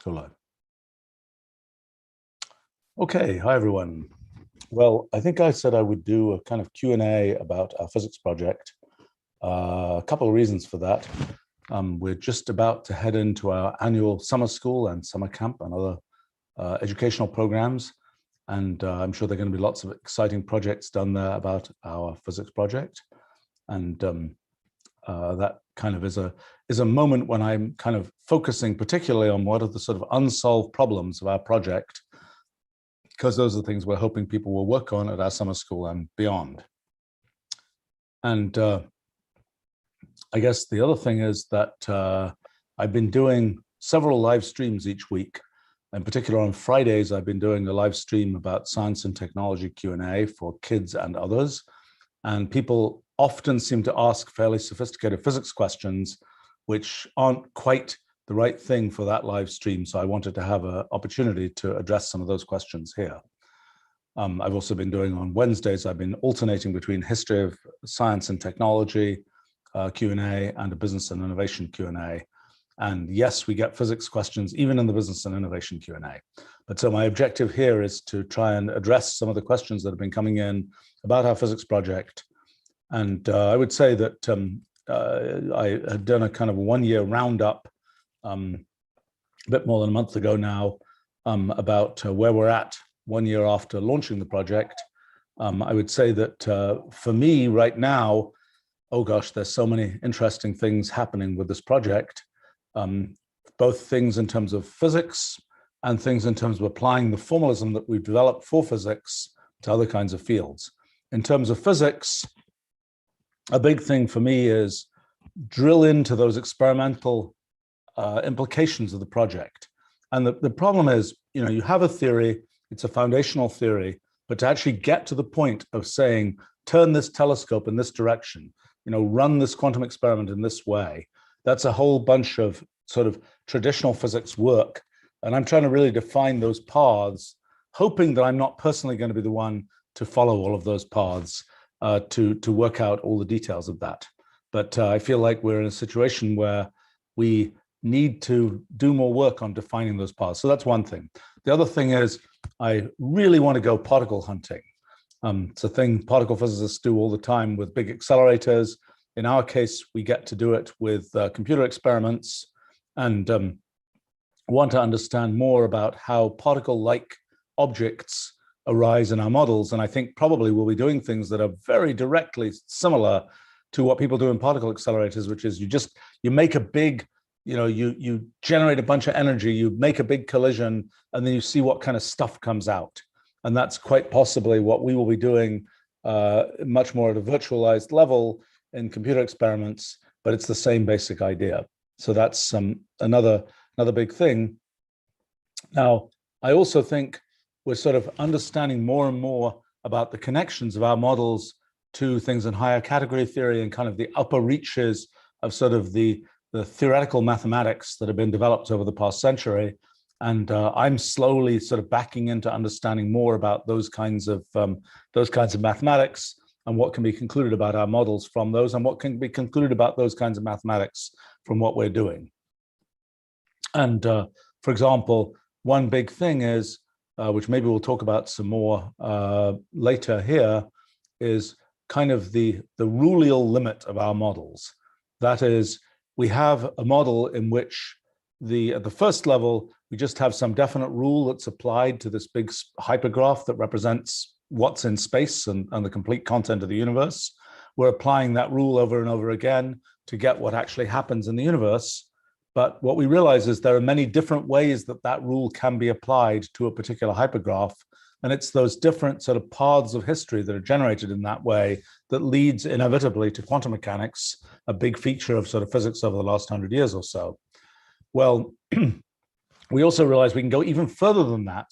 Go live. Okay, hi everyone. Well, I think I said I would do a kind of Q&A about our physics project. A couple of reasons for that. We're just about to head into our annual summer school and summer camp and other educational programs. And I'm sure there are going to be lots of exciting projects done there about our physics project. And that kind of is a moment when I'm kind of focusing particularly on what are the sort of unsolved problems of our project, because those are the things we're hoping people will work on at our summer school and beyond. And I guess the other thing is that I've been doing several live streams each week. In particular, on Fridays, I've been doing a live stream about science and technology Q&A for kids and others. And people often seem to ask fairly sophisticated physics questions, which aren't quite the right thing for that live stream. So I wanted to have an opportunity to address some of those questions here. I've also been doing on Wednesdays, I've been alternating between history of science and technology Q&A and a business and innovation Q&A. And yes, we get physics questions even in the business and innovation Q&A. But so my objective here is to try and address some of the questions that have been coming in about our physics project. And I would say that I had done a kind of one-year roundup a bit more than a month ago now about where we're at 1 year after launching the project. I would say that for me right now, oh gosh, there's so many interesting things happening with this project, both things in terms of physics and things in terms of applying the formalism that we've developed for physics to other kinds of fields. In terms of physics, a big thing for me is drill into those experimental implications of the project. And the problem is, you know, you have a theory, it's a foundational theory, but to actually get to the point of saying, turn this telescope in this direction, you know, run this quantum experiment in this way, that's a whole bunch of sort of traditional physics work. And I'm trying to really define those paths, hoping that I'm not personally going to be the one to follow all of those paths to work out all the details of that. But I feel like we're in a situation where we need to do more work on defining those paths. So that's one thing. The other thing is I really want to go particle hunting. It's a thing particle physicists do all the time with big accelerators. In our case, we get to do it with computer experiments and want to understand more about how particle-like objects arise in our models. And I think probably we'll be doing things that are very directly similar to what people do in particle accelerators, which is you make a big, you generate a bunch of energy, you make a big collision, and then you see what kind of stuff comes out. And that's quite possibly what we will be doing much more at a virtualized level in computer experiments, but it's the same basic idea. So that's another big thing. Now, I also think we're sort of understanding more and more about the connections of our models to things in higher category theory and kind of the upper reaches of sort of the theoretical mathematics that have been developed over the past century. And I'm slowly sort of backing into understanding more about those kinds of mathematics and what can be concluded about our models from those and what can be concluded about those kinds of mathematics from what we're doing. And for example, one big thing is, which maybe we'll talk about some more later here, is kind of the Rulial limit of our models. That is, we have a model in which at the first level, we just have some definite rule that's applied to this big hypergraph that represents what's in space and the complete content of the universe. We're applying that rule over and over again to get what actually happens in the universe. But what we realize is there are many different ways that rule can be applied to a particular hypergraph. And it's those different sort of paths of history that are generated in that way that leads inevitably to quantum mechanics, a big feature of sort of physics over the last 100 years or so. Well, we also realize we can go even further than that.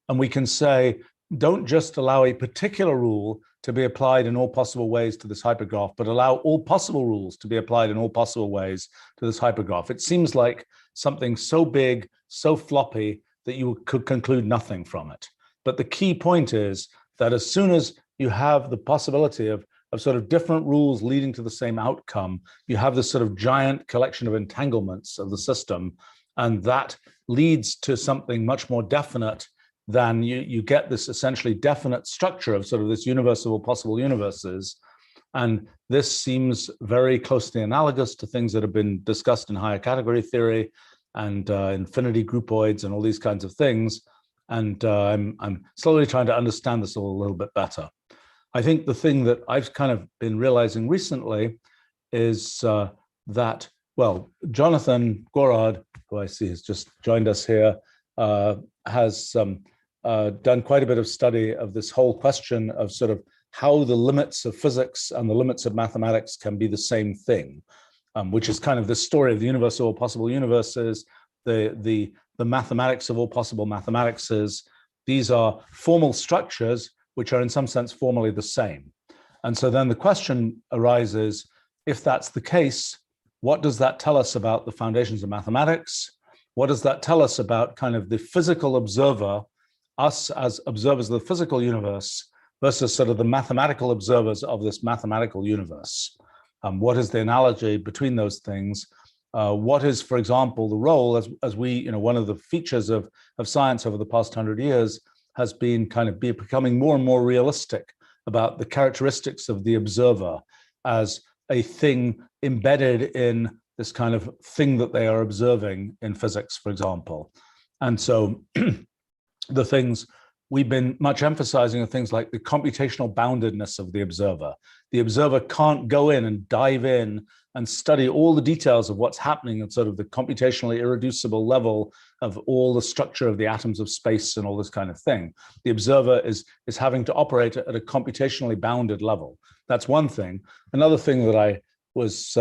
And we can say, don't just allow a particular rule to be applied in all possible ways to this hypergraph, but allow all possible rules to be applied in all possible ways to this hypergraph. It seems like something so big, so floppy, that you could conclude nothing from it. But the key point is that as soon as you have the possibility of sort of different rules leading to the same outcome, you have this sort of giant collection of entanglements of the system, And that leads to something much more definite than you get this essentially definite structure of sort of this universe of all possible universes. And this seems very closely analogous to things that have been discussed in higher category theory and infinity groupoids and all these kinds of things. And I'm slowly trying to understand this all a little bit better. I think the thing that I've kind of been realizing recently is that, well, Jonathan Gorard, who I see has just joined us here, has done quite a bit of study of this whole question of sort of how the limits of physics and the limits of mathematics can be the same thing, which is kind of the story of the universe of all possible universes, the mathematics of all possible mathematicses. These are formal structures which are in some sense formally the same. And so then the question arises, if that's the case, what does that tell us about the foundations of mathematics? What does that tell us about kind of the physical observer, us as observers of the physical universe, versus sort of the mathematical observers of this mathematical universe? What is the analogy between those things? What is, for example, the role, as we, one of the features of science over the past 100 years has been kind of becoming more and more realistic about the characteristics of the observer as a thing embedded in this kind of thing that they are observing in physics, for example. And so the things we've been much emphasizing are things like the computational boundedness of the observer. The observer can't go in and dive in and study all the details of what's happening at sort of the computationally irreducible level of all the structure of the atoms of space and all this kind of thing. The observer is having to operate at a computationally bounded level. That's one thing. Another thing that I was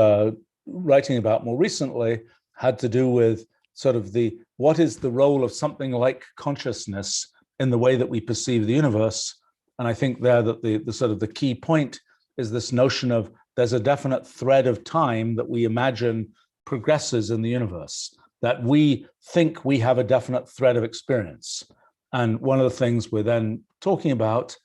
writing about more recently had to do with sort of what is the role of something like consciousness in the way that we perceive the universe. And I think there that the sort of the key point is this notion of there's a definite thread of time that we imagine progresses in the universe, that we think we have a definite thread of experience. And one of the things we're then talking about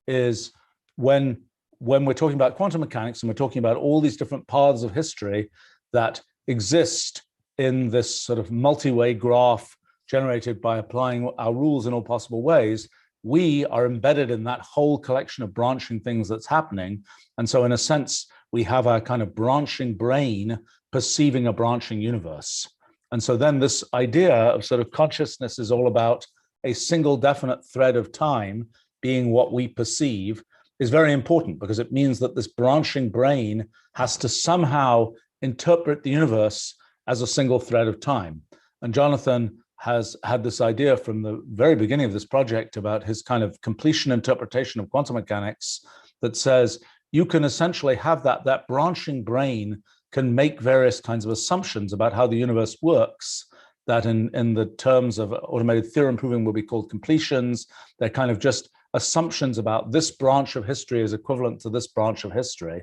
is when we're talking about quantum mechanics and we're talking about all these different paths of history that exist in this sort of multi-way graph generated by applying our rules in all possible ways, we are embedded in that whole collection of branching things that's happening. And so in a sense, we have our kind of branching brain perceiving a branching universe. And so then this idea of sort of consciousness is all about a single definite thread of time being what we perceive is very important, because it means that this branching brain has to somehow interpret the universe as a single thread of time. And Jonathan has had this idea from the very beginning of this project about his kind of completion interpretation of quantum mechanics that says you can essentially have that branching brain can make various kinds of assumptions about how the universe works that in the terms of automated theorem proving will be called completions. They're kind of just assumptions about this branch of history is equivalent to this branch of history.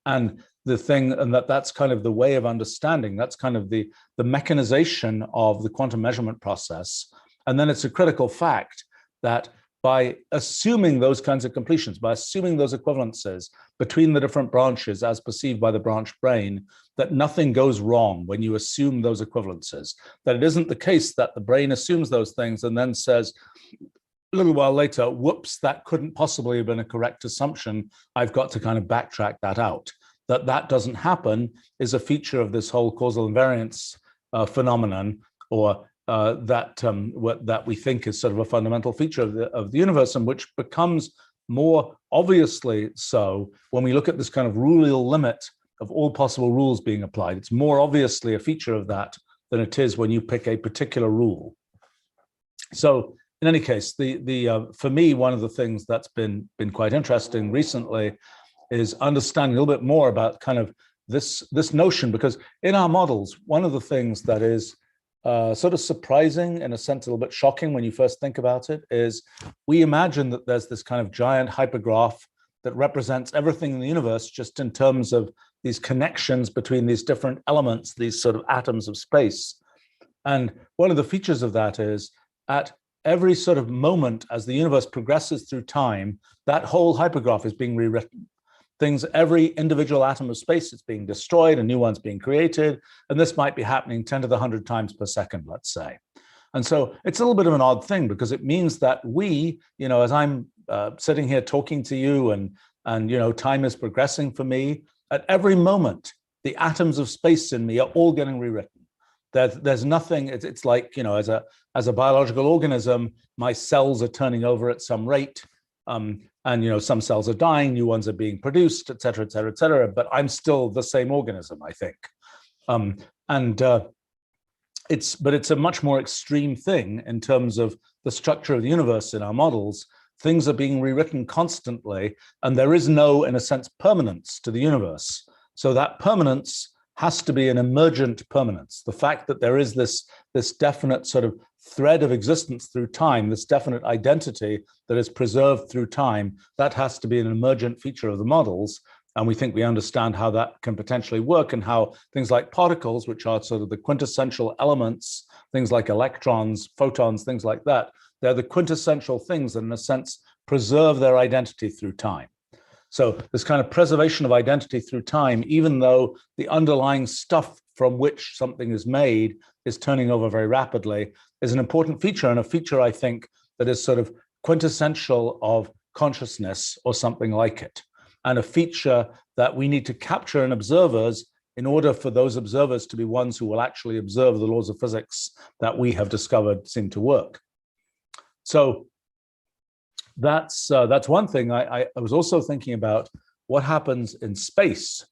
And the thing, and that's kind of the way of understanding, that's kind of the mechanization of the quantum measurement process. And then it's a critical fact that by assuming those kinds of completions, by assuming those equivalences between the different branches as perceived by the branch brain, that nothing goes wrong when you assume those equivalences, that it isn't the case that the brain assumes those things and then says, a little while later, whoops, that couldn't possibly have been a correct assumption. I've got to kind of backtrack that out. That doesn't happen is a feature of this whole causal invariance phenomenon, or that we think is sort of a fundamental feature of the universe, and which becomes more obviously so when we look at this kind of Rulial limit of all possible rules being applied. It's more obviously a feature of that than it is when you pick a particular rule. So in any case, for me, one of the things that's been quite interesting recently is understanding a little bit more about kind of this notion, because in our models, one of the things that is sort of surprising, in a sense, a little bit shocking when you first think about it, is we imagine that there's this kind of giant hypergraph that represents everything in the universe just in terms of these connections between these different elements, these sort of atoms of space. And one of the features of that is at every sort of moment as the universe progresses through time, that whole hypergraph is being rewritten. things, every individual atom of space is being destroyed, a new one's being created, and this might be happening 10 to the 100 times per second, let's say. And so it's a little bit of an odd thing because it means that we, as I'm sitting here talking to you and time is progressing for me, at every moment, the atoms of space in me are all getting rewritten. There's nothing, it's like, as a biological organism, my cells are turning over at some rate. And some cells are dying, new ones are being produced, et cetera, et cetera, et cetera. But I'm still the same organism, I think. It's a much more extreme thing in terms of the structure of the universe in our models. Things are being rewritten constantly, and there is no, in a sense, permanence to the universe. So that permanence has to be an emergent permanence. The fact that there is this definite sort of thread of existence through time, this definite identity that is preserved through time, that has to be an emergent feature of the models. And we think we understand how that can potentially work and how things like particles, which are sort of the quintessential elements, things like electrons, photons, things like that, they're the quintessential things that in a sense preserve their identity through time. So this kind of preservation of identity through time, even though the underlying stuff from which something is made is turning over very rapidly, is an important feature, and a feature, I think, that is sort of quintessential of consciousness or something like it, and a feature that we need to capture in observers in order for those observers to be ones who will actually observe the laws of physics that we have discovered seem to work. So that's one thing. I was also thinking about what happens in space,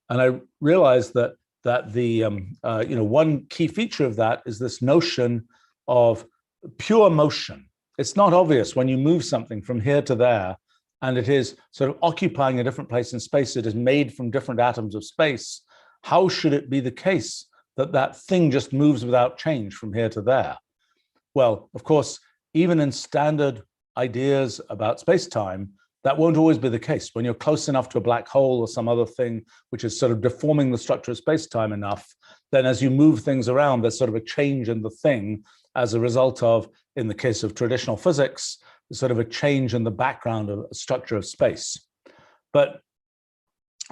and I realized that the one key feature of that is this notion of pure motion. It's not obvious when you move something from here to there, and it is sort of occupying a different place in space. It is made from different atoms of space. How should it be the case that that thing just moves without change from here to there? Well, of course, even in standard ideas about space-time, that won't always be the case. When you're close enough to a black hole or some other thing which is sort of deforming the structure of space-time enough, then as you move things around, there's sort of a change in the thing as a result of, in the case of traditional physics, sort of a change in the background of structure of space. But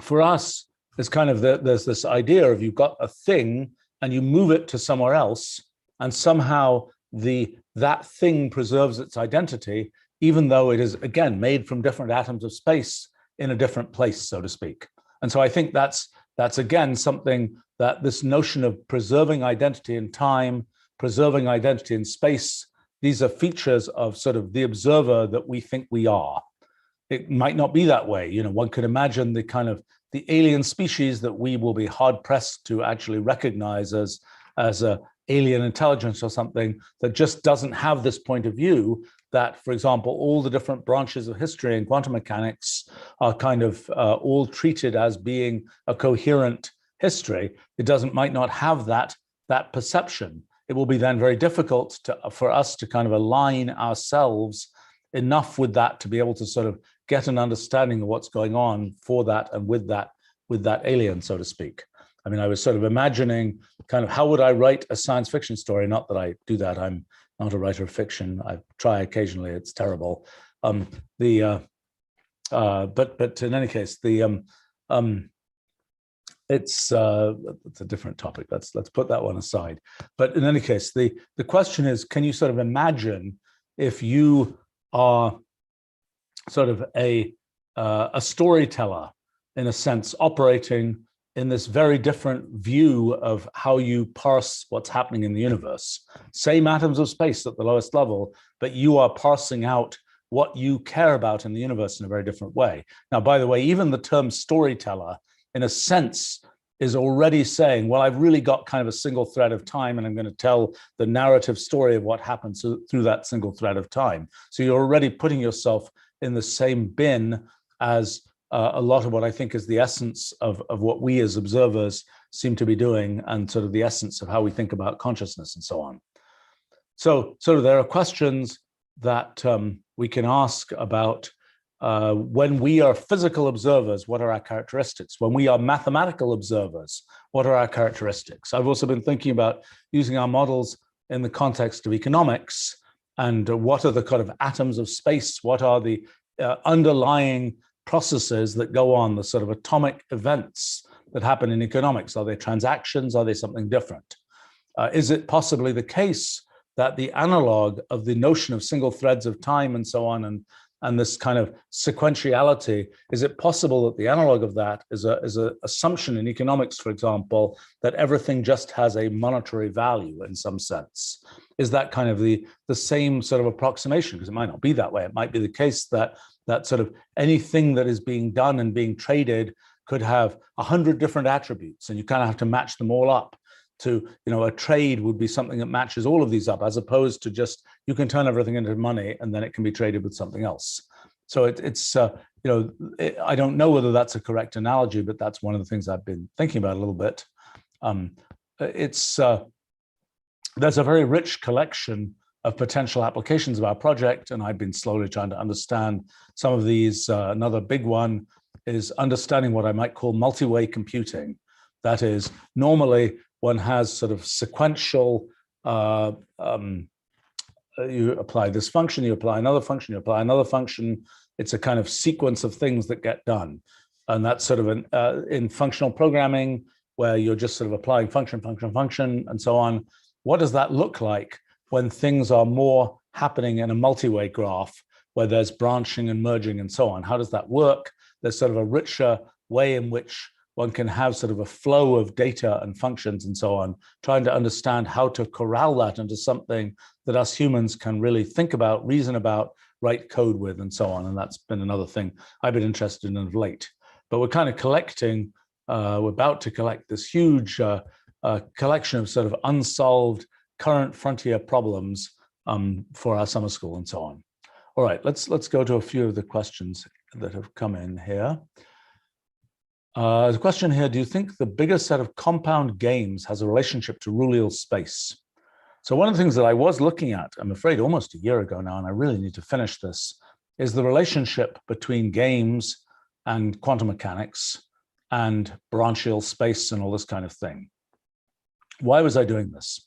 for us, it's kind of there's this idea of you've got a thing and you move it to somewhere else, and somehow that thing preserves its identity, even though it is, again, made from different atoms of space in a different place, so to speak. And so I think that's again, something that this notion of preserving identity in time, preserving identity in space, these are features of sort of the observer that we think we are. It might not be that way. One could imagine the kind of the alien species that we will be hard pressed to actually recognize as a alien intelligence or something that just doesn't have this point of view that, for example, all the different branches of history and quantum mechanics are kind of all treated as being a coherent history. It might not have that perception. It will be then very difficult for us to kind of align ourselves enough with that to be able to sort of get an understanding of what's going on for that and with that alien, so to speak. I mean, I was sort of imagining kind of how would I write a science fiction story? Not that I do that. I'm not a writer of fiction. I try occasionally. It's terrible. But in any case, it's a different topic. Let's put that one aside. But in any case, the question is, can you sort of imagine if you are sort of a storyteller, in a sense, operating in this very different view of how you parse what's happening in the universe. Same atoms of space at the lowest level, but you are parsing out what you care about in the universe in a very different way. Now, by the way, even the term storyteller, in a sense, is already saying, well, I've really got kind of a single thread of time, and I'm going to tell the narrative story of what happens through that single thread of time. So you're already putting yourself in the same bin as a lot of what I think is the essence of what we as observers seem to be doing, and sort of the essence of how we think about consciousness and so on. So there are questions that we can ask about when we are physical observers, what are our characteristics? When we are mathematical observers, what are our characteristics? I've also been thinking about using our models in the context of economics, and what are the kind of atoms of space? What are the underlying processes that go on, the sort of atomic events that happen in economics? Are they transactions? Are they something different? Is it possibly the case that the analog of the notion of single threads of time and so on, and this kind of sequentiality, is it possible that the analog of that is an assumption in economics, for example, that everything just has a monetary value in some sense? Is that kind of the same sort of approximation? Because it might not be that way. It might be the case that sort of anything that is being done and being traded could have 100 different attributes, and you kind of have to match them all up to, a trade would be something that matches all of these up, as opposed to just, you can turn everything into money and then it can be traded with something else. So I don't know whether that's a correct analogy, but that's one of the things I've been thinking about a little bit. There's a very rich collection of potential applications of our project, and I've been slowly trying to understand some of these. Another big one is understanding what I might call multi-way computing. That is, normally one has sort of sequential, you apply this function, you apply another function, you apply another function. It's a kind of sequence of things that get done. And that's sort of in functional programming, where you're just sort of applying function, and so on. What does that look like when things are more happening in a multi-way graph, where there's branching and merging and so on? How does that work? There's sort of a richer way in which one can have sort of a flow of data and functions and so on, trying to understand how to corral that into something that us humans can really think about, reason about, write code with, and so on. And that's been another thing I've been interested in of late. But we're kind of collecting, we're about to collect this huge collection of sort of unsolved current frontier problems for our summer school and so on. All right, let's go to a few of the questions that have come in here. There's a question here: do you think the bigger set of compound games has a relationship to Rulial space? So one of the things that I was looking at, I'm afraid almost a year ago now, and I really need to finish this, is the relationship between games and quantum mechanics and branchial space and all this kind of thing. Why was I doing this?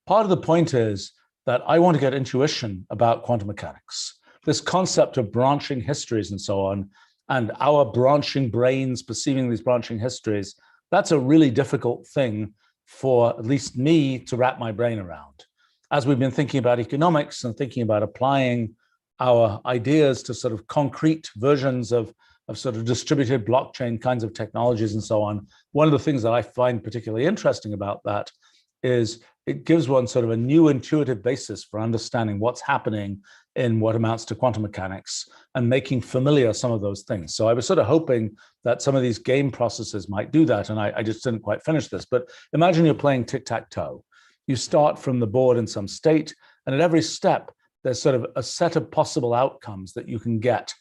Part of the point is that I want to get intuition about quantum mechanics. This concept of branching histories and so on, and our branching brains perceiving these branching histories, that's a really difficult thing for at least me to wrap my brain around. As we've been thinking about economics and thinking about applying our ideas to sort of concrete versions of sort of distributed blockchain kinds of technologies and so on, one of the things that I find particularly interesting about that is it gives one sort of a new intuitive basis for understanding what's happening in what amounts to quantum mechanics and making familiar some of those things. So I was sort of hoping that some of these game processes might do that, and I just didn't quite finish this. But imagine you're playing tic-tac-toe. You start from the board in some state, and at every step, there's sort of a set of possible outcomes that you can get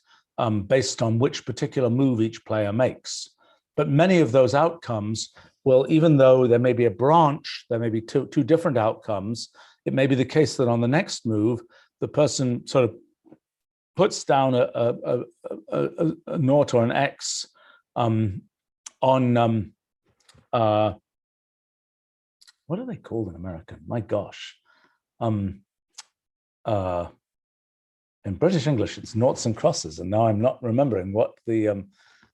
based on which particular move each player makes. But many of those outcomes, well, even though there may be a branch, there may be two different outcomes, it may be the case that on the next move, the person sort of puts down a naught or an X on, what are they called in American? My gosh. In British English, it's noughts and crosses, and now I'm not remembering what the,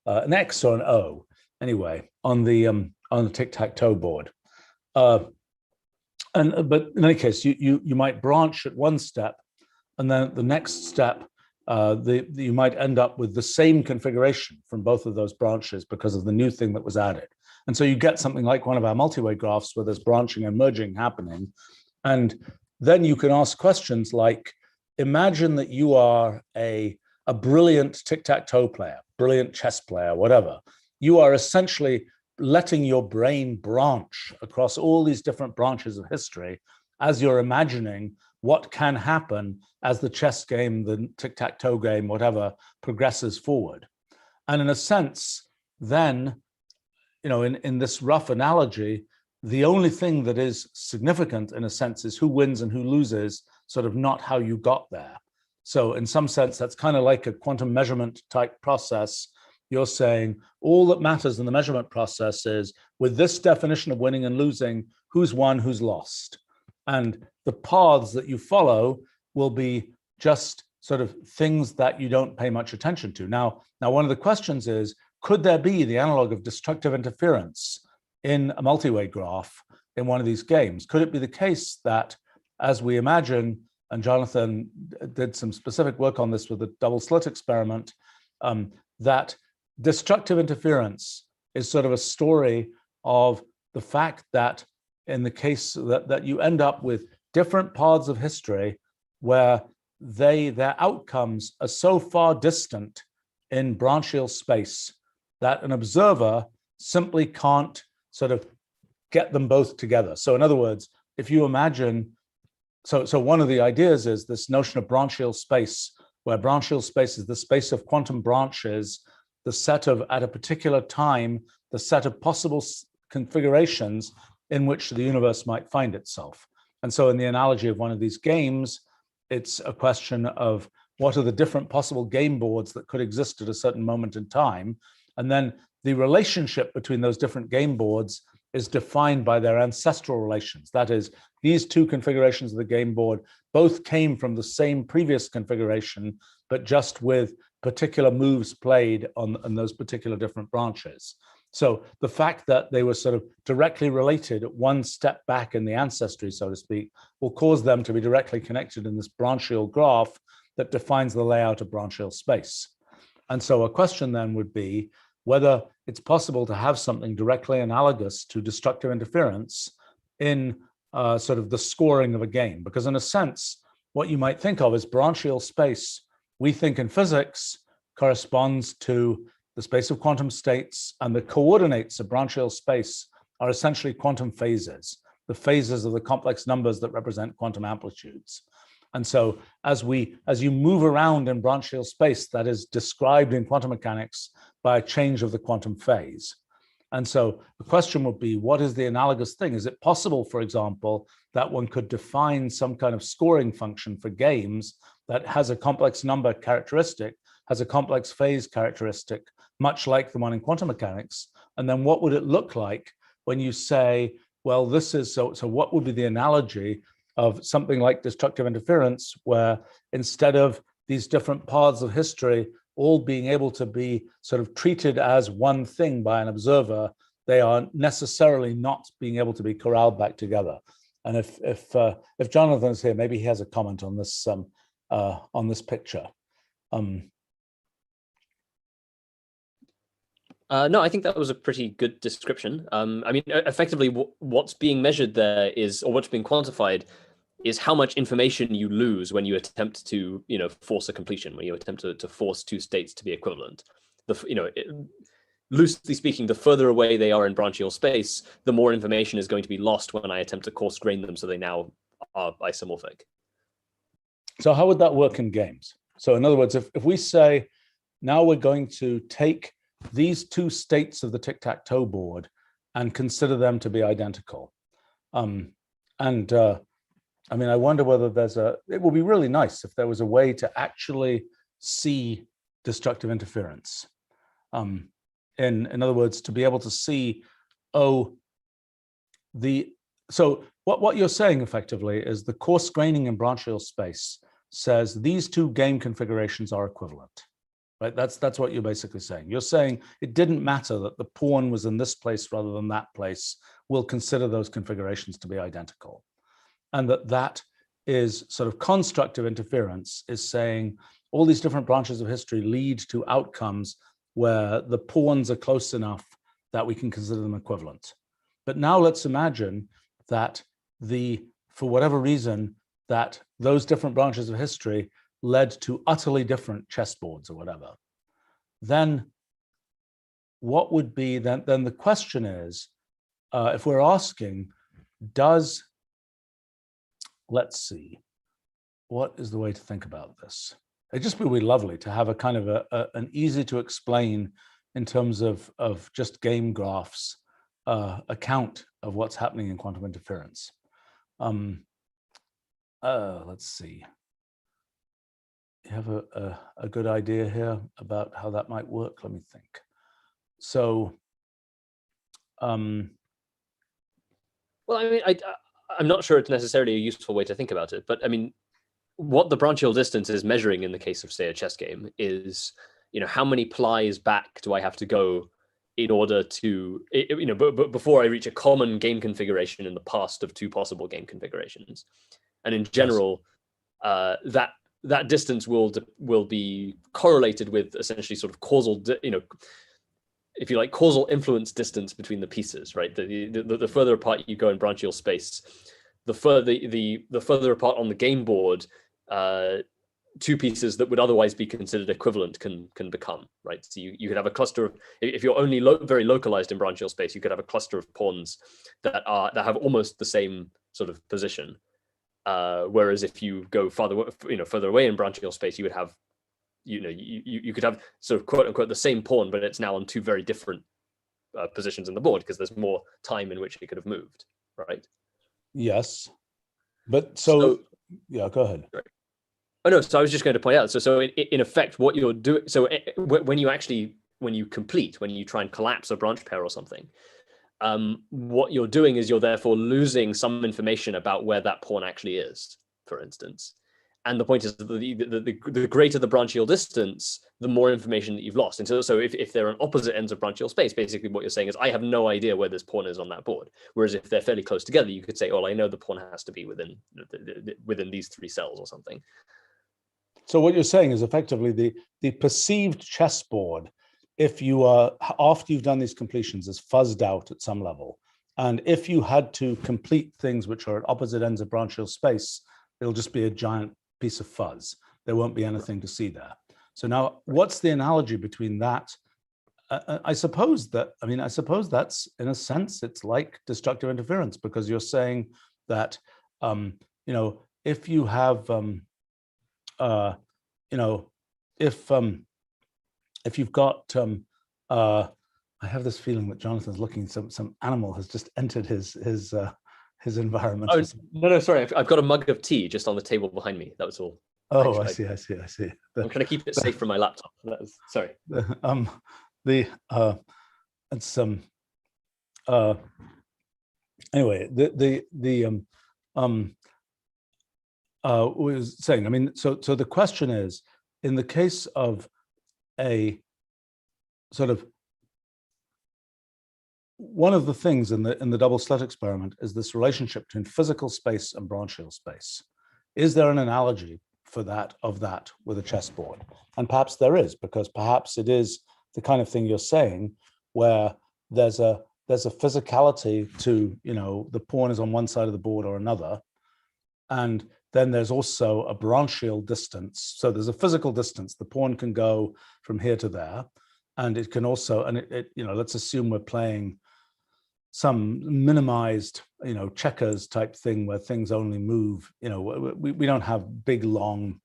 an X or an O, anyway, on the tic-tac-toe board. But in any case, you might branch at one step, and then at the next step, you might end up with the same configuration from both of those branches because of the new thing that was added. And so you get something like one of our multi-way graphs where there's branching and merging happening. And then you can ask questions like, imagine that you are a brilliant tic-tac-toe player, brilliant chess player, whatever. You are essentially letting your brain branch across all these different branches of history as you're imagining what can happen as the chess game, the tic-tac-toe game, whatever, progresses forward. And in a sense, then, in this rough analogy, the only thing that is significant, in a sense, is who wins and who loses, sort of not how you got there. So in some sense, that's kind of like a quantum measurement type process. You're saying all that matters in the measurement process is, with this definition of winning and losing, who's won, who's lost. And the paths that you follow will be just sort of things that you don't pay much attention to. Now, one of the questions is, could there be the analog of destructive interference in a multi-way graph in one of these games? Could it be the case that, as we imagine, and Jonathan did some specific work on this with the double slit experiment, that destructive interference is sort of a story of the fact that in the case that you end up with different paths of history where their outcomes are so far distant in branchial space that an observer simply can't sort of get them both together. So in other words, if you imagine, so one of the ideas is this notion of branchial space, where branchial space is the space of quantum branches, the set of, at a particular time, the set of possible configurations in which the universe might find itself. And so in the analogy of one of these games, it's a question of what are the different possible game boards that could exist at a certain moment in time. And then the relationship between those different game boards is defined by their ancestral relations. That is, these two configurations of the game board both came from the same previous configuration, but just with particular moves played on those particular different branches. So the fact that they were sort of directly related one step back in the ancestry, so to speak, will cause them to be directly connected in this branchial graph that defines the layout of branchial space. And so a question then would be whether it's possible to have something directly analogous to destructive interference in sort of the scoring of a game. Because in a sense, what you might think of as branchial space, we think in physics corresponds to the space of quantum states, and the coordinates of branchial space are essentially quantum phases, the phases of the complex numbers that represent quantum amplitudes. And so as you move around in branchial space, that is described in quantum mechanics by a change of the quantum phase. And so the question would be, what is the analogous thing? Is it possible, for example, that one could define some kind of scoring function for games that has a complex number characteristic, has a complex phase characteristic, much like the one in quantum mechanics? And then what would it look like when you say, well, this is, so what would be the analogy of something like destructive interference, where instead of these different paths of history all being able to be sort of treated as one thing by an observer, they are necessarily not being able to be corralled back together. And if Jonathan's here, maybe he has a comment on this picture. No, I think that was a pretty good description. I mean, effectively, what's being measured there is, or what's being quantified, is how much information you lose when you attempt to, force a completion, when you attempt to force two states to be equivalent. Loosely speaking, the further away they are in branchial space, the more information is going to be lost when I attempt to coarse grain them so they now are isomorphic. So how would that work in games? So in other words, if we say, now we're going to take these two states of the tic-tac-toe board and consider them to be identical. I mean, I wonder whether it would be really nice if there was a way to actually see destructive interference. In other words, to be able to see, so what you're saying effectively is the coarse graining in branchial space says these two game configurations are equivalent, right? That's what you're basically saying. You're saying it didn't matter that the pawn was in this place rather than that place. We'll consider those configurations to be identical. And that is sort of constructive interference, is saying all these different branches of history lead to outcomes where the pawns are close enough that we can consider them equivalent. But now let's imagine that for whatever reason, that those different branches of history led to utterly different chessboards or whatever. Then what would be, then the question is, if we're asking, let's see, what is the way to think about this? It'd just be really lovely to have a kind of an easy to explain in terms of just game graphs account of what's happening in quantum interference. Let's see. You have a good idea here about how that might work? Let me think. So, well, I mean, I'm not sure it's necessarily a useful way to think about it, but I mean, what the branchial distance is measuring in the case of, say, a chess game is, how many plies back do I have to go in order to, but before I reach a common game configuration in the past of two possible game configurations. And in general, that distance will be correlated with essentially sort of causal, if you like, causal influence distance between the pieces, right? The further apart you go in branchial space, the further apart on the game board, two pieces that would otherwise be considered equivalent can become, right? So you could have a cluster of, if you're only very localized in branchial space, you could have a cluster of pawns that have almost the same sort of position. Whereas if you go further away in branchial space, you would have, you could have sort of quote unquote the same pawn, but it's now on two very different positions in the board because there's more time in which it could have moved, right? Yes, but so yeah, go ahead. Right. Oh no, so I was just going to point out. So in effect, what you're doing. So when you try and collapse a branch pair or something, what you're doing is you're therefore losing some information about where that pawn actually is, for instance. And the point is that the greater the branchial distance, the more information that you've lost. And so if they're on opposite ends of branchial space, basically what you're saying is I have no idea where this pawn is on that board. Whereas if they're fairly close together, you could say, oh, I know the pawn has to be within these three cells or something. So what you're saying is effectively the perceived chessboard, if you are, after you've done these completions, is fuzzed out at some level. And if you had to complete things which are at opposite ends of branchial space, it'll just be a giant piece of fuzz. There won't be anything to see there. So now what's the analogy between that? I suppose that's, in a sense, it's like destructive interference, because you're saying that, if you have, if you've got, I have this feeling that Jonathan's looking, some animal has just entered his environment. Oh, no, sorry. I've got a mug of tea just on the table behind me. That was all. Oh, actually, I see. I'm trying to keep it safe from my laptop. Sorry. Anyway, was saying, so the question is, in the case of a sort of, one of the things in the double slit experiment is this relationship between physical space and branchial space. Is there an analogy for that with a chessboard? And perhaps there is, because perhaps it is the kind of thing you're saying, where there's a physicality to, the pawn is on one side of the board or another, and then there's also a branchial distance. So there's a physical distance. The pawn can go from here to there, and it can also, and let's assume we're playing some minimized, checkers type thing where things only move. We don't have big long,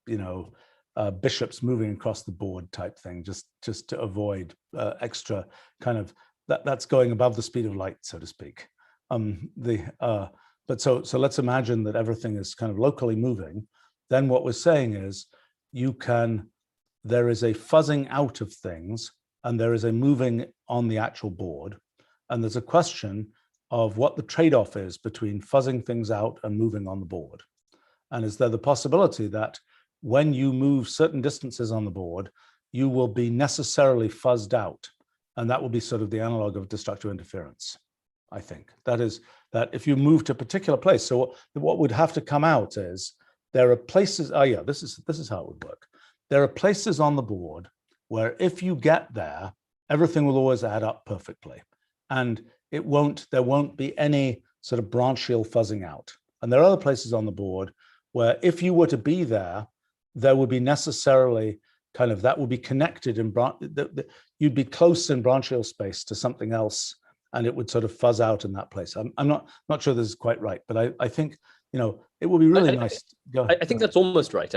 bishops moving across the board type thing, just to avoid extra kind of that's going above the speed of light, so to speak. But so let's imagine that everything is kind of locally moving. Then what we're saying is there is a fuzzing out of things, and there is a moving on the actual board. And there's a question of what the trade-off is between fuzzing things out and moving on the board. And is there the possibility that when you move certain distances on the board, you will be necessarily fuzzed out? And that will be sort of the analog of destructive interference, I think. That is, that if you move to a particular place, so what would have to come out is, there are places, this is how it would work. There are places on the board where if you get there, everything will always add up perfectly. And there won't be any sort of branchial fuzzing out. And there are other places on the board where if you were to be there, there would be necessarily kind of, that would be connected in, you'd be close in branchial space to something else, and it would sort of fuzz out in that place. I'm not sure this is quite right, but I think, it would be really nice. I think that's almost right.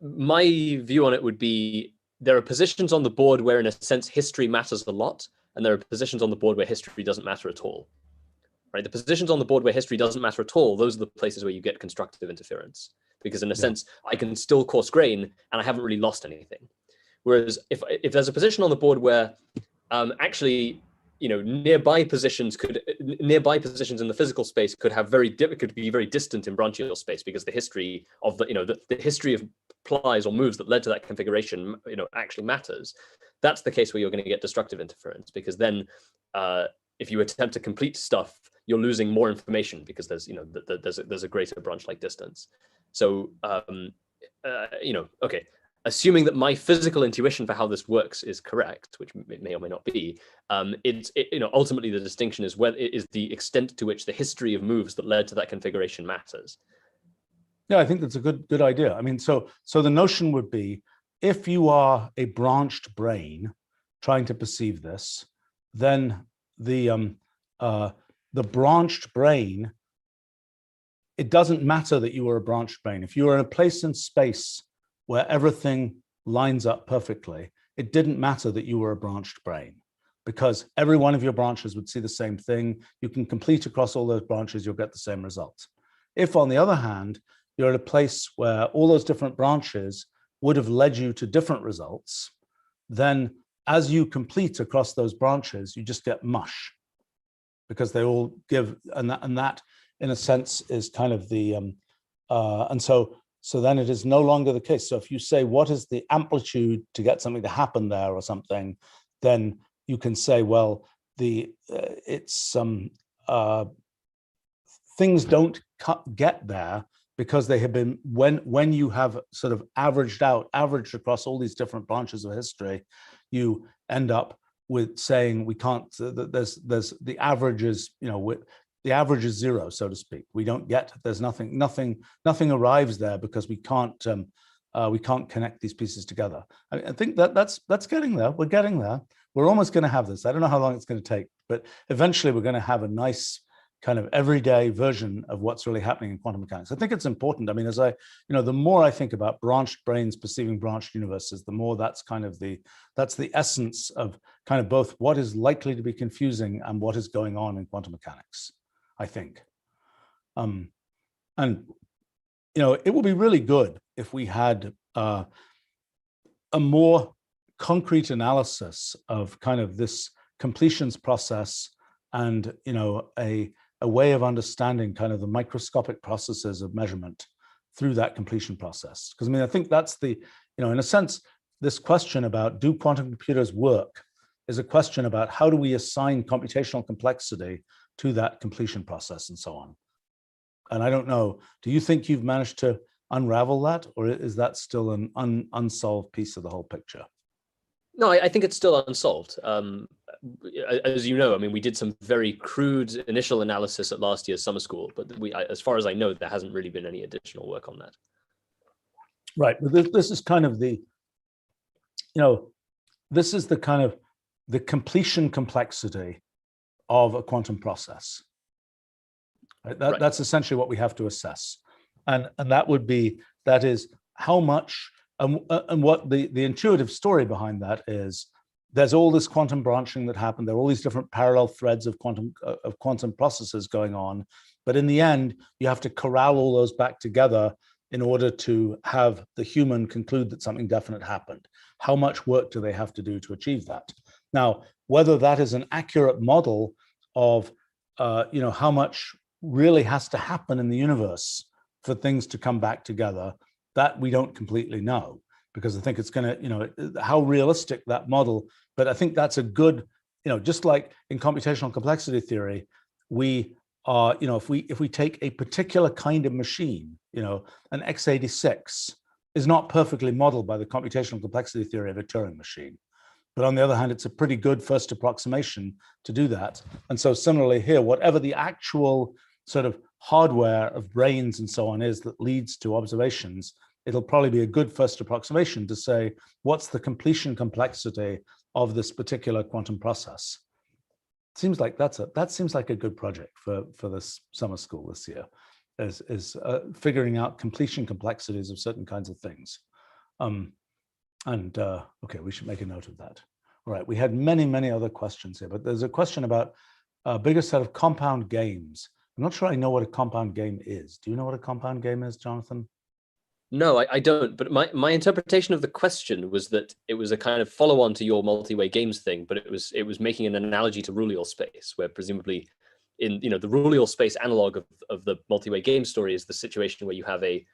My view on it would be, there are positions on the board where, in a sense, history matters a lot, and there are positions on the board where history doesn't matter at all. Right? The positions on the board where history doesn't matter at all, those are the places where you get constructive interference, because in a sense, I can still coarse grain and I haven't really lost anything. Whereas if there's a position on the board where actually nearby positions in the physical space could be very distant in branchial space, because the history of the history of plies or moves that led to that configuration actually matters. That's the case where you're going to get destructive interference, because then if you attempt to complete stuff, you're losing more information because there's a greater branch-like distance. So okay, assuming that my physical intuition for how this works is correct, which it may or may not be, ultimately the distinction is the extent to which the history of moves that led to that configuration matters. Yeah, I think that's a good idea. I mean, so the notion would be, if you are a branched brain trying to perceive this, then the branched brain, it doesn't matter that you are a branched brain. If you are in a place in space where everything lines up perfectly, it didn't matter that you were a branched brain, because every one of your branches would see the same thing. You can complete across all those branches, you'll get the same result. If, on the other hand, you're at a place where all those different branches would have led you to different results, then as you complete across those branches, you just get mush, because they all give, and that in a sense is kind of the, and so then it is no longer the case. So if you say, what is the amplitude to get something to happen there or something, then you can say, well, things don't get there because they have been, when you have sort of averaged across all these different branches of history, you end up with saying we can't, there's the average is, the average is zero, so to speak. We don't get, there's nothing arrives there because we can't connect these pieces together. I think that's getting there. We're getting there. We're almost going to have this. I don't know how long it's going to take, but eventually we're going to have a nice kind of everyday version of what's really happening in quantum mechanics. I think it's important. I mean, as the more I think about branched brains perceiving branched universes, the more that's the essence of kind of both what is likely to be confusing and what is going on in quantum mechanics, I think. And it would be really good if we had a more concrete analysis of kind of this completions process, and a way of understanding kind of the microscopic processes of measurement through that completion process. Because I mean, I think that's the, in a sense, this question about do quantum computers work is a question about how do we assign computational complexity to that completion process and so on. And I don't know, do you think you've managed to unravel that, or is that still an unsolved piece of the whole picture? No, I think it's still unsolved. As you know, I mean, we did some very crude initial analysis at last year's summer school, but as far as I know, there hasn't really been any additional work on that. Right, but this is kind of the, this is the kind of the completion complexity of a quantum process. Right? That's essentially what we have to assess, and that is how much. And what the intuitive story behind that is, there's all this quantum branching that happened. There are all these different parallel threads of quantum processes going on. But in the end, you have to corral all those back together in order to have the human conclude that something definite happened. How much work do they have to do to achieve that? Now, whether that is an accurate model of how much really has to happen in the universe for things to come back together, that we don't completely know, because I think it's going to, how realistic that model, but I think that's a good, just like in computational complexity theory, we are, if we take a particular kind of machine, an x86 is not perfectly modeled by the computational complexity theory of a Turing machine. But on the other hand, it's a pretty good first approximation to do that. And so similarly here, whatever the actual sort of hardware of brains and so on is that leads to observations, it'll probably be a good first approximation to say, what's the completion complexity of this particular quantum process? Seems like that seems like a good project for this summer school this year, is figuring out completion complexities of certain kinds of things. Okay, we should make a note of that. All right, we had many other questions here, but there's a question about a bigger set of compound games. I'm not sure I know what a compound game is. Do you know what a compound game is, Jonathan? No, I don't. But my interpretation of the question was that it was a kind of follow-on to your multi-way games thing, but it was making an analogy to Rulial space, where presumably in the Rulial space analog of the multi-way game story is the situation where you have a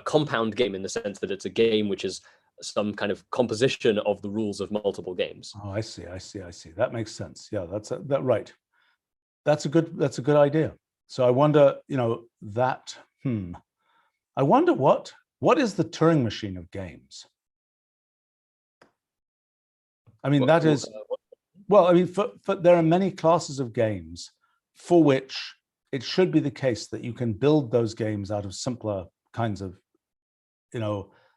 compound game in the sense that it's a game which is some kind of composition of the rules of multiple games. Oh, I see. That makes sense. Yeah, that right. That's a good idea. So I wonder, I wonder what is the Turing machine of games? I mean, that is, well, I mean, there are many classes of games for which it should be the case that you can build those games out of simpler kinds of,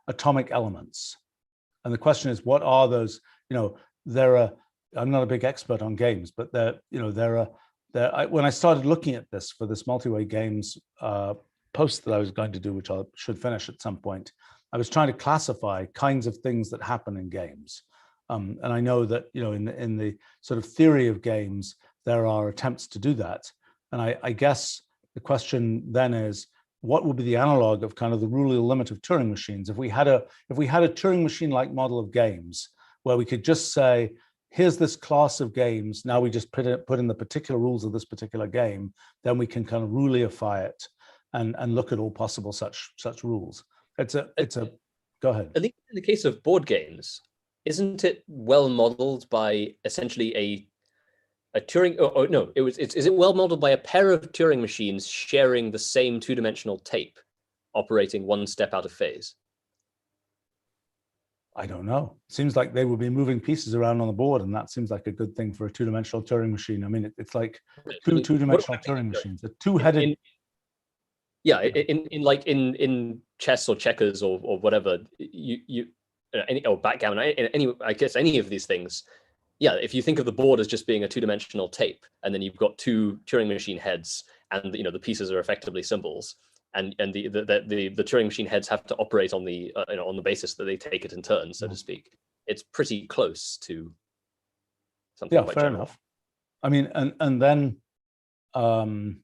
atomic elements. And the question is, what are those? I'm not a big expert on games, but when I started looking at this for this multi-way games post that I was going to do, which I should finish at some point, I was trying to classify kinds of things that happen in games. And I know that, in the sort of theory of games, there are attempts to do that. And I guess the question then is, what would be the analog of kind of the Rulial limit of Turing machines? If we had a Turing machine-like model of games where we could just say, here's this class of games, now we just put in the particular rules of this particular game, then we can kind of Ruliify it and look at all possible such rules. Go ahead. At least in the case of board games, isn't it well modeled by essentially a Turing? No, is it well modeled by a pair of Turing machines sharing the same two-dimensional tape, operating one step out of phase? I don't know. Seems like they would be moving pieces around on the board, and that seems like a good thing for a two-dimensional Turing machine. I mean, it's like two-dimensional Turing machines, a two-headed. In chess or checkers or whatever, or backgammon, I guess any of these things. Yeah, if you think of the board as just being a two-dimensional tape, and then you've got two Turing machine heads, and the pieces are effectively symbols, and the Turing machine heads have to operate on the on the basis that they take it in turn, so to speak. It's pretty close to something. Yeah, fair enough. I mean, and then, I mean,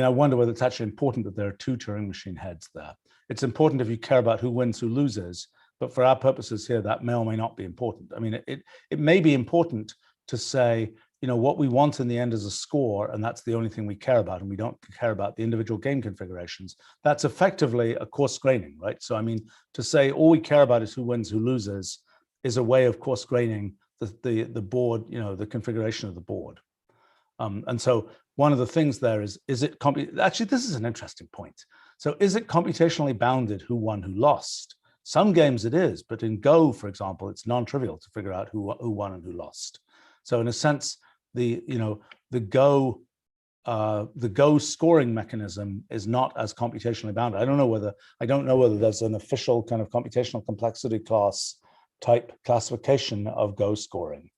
I wonder whether it's actually important that there are two Turing machine heads there. It's important if you care about who wins, who loses, but for our purposes here, that may or may not be important. I mean, it may be important to say, what we want in the end is a score, and that's the only thing we care about, and we don't care about the individual game configurations. That's effectively a coarse graining, right? So, I mean, to say all we care about is who wins, who loses, is a way of coarse graining the board, the configuration of the board. And so one of the things there is it actually, this is an interesting point. So is it computationally bounded who won, who lost? Some games it is, but in Go, for example, it's non-trivial to figure out who won and who lost. So in a sense, the Go scoring mechanism is not as computationally bounded. I don't know whether there's an official kind of computational complexity class type classification of Go scoring.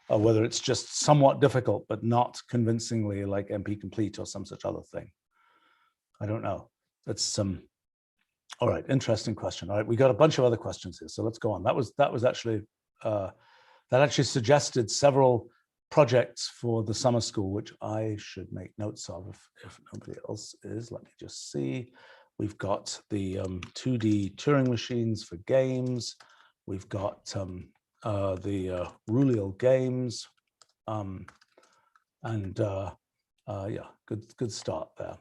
Whether it's just somewhat difficult, but not convincingly like MP complete or some such other thing. I don't know. That's all right. Interesting question. All right, we got a bunch of other questions here, so let's go on. That actually suggested several projects for the summer school, which I should make notes of if nobody else is. Let me just see. We've got the 2D Turing machines for games. We've got the Rulial games, yeah, good start there.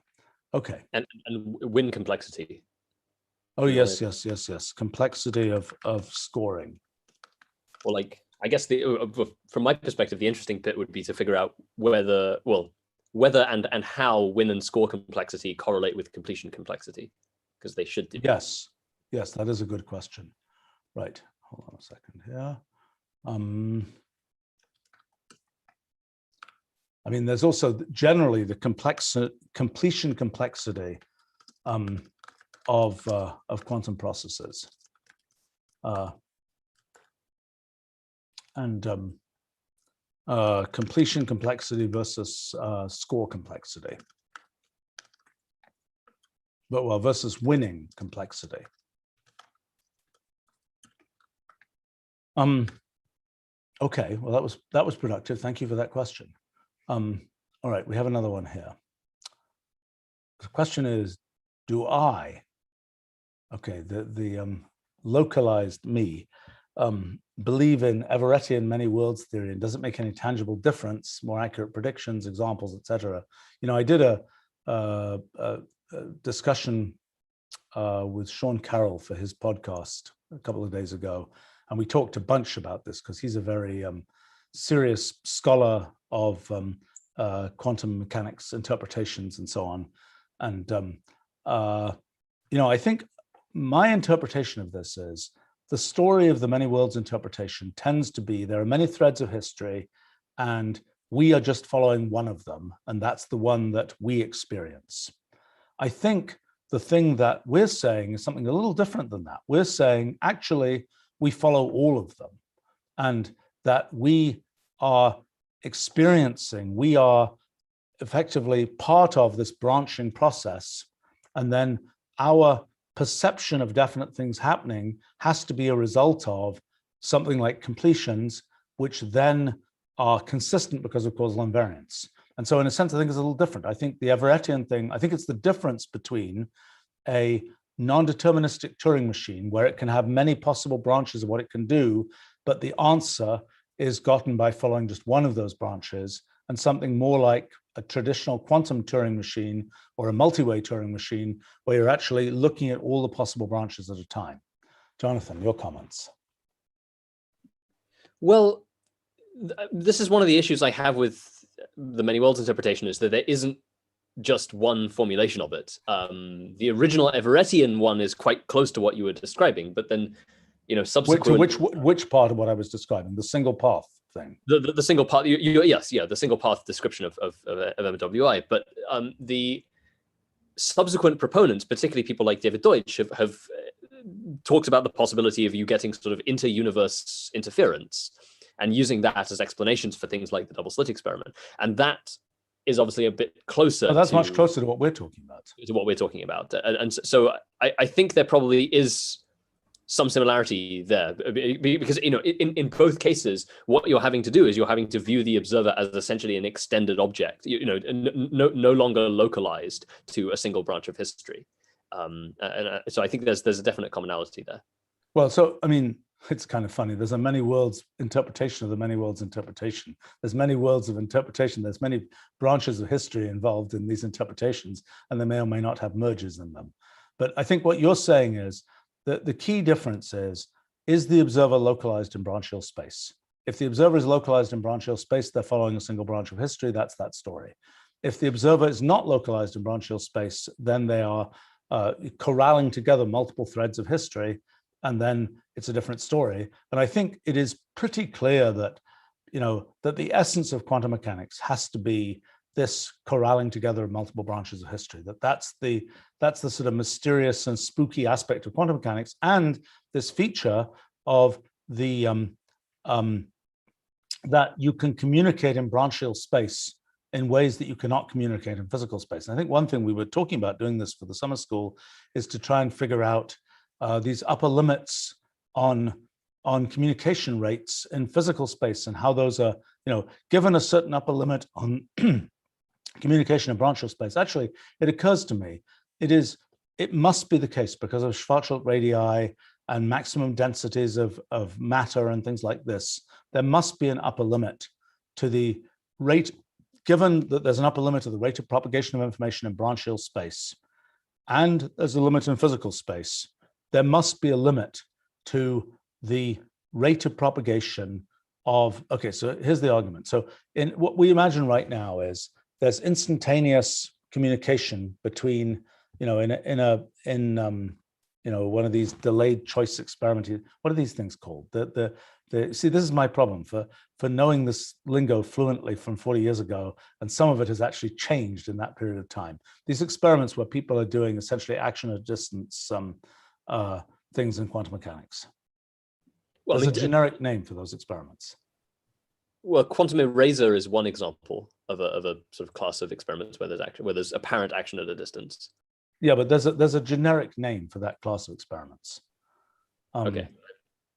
Okay. And win complexity. Oh yes. Complexity of scoring. Well, like, I guess from my perspective, the interesting bit would be to figure out whether and how win and score complexity correlate with completion complexity, because they should do. Yes, that is a good question. Right. Hold on a second here. I mean, there's also generally the completion complexity of quantum processes, and completion complexity versus score complexity, versus winning complexity. Okay, well, that was productive. Thank you for that question. All right, we have another one here. the question is, do I, okay, the localized me, believe in Everettian many worlds theory, and does it make any tangible difference, more accurate predictions, examples, etc.? You know, I did a discussion with Sean Carroll for his podcast a couple of days ago, and we talked a bunch about this because he's a very serious scholar of quantum mechanics interpretations and so on. And you know, I think my interpretation of this is the story of the many worlds interpretation tends to be there are many threads of history, and we are just following one of them, and that's the one that we experience. I think the thing that we're saying is something a little different than that. We're saying, actually, we follow all of them, and that we are experiencing, we are effectively part of this branching process, and then our perception of definite things happening has to be a result of something like completions, which then are consistent because of causal invariance. And so in a sense, I think it's a little different. I think the Everettian thing, I think it's the difference between a non-deterministic Turing machine where it can have many possible branches of what it can do, but the answer is gotten by following just one of those branches, and something more like a traditional quantum Turing machine or a multi-way Turing machine where you're actually looking at all the possible branches at a time. Jonathan, your comments. Well, this is one of the issues I have with the many worlds interpretation, is that there isn't just one formulation of it. The original Everettian one is quite close to what you were describing, but then, you know, subsequent... Which part of what I was describing, the single path thing? The single path, yes, yeah, the single path description of MWI, but the subsequent proponents, particularly people like David Deutsch, have talked about the possibility of you getting sort of inter-universe interference and using that as explanations for things like the double slit experiment. And that is obviously a bit closer. That's much closer to what we're talking about. To what we're talking about. And so I think there probably is some similarity there, because, you know, in both cases, what you're having to do is you're having to view the observer as essentially an extended object, you know, no longer localized to a single branch of history. So I think there's a definite commonality there. Well, so, I mean, it's kind of funny. There's a many worlds interpretation of the many worlds interpretation. There's many worlds of interpretation. There's many branches of history involved in these interpretations, and they may or may not have mergers in them. But I think what you're saying is that the key difference is the observer localized in branchial space? If the observer is localized in branchial space, they're following a single branch of history. That's that story. If the observer is not localized in branchial space, then they are corralling together multiple threads of history, and then it's a different story. And I think it is pretty clear that, you know, that the essence of quantum mechanics has to be this corralling together of multiple branches of history, that's the sort of mysterious and spooky aspect of quantum mechanics, and this feature of the that you can communicate in branchial space in ways that you cannot communicate in physical space. And I think one thing we were talking about doing this for the summer school is to try and figure out these upper limits on communication rates in physical space, and how those are, you know, given a certain upper limit on communication in branchial space. Actually, it occurs to me, it must be the case because of Schwarzschild radii and maximum densities of matter and things like this. There must be an upper limit to the rate, given that there's an upper limit to the rate of propagation of information in branchial space, and there's a limit in physical space. There must be a limit to the rate of propagation of, okay, so here's the argument. So in what we imagine right now is there's instantaneous communication between, you know, in you know, one of these delayed choice experiments. What are these things called? See, this is my problem for knowing this lingo fluently from 40 years ago, and some of it has actually changed in that period of time. These experiments where people are doing essentially action at distance things in quantum mechanics. Well, there's a generic name for those experiments. Well, quantum eraser is one example of a sort of class of experiments where there's apparent action at a distance. Yeah, but there's a generic name for that class of experiments. Okay,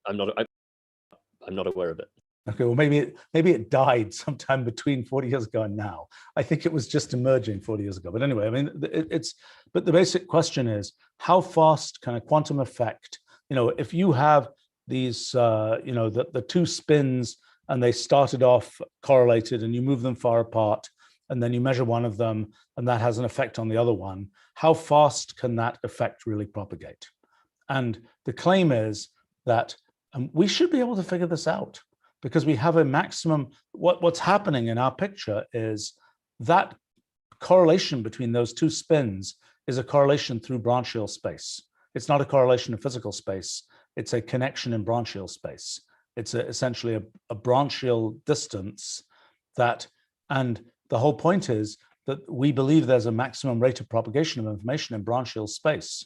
I'm not aware of it. Okay, well, maybe it died sometime between 40 years ago and now. I think it was just emerging 40 years ago. But anyway, I mean, but the basic question is, how fast can a quantum effect, if you have these, the two spins and they started off correlated and you move them far apart and then you measure one of them and that has an effect on the other one, how fast can that effect really propagate? And the claim is that we should be able to figure this out, because we have a maximum. What's happening in our picture is that correlation between those two spins is a correlation through branchial space. It's not a correlation in physical space. It's a connection in branchial space. It's essentially a branchial distance and the whole point is that we believe there's a maximum rate of propagation of information in branchial space.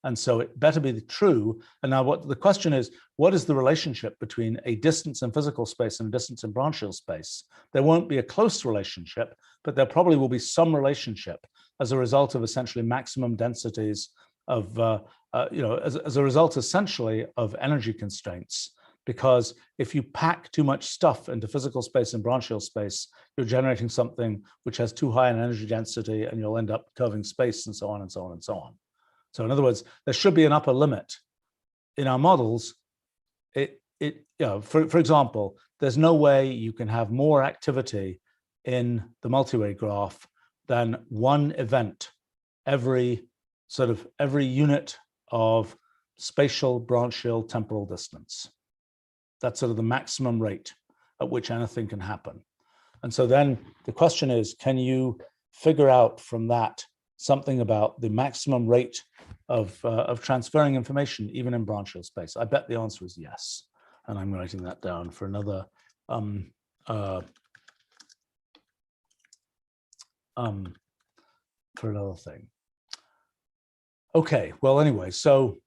And so it better be true. And now what the question is, what is the relationship between a distance in physical space and a distance in branchial space? There won't be a close relationship, but there probably will be some relationship as a result of essentially maximum densities of, as a result essentially of energy constraints. Because if you pack too much stuff into physical space and branchial space, you're generating something which has too high an energy density and you'll end up curving space and so on and so on and so on. So in other words, there should be an upper limit in our models. For example, there's no way you can have more activity in the multi-way graph than one event every unit of spatial, branchial, temporal distance. That's sort of the maximum rate at which anything can happen. And so then the question is, can you figure out from that something about the maximum rate of transferring information even in branchial space? I bet the answer is yes. And I'm writing that down for another thing. Okay, well, anyway, so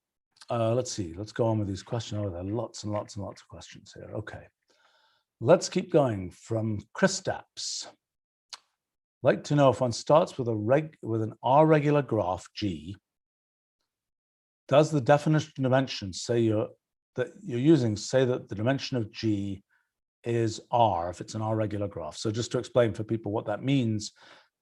let's see, let's go on with these questions. Oh, there are lots and lots and lots of questions here. Okay, let's keep going from Kristaps. Like to know if one starts with an R regular graph G, does the definition dimension say that the dimension of G is R if it's an R regular graph? So just to explain for people what that means,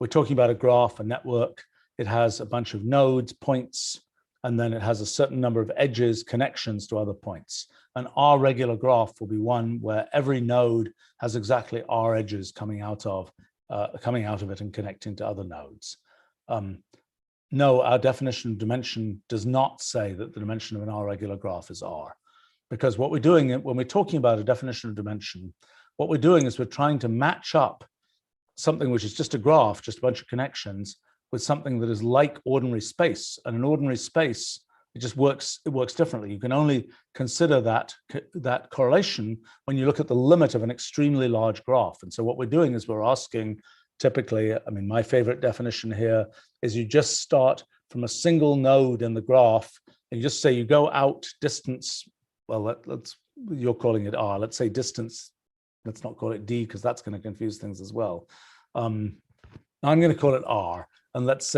we're talking about a graph, a network. It has a bunch of nodes, points, and then it has a certain number of edges, connections to other points. An R regular graph will be one where every node has exactly R edges coming out of it and connecting to other nodes. No, our definition of dimension does not say that the dimension of an R regular graph is R, because what we're doing when we're talking about a definition of dimension, what we're doing is we're trying to match up something which is just a graph, just a bunch of connections, with something that is like ordinary space. And in ordinary space, it works differently. You can only consider that correlation when you look at the limit of an extremely large graph. And so what we're doing is we're asking, typically, I mean, my favorite definition here is you just start from a single node in the graph and you just say you go out distance. Well, you're calling it R. Let's say distance. Let's not call it D because that's going to confuse things as well. I'm going to call it R. And let's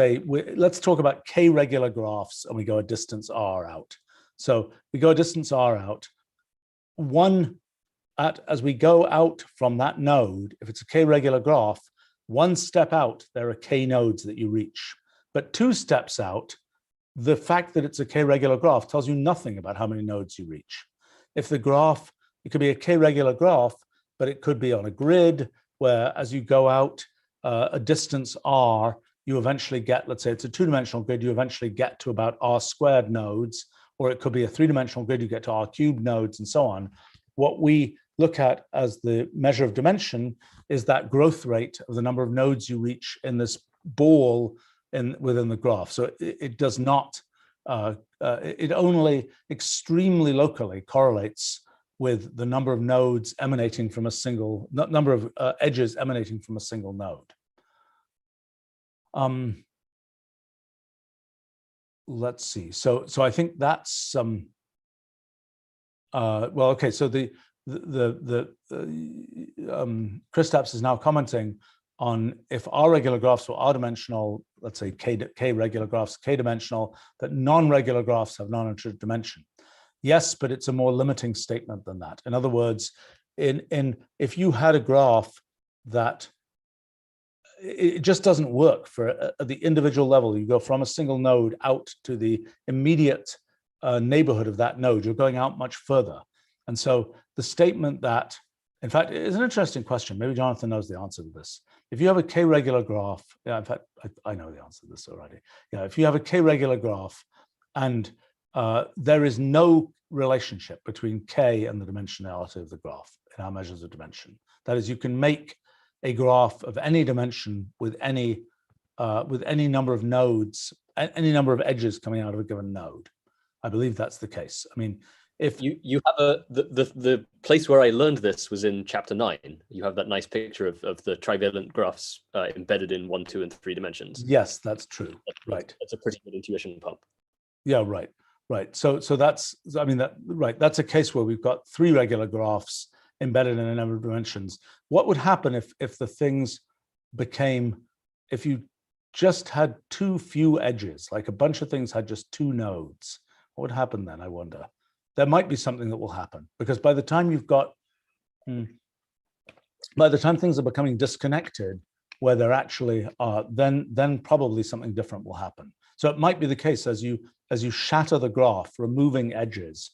talk about K regular graphs and we go a distance R out. So we go a distance R out. As we go out from that node, if it's a K regular graph, one step out, there are K nodes that you reach. But 2 steps out, the fact that it's a K regular graph tells you nothing about how many nodes you reach. If the graph, it could be a K regular graph, but it could be on a grid where as you go out a distance R, you eventually get, let's say it's a 2-dimensional grid, you eventually get to about R squared nodes, or it could be a 3-dimensional grid, you get to R cubed nodes and so on. What we look at as the measure of dimension is that growth rate of the number of nodes you reach in this ball within the graph. So it does not, it only extremely locally correlates with the number of nodes emanating from a single, number of edges emanating from a single node. Let's see. So I think that's well, okay. So Kristaps is now commenting on if R regular graphs were R-dimensional, let's say K regular graphs, K-dimensional, that non-regular graphs have non-intuitive dimension. Yes, but it's a more limiting statement than that. In other words, if you had a graph that it just doesn't work for at the individual level. You go from a single node out to the immediate neighborhood of that node. You're going out much further. And so the statement that, in fact, it's an interesting question. Maybe Jonathan knows the answer to this. If you have a k-regular graph, yeah, in fact, I know the answer to this already. Yeah, if you have a k-regular graph and there is no relationship between k and the dimensionality of the graph in our measures of dimension. That is, you can make a graph of any dimension with any number of nodes, any number of edges coming out of a given node. I believe that's the case. I mean, if you have the place where I learned this was in chapter 9. You have that nice picture of the trivalent graphs embedded in 1, 2, and 3 dimensions. Yes, that's true. Right. That's a pretty good intuition pump. Yeah, right. So that's, I mean, that's a case where we've got 3 regular graphs embedded in a number of dimensions. What would happen if the things became, if you just had too few edges, like a bunch of things had just 2 nodes? What would happen then, I wonder? There might be something that will happen, because by the time you've got, by the time things are becoming disconnected where they're actually are, then probably something different will happen. So it might be the case as you shatter the graph, removing edges,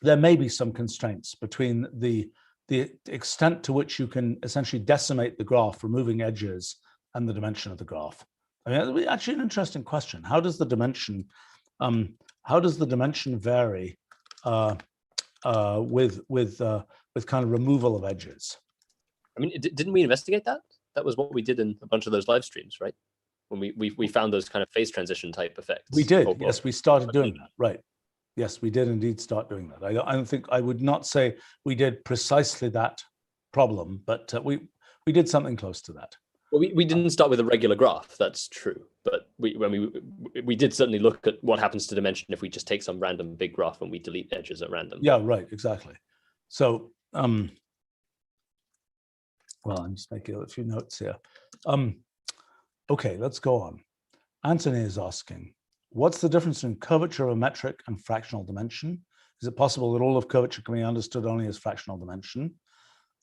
there may be some constraints between the extent to which you can essentially decimate the graph, removing edges, and the dimension of the graph. I mean, that's actually an interesting question. How does the dimension vary with kind of removal of edges? I mean, didn't we investigate that? That was what we did in a bunch of those live streams, right? When we found those kind of phase transition type effects. We did. Yes, we started doing that. Right. Yes, we did indeed start doing that. I don't think, I would not say we did precisely that problem, but we did something close to that. Well, we didn't start with a regular graph, that's true. But we did certainly look at what happens to dimension if we just take some random big graph and we delete edges at random. Yeah, right, exactly. So, well, I'm just making a few notes here. Okay, let's go on. Anthony is asking, what's the difference in curvature of a metric and fractional dimension? Is it possible that all of curvature can be understood only as fractional dimension?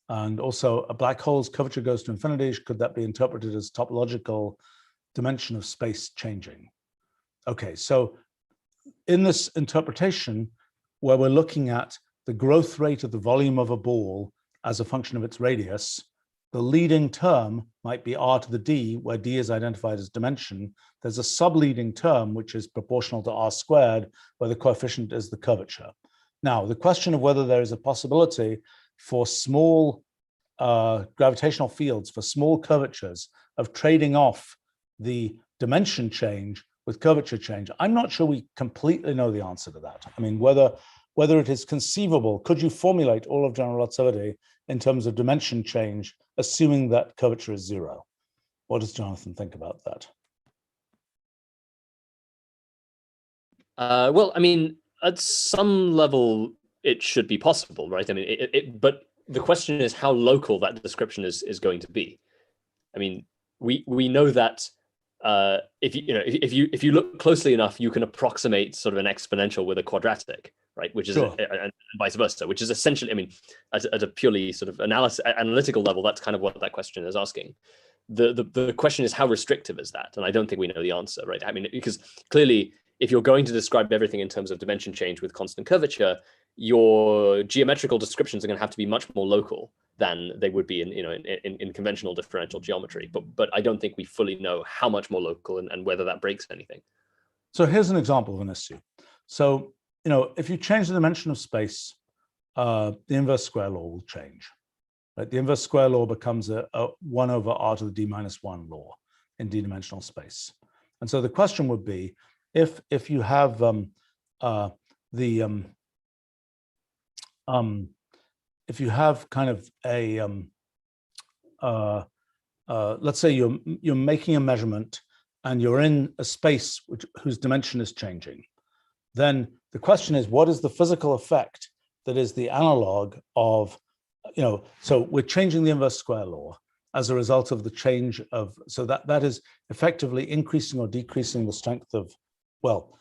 And also, a black hole's curvature goes to infinity. Could that be interpreted as topological dimension of space changing? Okay, so in this interpretation, where we're looking at the growth rate of the volume of a ball as a function of its radius, the leading term might be r to the d, where d is identified as dimension. There's a sub-leading term, which is proportional to r squared, where the coefficient is the curvature. Now, the question of whether there is a possibility for small gravitational fields, for small curvatures, of trading off the dimension change with curvature change, I'm not sure we completely know the answer to that. I mean, whether it is conceivable, could you formulate all of general relativity in terms of dimension change, assuming that curvature is 0? What does Jonathan think about that? Well, I mean, at some level, it should be possible, right? I mean, but the question is how local that description is going to be. I mean, we know that if you look closely enough, you can approximate sort of an exponential with a quadratic, right? Which is sure. And vice versa, which is essentially, I mean, at a purely sort of analytical level, that's kind of what that question is asking. The question is, how restrictive is that? And I don't think we know the answer, right? I mean, because clearly, if you're going to describe everything in terms of dimension change with constant curvature, your geometrical descriptions are going to have to be much more local than they would be in conventional differential geometry. But I don't think we fully know how much more local and whether that breaks anything. So here's an example of an issue. So, if you change the dimension of space, the inverse square law will change. Right? The inverse square law becomes a 1 over r to the d minus 1 law in d-dimensional space. And so the question would be, if you have if you have kind of a let's say you're making a measurement and you're in a space whose dimension is changing, then the question is, what is the physical effect that is the analog of, so we're changing the inverse square law as a result of the change of, so that is effectively increasing or decreasing the strength of, well,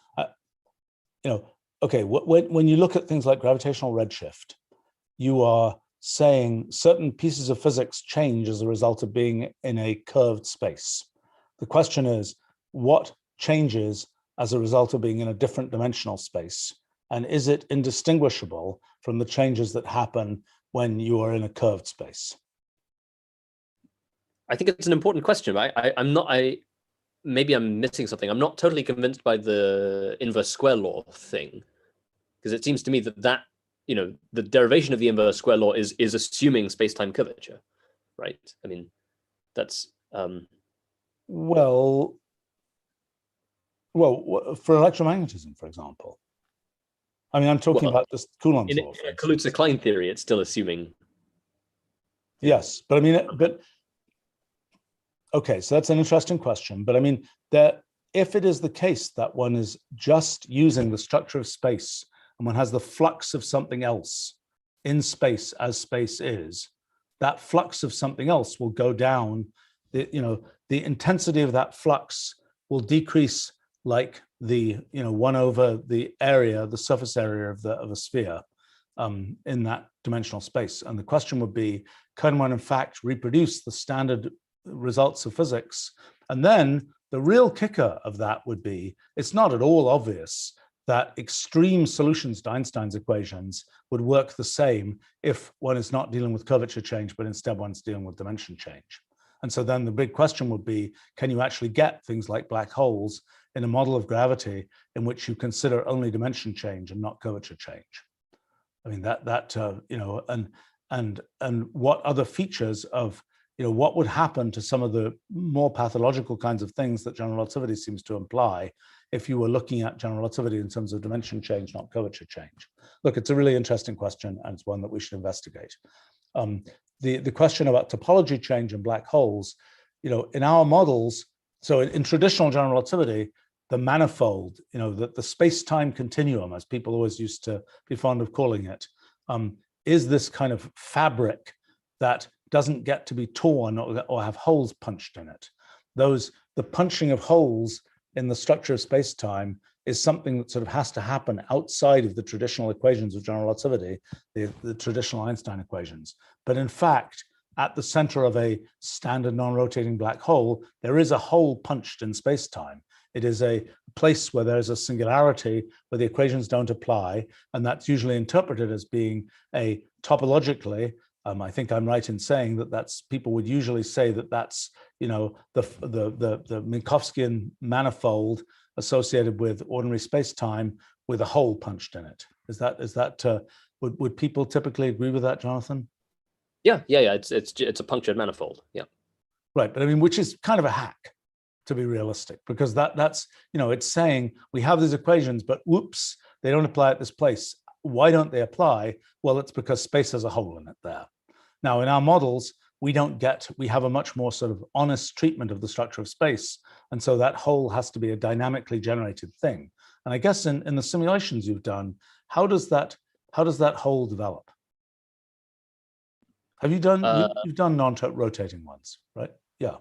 okay, when you look at things like gravitational redshift, you are saying certain pieces of physics change as a result of being in a curved space. The question is, what changes as a result of being in a different dimensional space? And is it indistinguishable from the changes that happen when you are in a curved space? I think it's an important question. Maybe I'm missing something. I'm not totally convinced by the inverse square law thing, because it seems to me that the derivation of the inverse square law is assuming space-time curvature, right? I mean, that's well, for electromagnetism, for example. I mean, I'm talking about this Coulomb's law. In Kaluza-Klein theory, it's still assuming. Yes, but I mean, okay, so that's an interesting question. But I mean, if it is the case that one is just using the structure of space and one has the flux of something else in space as space is, that flux of something else will go down. The intensity of that flux will decrease like the 1 over the area, the surface area of a sphere in that dimensional space. And the question would be, can one in fact reproduce the standard results of physics? And then the real kicker of that would be, it's not at all obvious that extreme solutions to Einstein's equations would work the same if one is not dealing with curvature change, but instead one's dealing with dimension change. And so then the big question would be, can you actually get things like black holes in a model of gravity in which you consider only dimension change and not curvature change? I mean, and what other features of, what would happen to some of the more pathological kinds of things that general relativity seems to imply if you were looking at general relativity in terms of dimension change, not curvature change? Look, it's a really interesting question, and it's one that we should investigate. The question about topology change in black holes, in our models, so in traditional general relativity, the manifold, the space-time continuum, as people always used to be fond of calling it, is this kind of fabric that doesn't get to be torn or have holes punched in it. The punching of holes in the structure of space-time is something that sort of has to happen outside of the traditional equations of general relativity, the traditional Einstein equations. But in fact, at the center of a standard non-rotating black hole, there is a hole punched in space-time. It is a place where there's a singularity where the equations don't apply, and that's usually interpreted as being a topologically, I think I'm right in saying that people would usually say that that's, the Minkowskian manifold associated with ordinary space-time with a hole punched in it. Would people typically agree with that, Jonathan? Yeah. It's a punctured manifold. Yeah. Right, but I mean, which is kind of a hack, to be realistic, because that's it's saying we have these equations, but whoops, they don't apply at this place. Why don't they apply? Well, it's because space has a hole in it there. Now, in our models, we have a much more sort of honest treatment of the structure of space. And so that hole has to be a dynamically generated thing. And I guess in the simulations you've done, how does that hole develop? Have you done, you've done non-rotating ones, right? Yeah.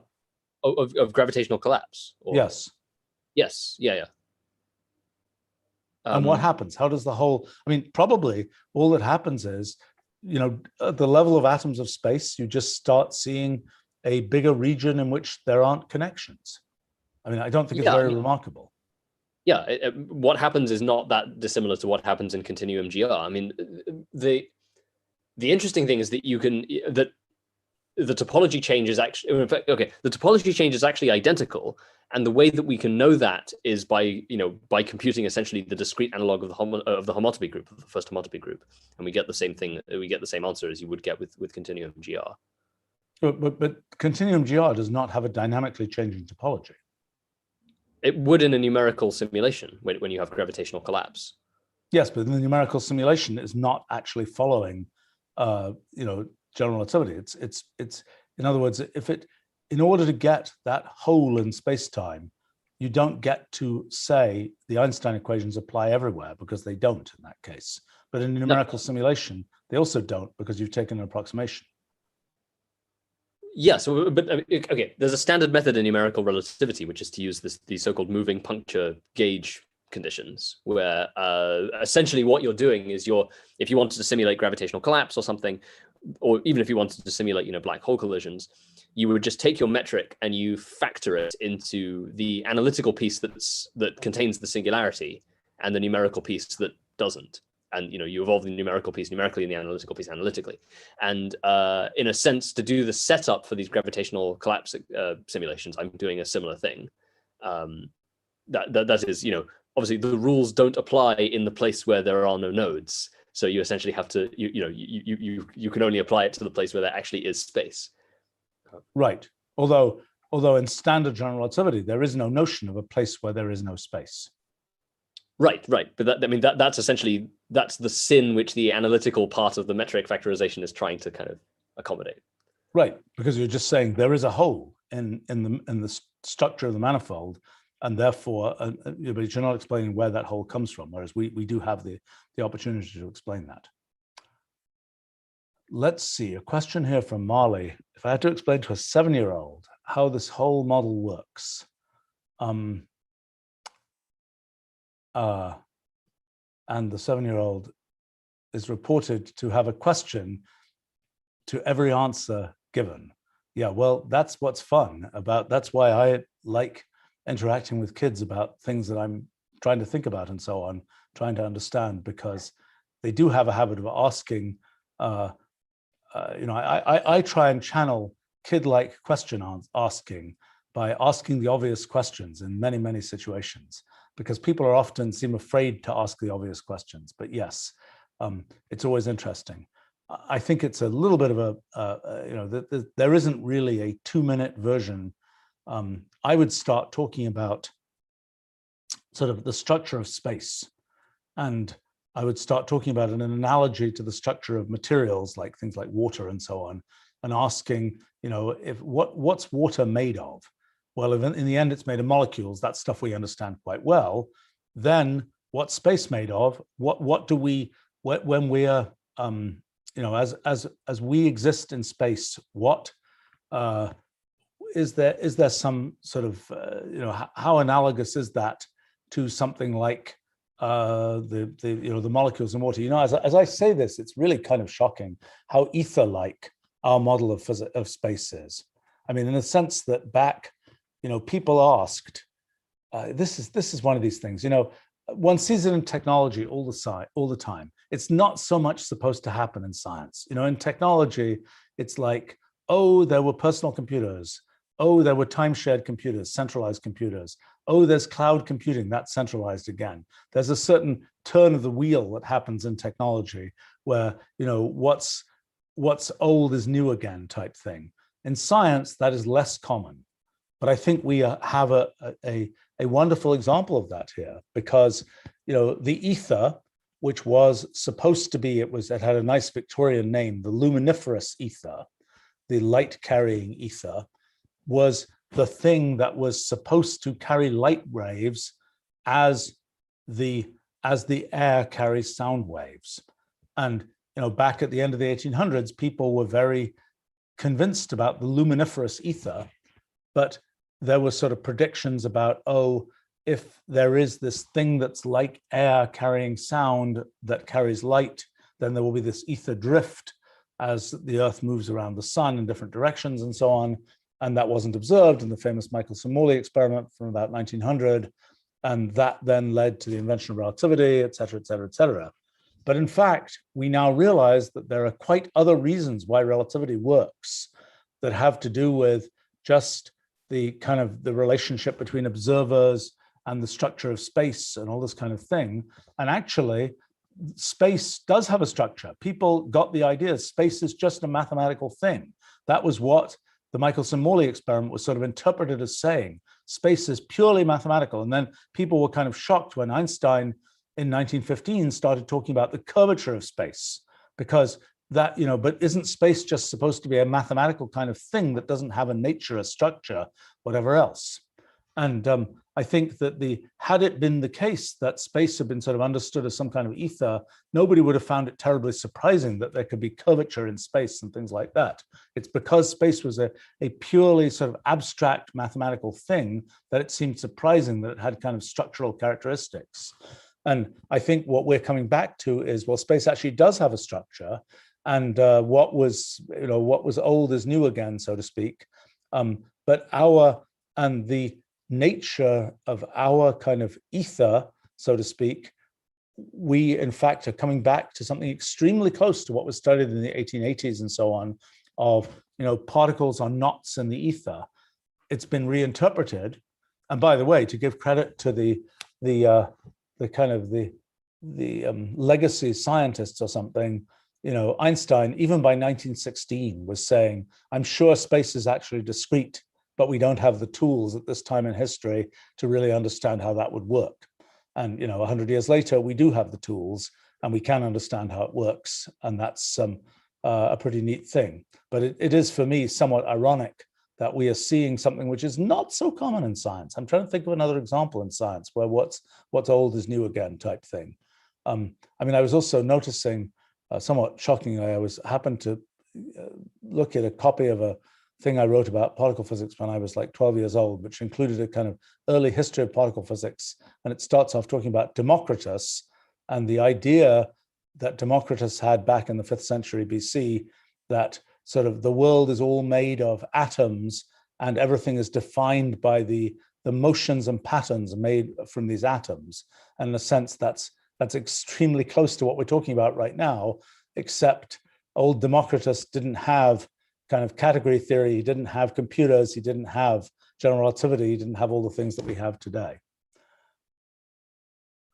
Of gravitational collapse? Yes. Yes, yeah. And what happens? How does the hole, I mean, probably all that happens is, at the level of atoms of space, you just start seeing a bigger region in which there aren't connections. I mean, I don't think it's very remarkable. Yeah, what happens is not that dissimilar to what happens in continuum GR. I mean, the interesting thing is that the topology change is actually, in fact, okay, the topology change is actually identical, and the way that we can know that is by computing essentially the discrete analog of the homotopy group, of the first homotopy group, and we get the same thing. We get the same answer as you would get with continuum GR. But continuum GR does not have a dynamically changing topology. It would in a numerical simulation when you have gravitational collapse. Yes, but the numerical simulation is not actually following, general relativity. It's in other words, in order to get that hole in space-time, you don't get to say the Einstein equations apply everywhere, because they don't in that case. But in a numerical simulation, they also don't, because you've taken an approximation. Yeah, but okay, there's a standard method in numerical relativity, which is to use the so-called moving puncture gauge conditions, where essentially what you're doing is if you wanted to simulate gravitational collapse or something, or even if you wanted to simulate, black hole collisions, you would just take your metric and you factor it into the analytical piece that contains the singularity and the numerical piece that doesn't. And you evolve the numerical piece numerically and the analytical piece analytically. And in a sense, to do the setup for these gravitational collapse simulations, I'm doing a similar thing. That is, obviously the rules don't apply in the place where there are no nodes. So you essentially have to, you can only apply it to the place where there actually is space. Right. Although in standard general relativity, there is no notion of a place where there is no space. Right. But that's essentially, that's the sin which the analytical part of the metric factorization is trying to kind of accommodate. Right, because you're just saying there is a hole in the structure of the manifold, and therefore, but you're not explaining where that hole comes from, whereas we do have the opportunity to explain that. Let's see, a question here from Marley. If I had to explain to a 7-year-old how this whole model works, and the 7-year-old is reported to have a question to every answer given. Yeah, well, that's what's fun about, that's why I like interacting with kids about things that I'm trying to think about and so on, trying to understand, because they do have a habit of asking, I try and channel kid-like question asking by asking the obvious questions in many, many situations, because people are often seem afraid to ask the obvious questions. But yes, it's always interesting. I think it's a little bit of there isn't really a 2-minute version. I would start talking about sort of the structure of space, and I would start talking about an analogy to the structure of materials, like things like water and so on, and asking, what's water made of? Well, in the end, it's made of molecules. That's stuff we understand quite well. Then, what's space made of? What do we, when we are, as we exist in space, what is there some sort of, how analogous is that to something like the molecules in water? As I say this, it's really kind of shocking how ether-like our model of space is. I mean, in the sense that back, people asked, this is one of these things, one sees it in technology all the time. It's not so much supposed to happen in science. In technology, it's like, oh, there were personal computers. Oh, there were time-shared computers, centralized computers. Oh, there's cloud computing, that's centralized again. There's a certain turn of the wheel that happens in technology where, what's old is new again type thing. In science, that is less common. But I think we have a wonderful example of that here, because, the ether, which was supposed to be, it had a nice Victorian name, the luminiferous ether, the light-carrying ether, was the thing that was supposed to carry light waves as the air carries sound waves. And back at the end of the 1800s, people were very convinced about the luminiferous ether, but there were sort of predictions about, oh, if there is this thing that's like air carrying sound that carries light, then there will be this ether drift as the Earth moves around the sun in different directions and so on. And that wasn't observed in the famous Michelson-Morley experiment from about 1900. And that then led to the invention of relativity, et cetera, et cetera, et cetera. But in fact, we now realize that there are quite other reasons why relativity works that have to do with just the kind of the relationship between observers and the structure of space and all this kind of thing. And actually, space does have a structure. People got the idea space is just a mathematical thing. That was what the Michelson-Morley experiment was sort of interpreted as saying. Space is purely mathematical. And then people were kind of shocked when Einstein in 1915 started talking about the curvature of space, because that, but isn't space just supposed to be a mathematical kind of thing that doesn't have a nature, a structure, whatever else? And I think that had it been the case that space had been sort of understood as some kind of ether, nobody would have found it terribly surprising that there could be curvature in space and things like that. It's because space was a purely sort of abstract mathematical thing that it seemed surprising that it had kind of structural characteristics. And I think what we're coming back to is, well, space actually does have a structure. and what was old is new again, so to speak. But the nature of our kind of ether, so to speak, we in fact are coming back to something extremely close to what was studied in the 1880s and so on, of particles are knots in the ether. It's been reinterpreted, and by the way, to give credit to the legacy scientists or something, Einstein, even by 1916, was saying, I'm sure space is actually discrete, but we don't have the tools at this time in history to really understand how that would work. And 100 years later, we do have the tools and we can understand how it works. And that's a pretty neat thing. But it is, for me, somewhat ironic that we are seeing something which is not so common in science. I'm trying to think of another example in science where what's old is new again type thing. I was also noticing, somewhat shockingly, I happened to look at a copy of a thing I wrote about particle physics when I was like 12 years old, which included a kind of early history of particle physics. And it starts off talking about Democritus and the idea that Democritus had back in the 5th century BC, that sort of the world is all made of atoms and everything is defined by the motions and patterns made from these atoms. And in a sense, that's extremely close to what we're talking about right now, except old Democritus didn't have kind of category theory, he didn't have computers, he didn't have general relativity, he didn't have all the things that we have today.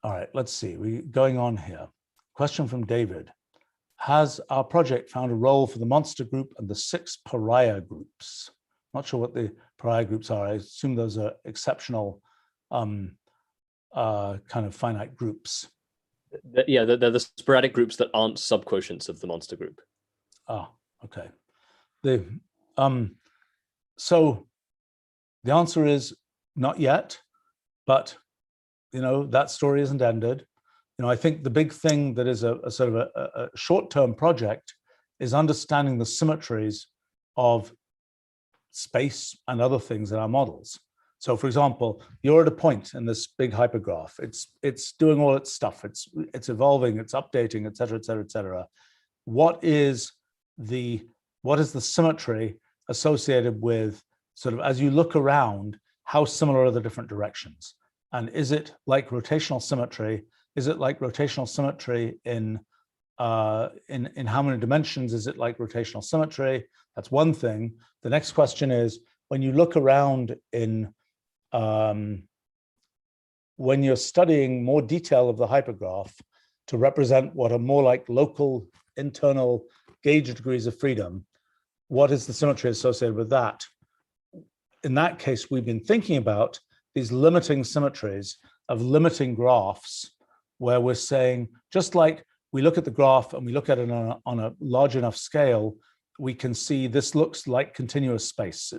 All right, let's see, we're going on here. Question from David. Has our project found a role for the monster group and the 6 pariah groups? Not sure what the pariah groups are. I assume those are exceptional kind of finite groups. Yeah, they're the sporadic groups that aren't subquotients of the monster group. Ah, okay. So the answer is not yet, but that story isn't ended. I think the big thing that is a sort of a short-term project is understanding the symmetries of space and other things in our models. So, for example, you're at a point in this big hypergraph. It's doing all its stuff. It's evolving. It's updating, et cetera, et cetera, et cetera. What is the symmetry associated with sort of, as you look around, how similar are the different directions? And is it like rotational symmetry? Is it like rotational symmetry in how many dimensions? Is it like rotational symmetry? That's one thing. The next question is, when you look around when you're studying more detail of the hypergraph to represent what are more like local internal gauge degrees of freedom, what is the symmetry associated with that? In that case, we've been thinking about these limiting symmetries of limiting graphs, where we're saying, just like we look at the graph and we look at it on a large enough scale, we can see this looks like continuous space.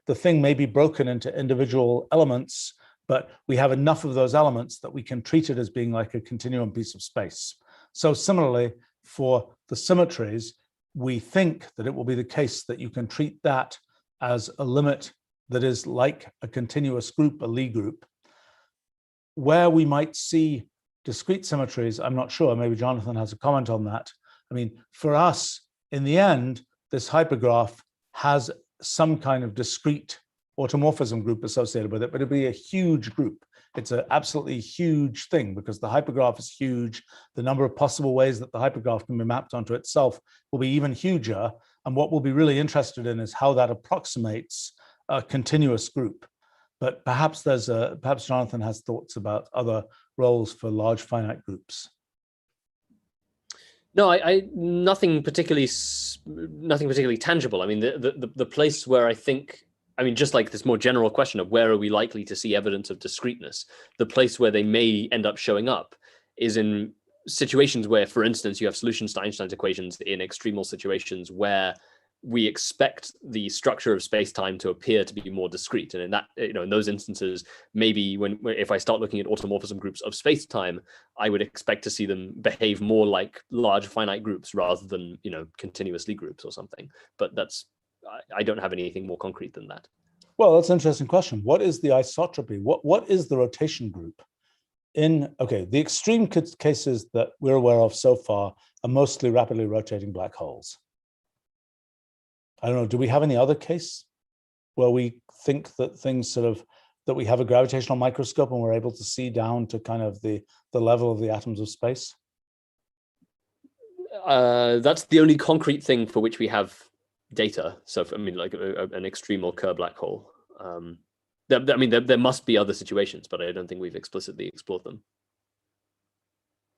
The thing may be broken into individual elements, but we have enough of those elements that we can treat it as being like a continuum piece of space. So similarly, for the symmetries, we think that it will be the case that you can treat that as a limit that is like a continuous group, a Lie group. Where we might see discrete symmetries, I'm not sure. Maybe Jonathan has a comment on that. I mean, for us, in the end, this hypergraph has some kind of discrete automorphism group associated with it, but it'll be a huge group. It's an absolutely huge thing because the hypergraph is huge. The number of possible ways that the hypergraph can be mapped onto itself will be even huger. And what we'll be really interested in is how that approximates a continuous group. But perhaps Jonathan has thoughts about other roles for large finite groups. No, nothing particularly tangible. I mean, the place where I think, I mean, just like this more general question of where are we likely to see evidence of discreteness, the place where they may end up showing up is in situations where, for instance, you have solutions to Einstein's equations in extremal situations where we expect the structure of space-time to appear to be more discrete. And in that, in those instances, maybe if I start looking at automorphism groups of space-time, I would expect to see them behave more like large finite groups rather than, continuous Lie groups or something. But I don't have anything more concrete than that. Well, that's an interesting question. What is the isotropy? What is the rotation group? The extreme cases that we're aware of so far are mostly rapidly rotating black holes. I don't know, do we have any other case where we think that things that we have a gravitational microscope and we're able to see down to kind of the level of the atoms of space? That's the only concrete thing for which we have data. So, I mean, like an extreme or Kerr black hole. There must be other situations, but I don't think we've explicitly explored them.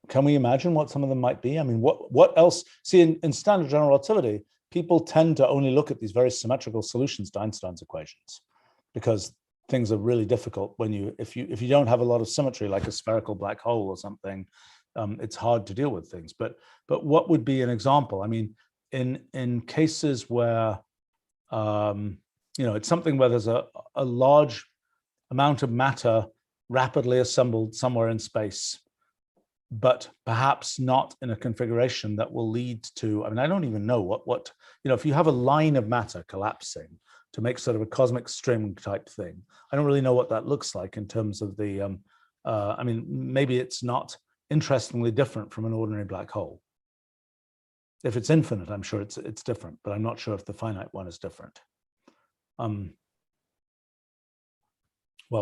Can we imagine what some of them might be? I mean, what else? See, in standard general relativity, people tend to only look at these very symmetrical solutions to Einstein's equations, because things are really difficult when if you don't have a lot of symmetry, like a spherical black hole or something, it's hard to deal with things. But what would be an example? I mean, in cases where it's something where there's a large amount of matter rapidly assembled somewhere in space, but perhaps not in a configuration that will lead to, I mean, I don't even know what if you have a line of matter collapsing to make sort of a cosmic string type thing, I don't really know what that looks like in terms of the, I mean, maybe it's not interestingly different from an ordinary black hole. If it's infinite, I'm sure it's different, but I'm not sure if the finite one is different. Well,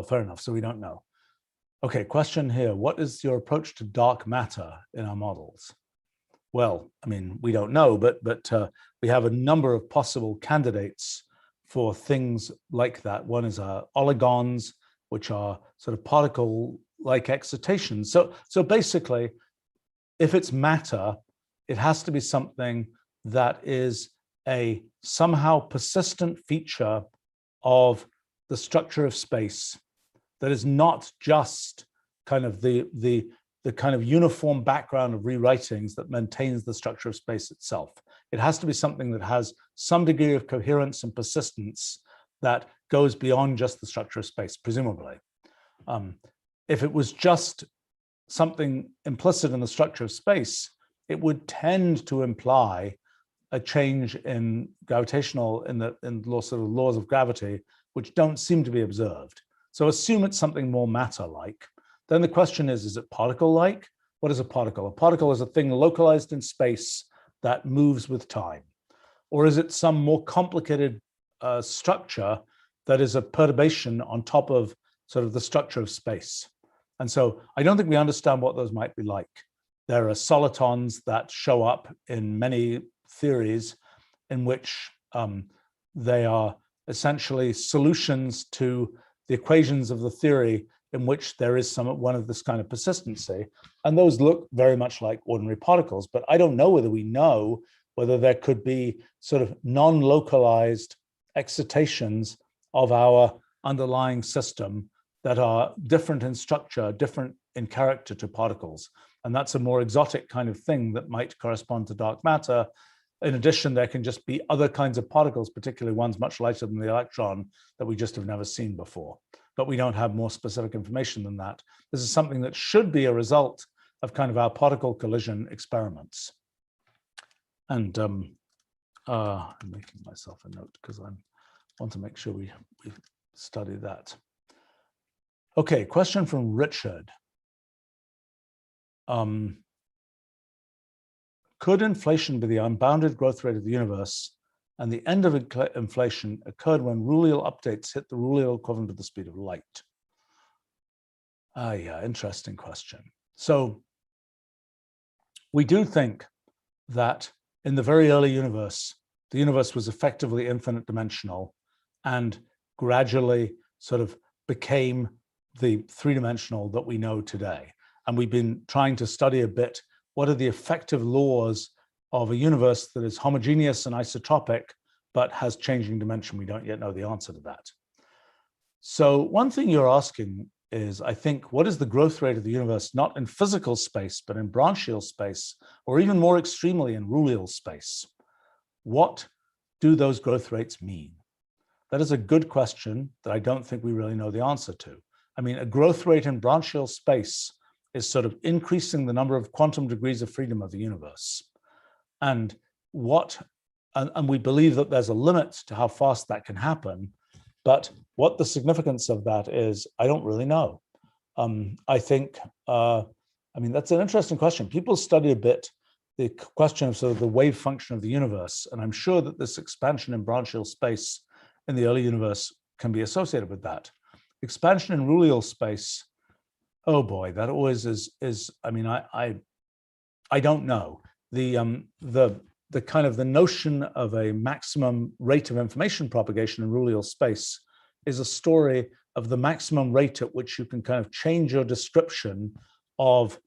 fair enough, so we don't know. Okay, question here. What is your approach to dark matter in our models? Well, I mean, we don't know, but we have a number of possible candidates for things like that. One is oligons, which are sort of particle-like excitations. So basically, if it's matter, it has to be something that is a somehow persistent feature of the structure of space, that is not just kind of the kind of uniform background of rewritings that maintains the structure of space itself. It has to be something that has some degree of coherence and persistence that goes beyond just the structure of space, presumably. If it was just something implicit in the structure of space, it would tend to imply a change in gravitational, in sort of laws of gravity, which don't seem to be observed. So assume it's something more matter-like. Then the question is it particle-like? What is a particle? A particle is a thing localized in space that moves with time. Or is it some more complicated structure that is a perturbation on top of sort of the structure of space? And so I don't think we understand what those might be like. There are solitons that show up in many theories in which they are essentially solutions to the equations of the theory in which there is one of this kind of persistency. And those look very much like ordinary particles, but I don't know whether there could be sort of non-localized excitations of our underlying system that are different in structure, different in character to particles. And that's a more exotic kind of thing that might correspond to dark matter. In addition, there can just be other kinds of particles, particularly ones much lighter than the electron, that we just have never seen before. But we don't have more specific information than that. This is something that should be a result of kind of our particle collision experiments. And I'm making myself a note because I want to make sure we study that. Okay, question from Richard. Could inflation be the unbounded growth rate of the universe, and the end of inflation occurred when Rulial updates hit the Rulial equivalent of the speed of light? Yeah, interesting question. So we do think that in the very early universe, the universe was effectively infinite dimensional and gradually sort of became the three-dimensional that we know today. And we've been trying to study a bit what are the effective laws of a universe that is homogeneous and isotropic, but has changing dimension. We don't yet know the answer to that. So one thing you're asking is, I think, what is the growth rate of the universe, not in physical space, but in branchial space, or even more extremely in Rulial space? What do those growth rates mean? That is a good question that I don't think we really know the answer to. I mean, a growth rate in branchial space is sort of increasing the number of quantum degrees of freedom of the universe. And we believe that there's a limit to how fast that can happen, but what the significance of that is, I don't really know. I think, I mean, that's an interesting question. People study a bit the question of sort of the wave function of the universe. And I'm sure that this expansion in branchial space in the early universe can be associated with that. Expansion in Rulial space, oh boy, that always is I mean, I don't know. The kind of the notion of a maximum rate of information propagation in Rulial space is a story of the maximum rate at which you can kind of change your description of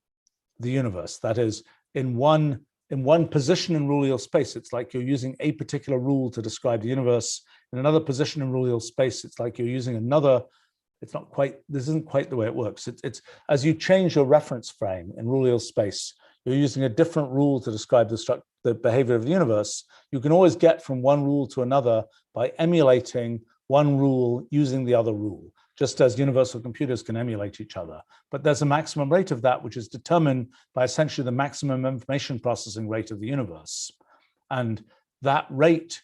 the universe. That is, in one position in Rulial space, it's like you're using a particular rule to describe the universe. In another position in Rulial space, it's like you're using another. It's not quite, this isn't quite the way it works. It's as you change your reference frame in Rulial space, you're using a different rule to describe the behavior of the universe. You can always get from one rule to another by emulating one rule using the other rule, just as universal computers can emulate each other. But there's a maximum rate of that, which is determined by essentially the maximum information processing rate of the universe. And that rate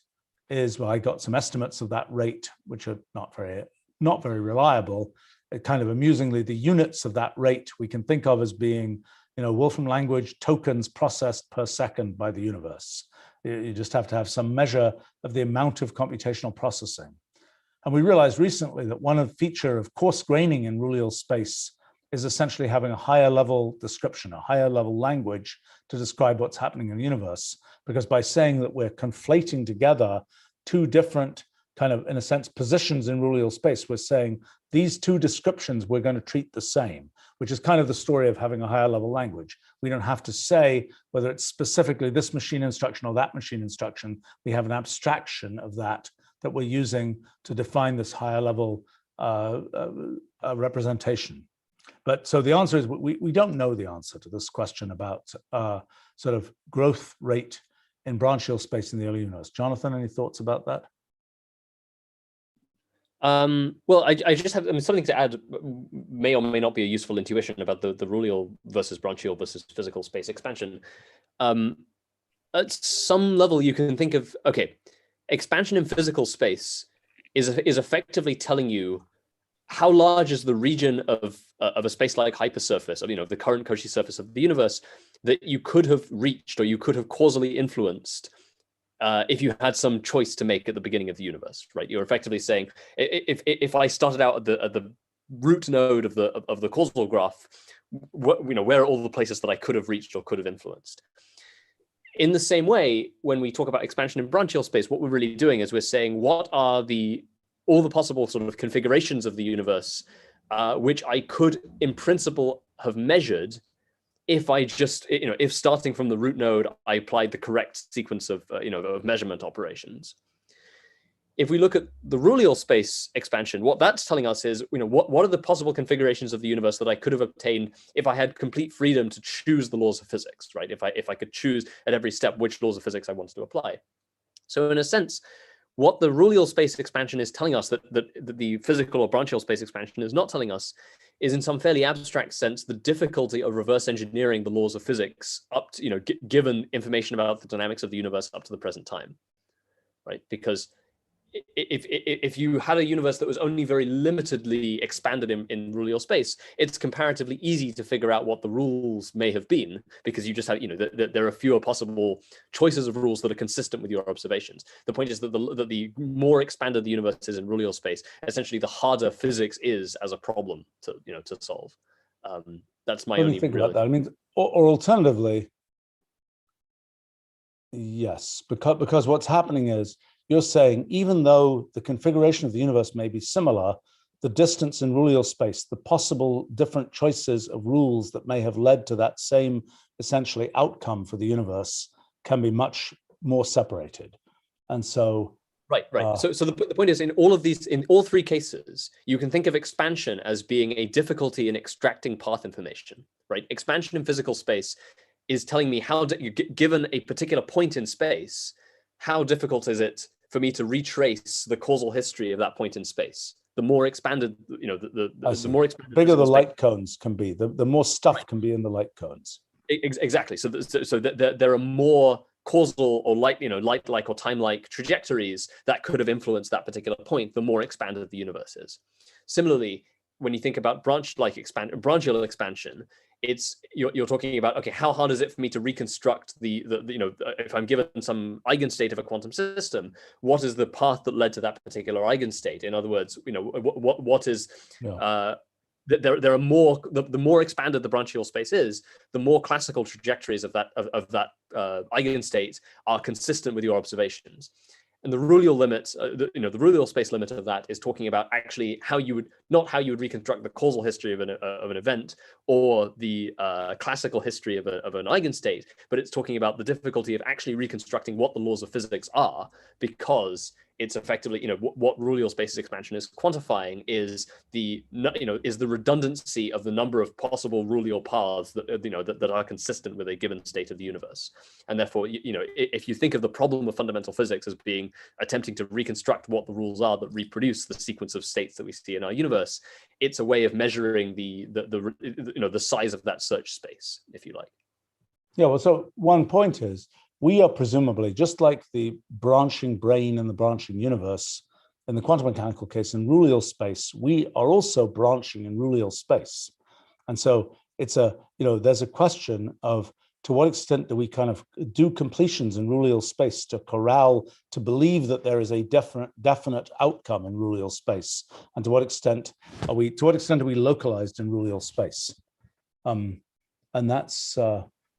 is, well, I got some estimates of that rate, which are not very reliable. Kind of amusingly, the units of that rate we can think of as being, Wolfram language tokens processed per second by the universe. You just have to have some measure of the amount of computational processing. And we realized recently that one feature of coarse graining in Rulial space is essentially having a higher level description, a higher level language to describe what's happening in the universe. Because by saying that we're conflating together two different kind of, in a sense, positions in Rulial space, we're saying these two descriptions we're going to treat the same, which is kind of the story of having a higher level language. We don't have to say whether it's specifically this machine instruction or that machine instruction. We have an abstraction of that we're using to define this higher level representation. But so the answer is we don't know the answer to this question about sort of growth rate in branchial space in the early universe. Jonathan, any thoughts about that? Well, I just have something to add, may or may not be a useful intuition about the Rulial versus branchial versus physical space expansion. At some level, you can think of, okay, expansion in physical space is effectively telling you how large is the region of a space-like hypersurface, of the current Cauchy surface of the universe that you could have reached or you could have causally influenced if you had some choice to make at the beginning of the universe, right? You're effectively saying, if I started out at the root node of the causal graph, where are all the places that I could have reached or could have influenced? In the same way, when we talk about expansion in branchial space, what we're really doing is we're saying, what are all the possible sort of configurations of the universe, which I could, in principle, have measured if I just, if starting from the root node, I applied the correct sequence of, of measurement operations. If we look at the Rulial space expansion, what that's telling us is, what are the possible configurations of the universe that I could have obtained if I had complete freedom to choose the laws of physics, right? If I could choose at every step which laws of physics I wanted to apply. So in a sense, what the Rulial space expansion is telling us that the physical or branchial space expansion is not telling us is, in some fairly abstract sense, the difficulty of reverse engineering the laws of physics up to, given information about the dynamics of the universe up to the present time, right? Because if you had a universe that was only very limitedly expanded in Rulial space, it's comparatively easy to figure out what the rules may have been, because you just have, there are fewer possible choices of rules that are consistent with your observations. The point is that the more expanded the universe is in Rulial space, essentially the harder physics is as a problem to solve. That's my only think about that. I mean, or alternatively, yes, because what's happening is, you're saying, even though the configuration of the universe may be similar, the distance in Rulial space, the possible different choices of rules that may have led to that same essentially outcome for the universe can be much more separated. And so Right. So the point is, in all three cases, you can think of expansion as being a difficulty in extracting path information, right? Expansion in physical space is telling me given a particular point in space, how difficult is it for me to retrace the causal history of that point in space? The more expanded, the more expanded, bigger the light cones can be, the more stuff can be in the light cones. Exactly. So there are more causal or light-like or time-like trajectories that could have influenced that particular point, the more expanded the universe is. Similarly, when you think about branchial expansion, you're talking about, okay, how hard is it for me to reconstruct the if I'm given some eigenstate of a quantum system, what is the path that led to that particular eigenstate? In other words, what is there are more, the more expanded the branchial space is, the more classical trajectories of that eigenstate are consistent with your observations. And the Rulial limit, the Rulial space limit of that is talking about actually not how you would reconstruct the causal history of an event or the classical history of an eigenstate, but it's talking about the difficulty of actually reconstructing what the laws of physics are, because it's effectively, what Rulial spaces expansion is quantifying is the redundancy of the number of possible Rulial paths that are consistent with a given state of the universe. And therefore, if you think of the problem of fundamental physics as being attempting to reconstruct what the rules are that reproduce the sequence of states that we see in our universe, it's a way of measuring the size of that search space, if you like. Yeah, well, so one point is, we are presumably, just like the branching brane and the branching universe, in the quantum mechanical case, in Rulial space, we are also branching in Rulial space. And so it's there's a question of, to what extent do we kind of do completions in Rulial space to corral, to believe that there is a definite outcome in Rulial space? And to what extent are we localized in Rulial space? And that's,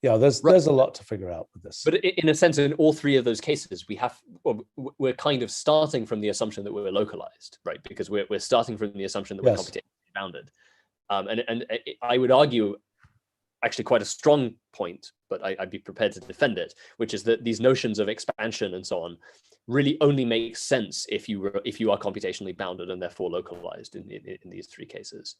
there's a lot to figure out with this. But in a sense, in all three of those cases, we're kind of starting from the assumption that we're localized, right? Because we're starting from the assumption that we're computationally bounded. And I would argue, actually quite a strong point, but I'd be prepared to defend it, which is that these notions of expansion and so on really only make sense if you are computationally bounded and therefore localized in these three cases.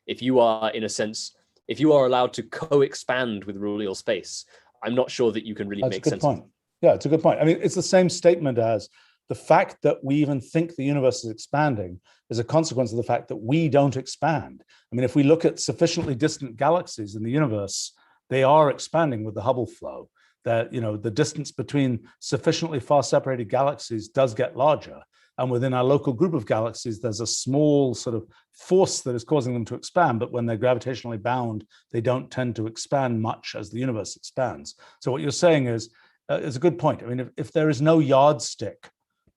If you are, in a sense, if you are allowed to co-expand with Rulial space, I'm not sure that you can really make sense. Point. Yeah, it's a good point. I mean, it's the same statement as the fact that we even think the universe is expanding is a consequence of the fact that we don't expand. I mean, if we look at sufficiently distant galaxies in the universe, they are expanding with the Hubble flow. That, the distance between sufficiently far separated galaxies does get larger. And within our local group of galaxies, there's a small sort of force that is causing them to expand, but when they're gravitationally bound, they don't tend to expand much as the universe expands. So what you're saying is a good point. I mean, if there is no yardstick,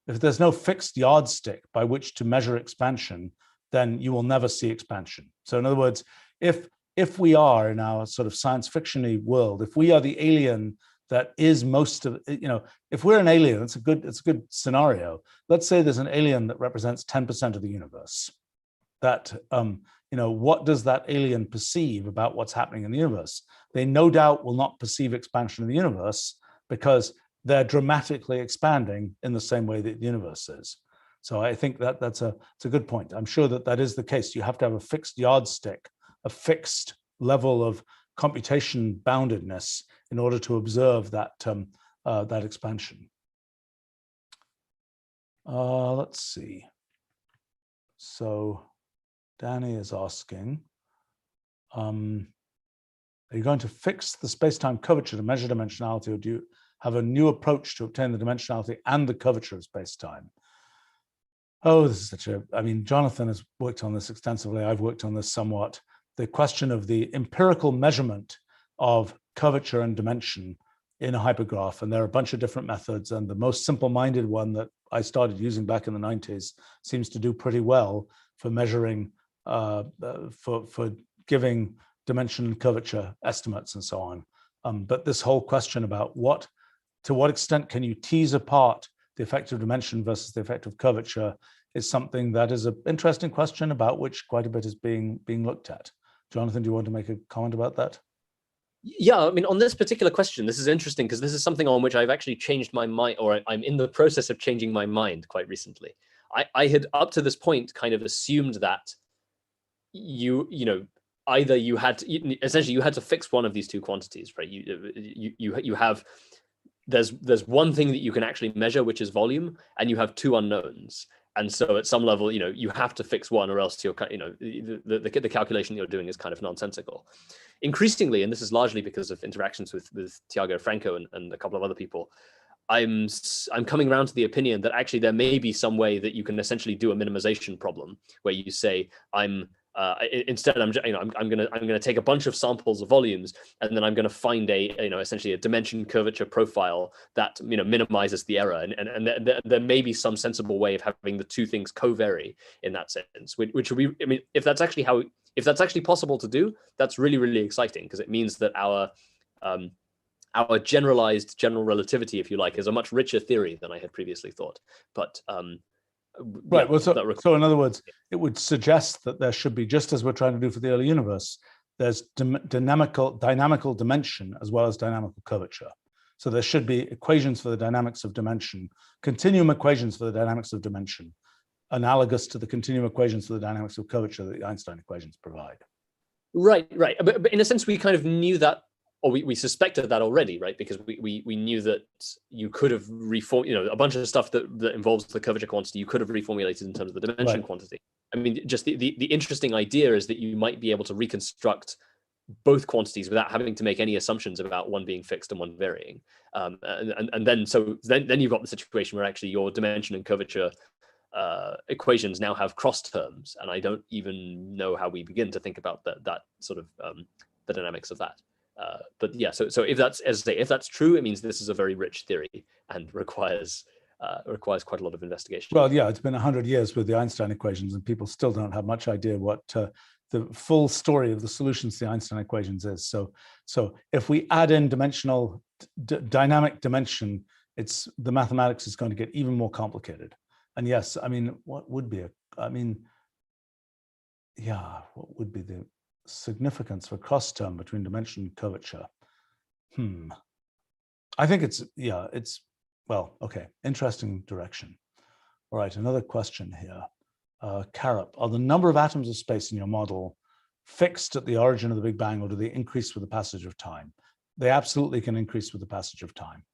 if there's no fixed yardstick by which to measure expansion, then you will never see expansion. So in other words, if we are in our sort of science fiction-y world, if we are the alien that is most of, if we're an alien, it's a good scenario. Let's say there's an alien that represents 10% of the universe. That, what does that alien perceive about what's happening in the universe? They no doubt will not perceive expansion in the universe because they're dramatically expanding in the same way that the universe is. So I think that's a good point. I'm sure that is the case. You have to have a fixed yardstick, a fixed level of computation boundedness in order to observe that expansion. Let's see. So Danny is asking, are you going to fix the space-time curvature to measure dimensionality, or do you have a new approach to obtain the dimensionality and the curvature of space-time? Oh, this is Jonathan has worked on this extensively. I've worked on this somewhat. The question of the empirical measurement of curvature and dimension in a hypergraph. And there are a bunch of different methods. And the most simple-minded one that I started using back in the 90s seems to do pretty well for measuring, for giving dimension and curvature estimates and so on. But this whole question about to what extent can you tease apart the effective dimension versus the effective curvature is something that is an interesting question about which quite a bit is being looked at. Jonathan, do you want to make a comment about that? Yeah, I mean, on this particular question, this is interesting because this is something on which I've actually changed my mind, or I'm in the process of changing my mind quite recently. I had up to this point kind of assumed that either you had essentially you had to fix one of these two quantities, right? You have there's one thing that you can actually measure, which is volume, and you have two unknowns. And so at some level, you have to fix one, or else you're, the calculation you're doing is kind of nonsensical. Increasingly, and this is largely because of interactions with Tiago Franco and a couple of other people, I'm coming around to the opinion that actually there may be some way that you can essentially do a minimization problem where you say, I'm Instead, I'm gonna take a bunch of samples of volumes, and then I'm gonna find essentially a dimension curvature profile that minimizes the error, and there may be some sensible way of having the two things co-vary in that sense, which would be, I mean, if that's actually possible to do, that's really, really exciting, because it means that our generalized general relativity, if you like, is a much richer theory than I had previously thought. But right. Well, so in other words, it would suggest that there should be, just as we're trying to do for the early universe, there's dynamical dimension as well as dynamical curvature. So there should be equations for the dynamics of dimension, continuum equations for the dynamics of dimension, analogous to the continuum equations for the dynamics of curvature that the Einstein equations provide. Right. But in a sense, we kind of knew that, or we suspected that already, right? Because we knew that you could have a bunch of stuff that involves the curvature quantity, you could have reformulated in terms of the dimension quantity. I mean, just the interesting idea is that you might be able to reconstruct both quantities without having to make any assumptions about one being fixed and one varying. And then you've got the situation where actually your dimension and curvature equations now have cross terms, and I don't even know how we begin to think about that sort of the dynamics of that. But yeah, so if that's, as I say, if that's true, it means this is a very rich theory and requires quite a lot of investigation. Well, yeah, it's been 100 years with the Einstein equations, and people still don't have much idea what the full story of the solutions to the Einstein equations is. So if we add in dynamic dimension, the mathematics is going to get even more complicated. And yes, I mean, what would be the significance of a cross term between dimension and curvature? I think well, okay, interesting direction. All right, another question here. Carop, are the number of atoms of space in your model fixed at the origin of the Big Bang, or do they increase with the passage of time? They absolutely can increase with the passage of time.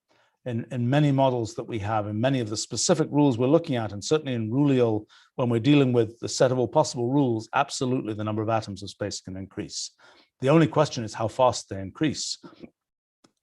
In many models that we have, in many of the specific rules we're looking at, and certainly in Rulial, when we're dealing with the set of all possible rules, absolutely the number of atoms of space can increase. The only question is how fast they increase.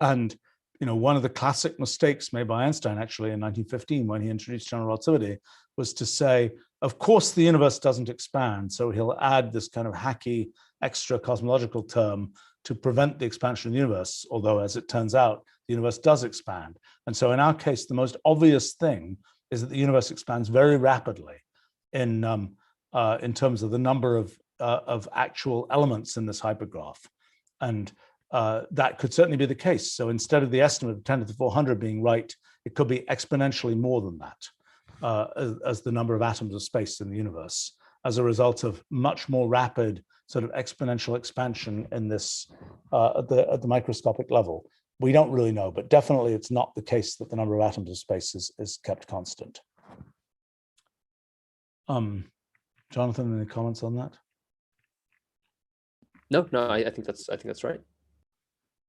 And one of the classic mistakes made by Einstein actually in 1915 when he introduced general relativity was to say, of course the universe doesn't expand, so he'll add this kind of hacky extra cosmological term to prevent the expansion of the universe, although as it turns out, the universe does expand. And so in our case, the most obvious thing is that the universe expands very rapidly in terms of the number of actual elements in this hypergraph. And that could certainly be the case. So instead of the estimate of 10 to the 400 being right, it could be exponentially more than that as the number of atoms of space in the universe, as a result of much more rapid sort of exponential expansion in this at the microscopic level. We don't really know, but definitely it's not the case that the number of atoms of space is kept constant. Jonathan, any comments on that? No, I think that's right.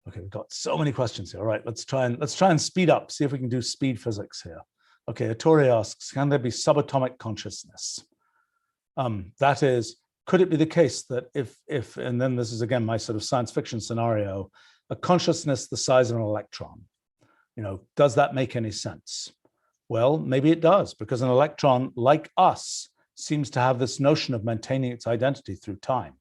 Okay, we've got so many questions here. All right, let's try and speed up, see if we can do speed physics here. Okay, Ettore asks, can there be subatomic consciousness? That is, could it be the case that if, and then this is again my sort of science fiction scenario, a consciousness the size of an electron, does that make any sense? Well, maybe it does, because an electron, like us, seems to have this notion of maintaining its identity through time.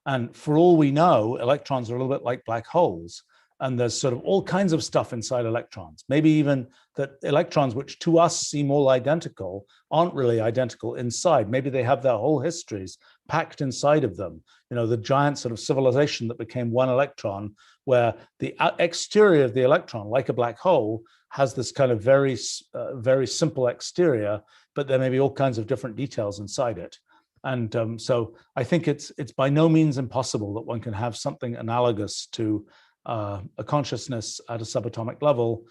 And for all we know, electrons are a little bit like black holes, and there's sort of all kinds of stuff inside electrons. Maybe even that electrons, which to us seem all identical, aren't really identical inside. Maybe they have their whole histories packed inside of them. The giant sort of civilization that became one electron, where the exterior of the electron, like a black hole, has this kind of very simple exterior, but there may be all kinds of different details inside it. And so I think it's by no means impossible that one can have something analogous to a consciousness at a subatomic level.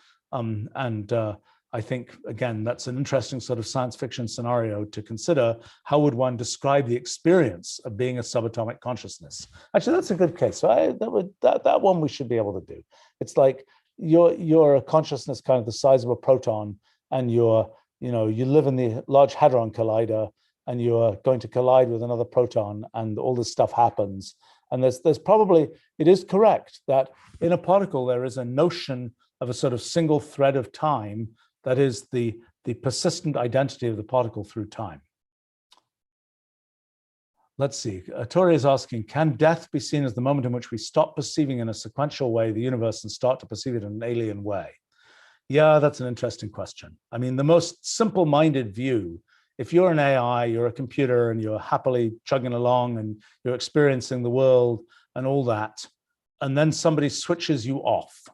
I think, again, that's an interesting sort of science fiction scenario to consider. How would one describe the experience of being a subatomic consciousness? Actually, that's a good case. That one we should be able to do. It's like you're a consciousness kind of the size of a proton, and you live in the Large Hadron Collider, and you're going to collide with another proton, and all this stuff happens. And there's probably, it is correct that in a particle, there is a notion of a sort of single thread of time that is the persistent identity of the particle through time. let's see. Tori is asking, can death be seen as the moment in which we stop perceiving in a sequential way the universe and start to perceive it in an alien way? Yeah, that's an interesting question. I mean, the most simple-minded view, if you're an AI, you're a computer, and you're happily chugging along and you're experiencing the world and all that, and then somebody switches you off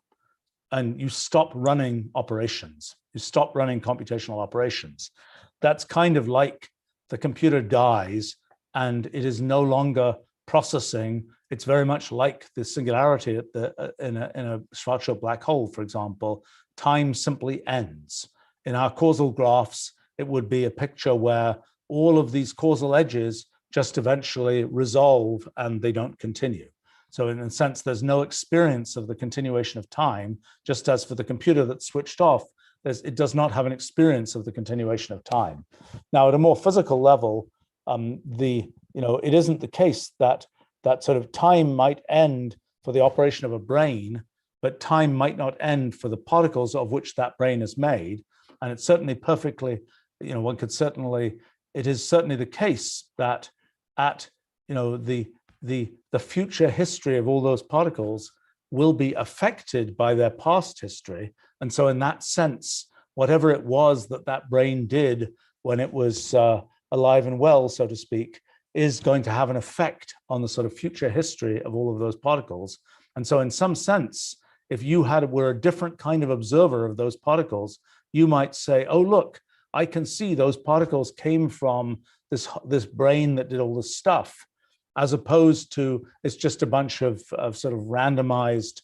and you stop running operations, you stop running computational operations, that's kind of like the computer dies and it is no longer processing. It's very much like the singularity at in a Schwarzschild black hole, for example. Time simply ends. In our causal graphs, it would be a picture where all of these causal edges just eventually resolve and they don't continue. So in a sense, there's no experience of the continuation of time, just as for the computer that's switched off, it does not have an experience of the continuation of time. Now, at a more physical level, it isn't the case that sort of time might end for the operation of a brain, but time might not end for the particles of which that brain is made. And it's certainly perfectly, it is certainly the case that at, the future history of all those particles will be affected by their past history. And so in that sense, whatever it was that brain did when it was alive and well, so to speak, is going to have an effect on the sort of future history of all of those particles. And so in some sense, if you were a different kind of observer of those particles, you might say, oh, look, I can see those particles came from this brain that did all this stuff, as opposed to it's just a bunch of sort of randomized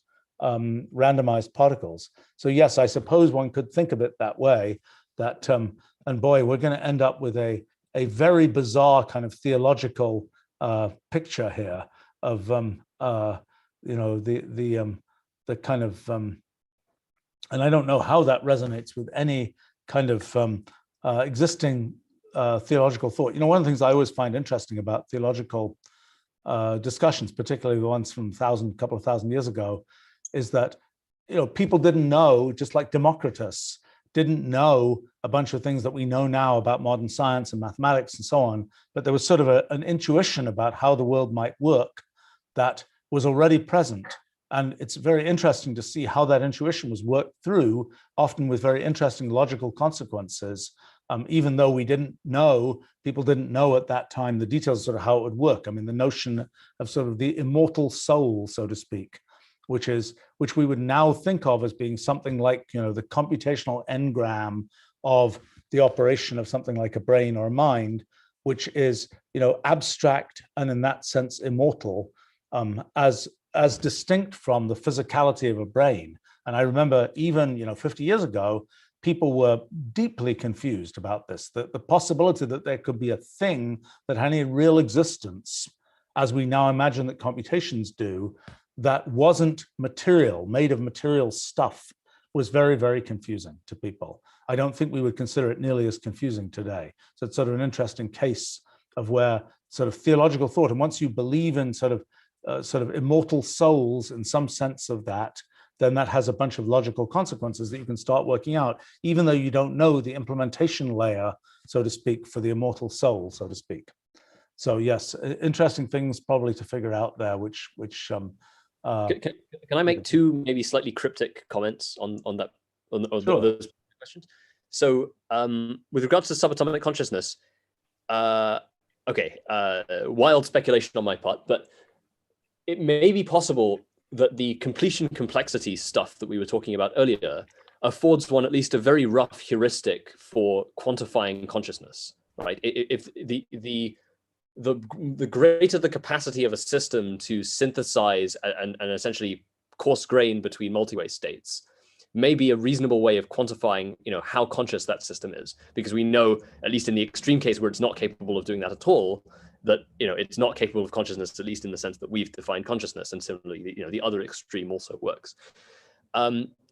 particles. So yes, I suppose one could think of it that way, that, and boy, we're going to end up with a very bizarre kind of theological picture here of, the kind of, and I don't know how that resonates with any kind of existing theological thought. One of the things I always find interesting about theological discussions, particularly the ones from a couple of thousand years ago, is that people didn't know, just like Democritus didn't know a bunch of things that we know now about modern science and mathematics and so on, but there was sort of an intuition about how the world might work that was already present. And it's very interesting to see how that intuition was worked through, often with very interesting logical consequences, even though people didn't know at that time the details of sort of how it would work. I mean, the notion of sort of the immortal soul, so to speak, which we would now think of as being something like, the computational engram of the operation of something like a brain or a mind, which is, abstract and in that sense immortal, as distinct from the physicality of a brain. And I remember even, 50 years ago, people were deeply confused about this, the possibility that there could be a thing that had any real existence, as we now imagine that computations do, that wasn't material, made of material stuff, was very, very confusing to people. I don't think we would consider it nearly as confusing today. So it's sort of an interesting case of where sort of theological thought, and once you believe in sort of immortal souls in some sense of that, then that has a bunch of logical consequences that you can start working out, even though you don't know the implementation layer, so to speak, for the immortal soul, so to speak. So yes, interesting things probably to figure out there, which can I make two maybe slightly cryptic comments on that, on sure. those questions? So with regards to subatomic consciousness, wild speculation on my part, but it may be possible that the completion complexity stuff that we were talking about earlier affords one at least a very rough heuristic for quantifying consciousness, right? If the greater the capacity of a system to synthesize and essentially coarse grain between multi-way states may be a reasonable way of quantifying, how conscious that system is, because we know, at least in the extreme case where it's not capable of doing that at all, that it's not capable of consciousness, at least in the sense that we've defined consciousness, and similarly, the other extreme also works.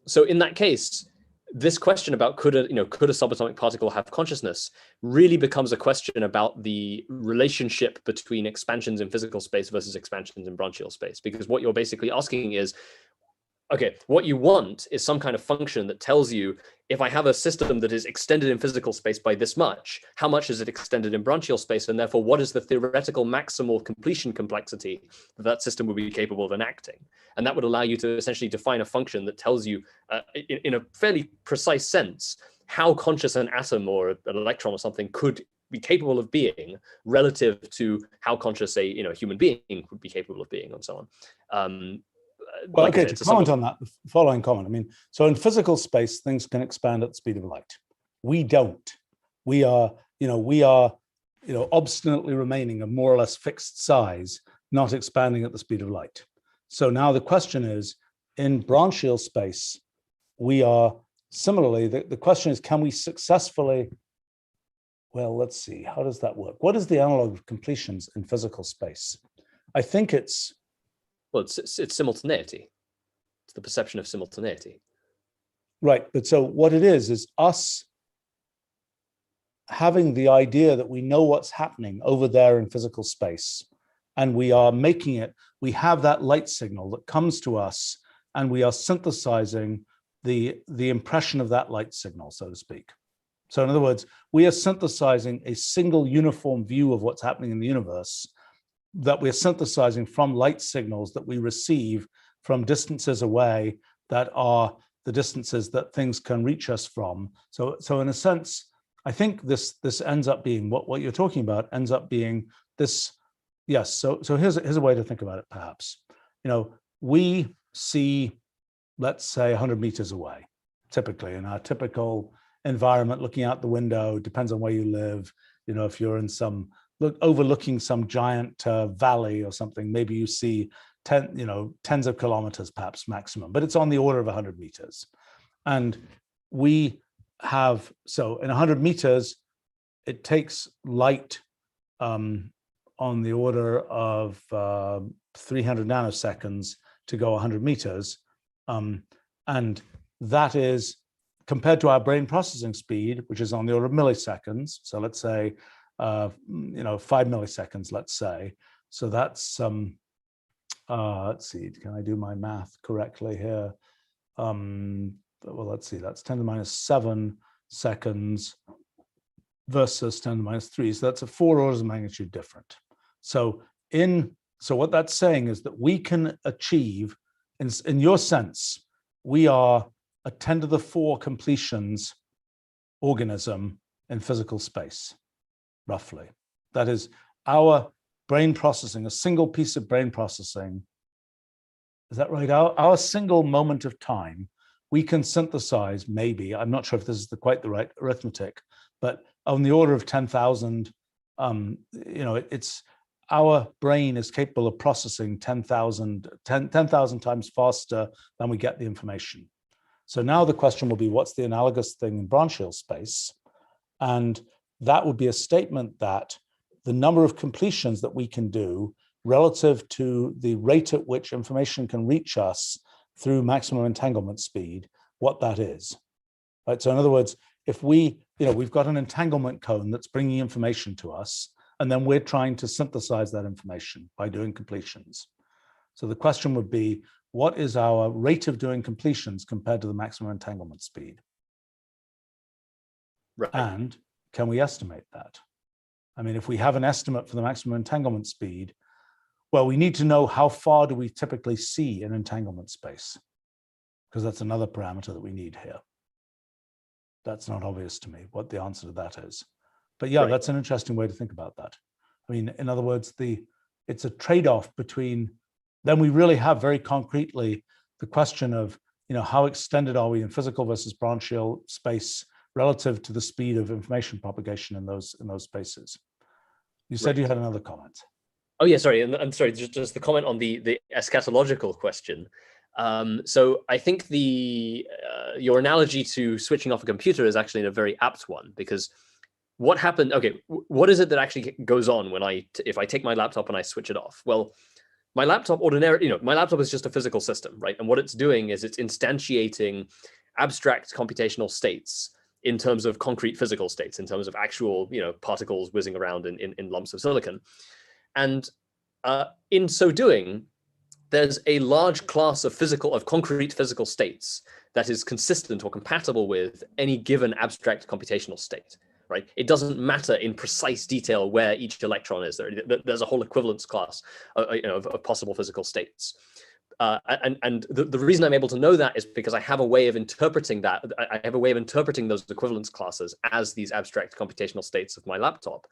So in that case, this question about could a subatomic particle have consciousness really becomes a question about the relationship between expansions in physical space versus expansions in branchial space, because what you're basically asking is, Okay, what you want is some kind of function that tells you, if I have a system that is extended in physical space by this much, how much is it extended in branchial space? And therefore, what is the theoretical maximal completion complexity that that system would be capable of enacting? And that would allow you to essentially define a function that tells you, in a fairly precise sense, how conscious an atom or an electron or something could be capable of being relative to how conscious a human being would be capable of being, and so on. Well, like okay, said, to comment on that, the following comment. I mean, so in physical space, things can expand at the speed of light. We don't. We are obstinately remaining a more or less fixed size, not expanding at the speed of light. So now the question is, in branchial space, we are similarly, the question is, can we successfully, well, let's see, how does that work? What is the analog of completions in physical space? I think it's, well, it's simultaneity. It's the perception of simultaneity. Right, but so what it is us having the idea that we know what's happening over there in physical space, and we are making it, we have that light signal that comes to us, and we are synthesizing the impression of that light signal, so to speak. So in other words, we are synthesizing a single uniform view of what's happening in the universe that we're synthesizing from light signals that we receive from distances away that are the distances that things can reach us from. So in a sense, I think this ends up being what you're talking about ends up being this. Yes. So here's a way to think about it. Perhaps, we see, let's say 100 meters away, typically in our typical environment, looking out the window, depends on where you live. If you're in overlooking some giant valley or something, maybe you see tens of kilometers, perhaps maximum, but it's on the order of 100 meters. And we have, so in 100 meters, it takes light on the order of 300 nanoseconds to go 100 meters. And that is compared to our brain processing speed, which is on the order of milliseconds. So let's say 5 milliseconds, let's say. So that's, let's see, can I do my math correctly here? Well, let's see, that's 10 to the minus 7 seconds versus 10 to the minus 3. So that's a 4 orders of magnitude different. So what that's saying is that we can achieve, in your sense, we are a 10 to the 4 completions organism in physical space. Roughly. That is our brain processing, a single piece of brain processing. Is that right? Our single moment of time, we can synthesize maybe, I'm not sure if this is quite the right arithmetic, but on the order of 10,000, it's our brain is capable of processing 10,000 times faster than we get the information. So now the question will be, what's the analogous thing in branchial space? And that would be a statement that the number of completions that we can do relative to the rate at which information can reach us through maximum entanglement speed, what that is. Right? So in other words, if we've got an entanglement cone that's bringing information to us, and then we're trying to synthesize that information by doing completions. So the question would be, what is our rate of doing completions compared to the maximum entanglement speed? Right. And can we estimate that? I mean, if we have an estimate for the maximum entanglement speed, well, we need to know how far do we typically see in entanglement space, because that's another parameter that we need here. That's not obvious to me what the answer to that is. But yeah, right. That's an interesting way to think about that. I mean, in other words, it's a trade-off between, then we really have very concretely the question of, how extended are we in physical versus branchial space relative to the speed of information propagation in those spaces. You said right. You had another comment. Oh yeah, sorry. I'm sorry, just the comment on the eschatological question. So I think your analogy to switching off a computer is actually a very apt one, because what happened? Okay, what is it that actually goes on if I take my laptop and I switch it off? Well, my laptop my laptop is just a physical system, right? And what it's doing is it's instantiating abstract computational states in terms of concrete physical states, in terms of actual, particles whizzing around in lumps of silicon. And in so doing, there's a large class of concrete physical states that is consistent or compatible with any given abstract computational state, right? It doesn't matter in precise detail where each electron is. There's a whole equivalence class of possible physical states. And the reason I'm able to know that is because I have a way of interpreting that. I have a way of interpreting those equivalence classes as these abstract computational states of my laptop.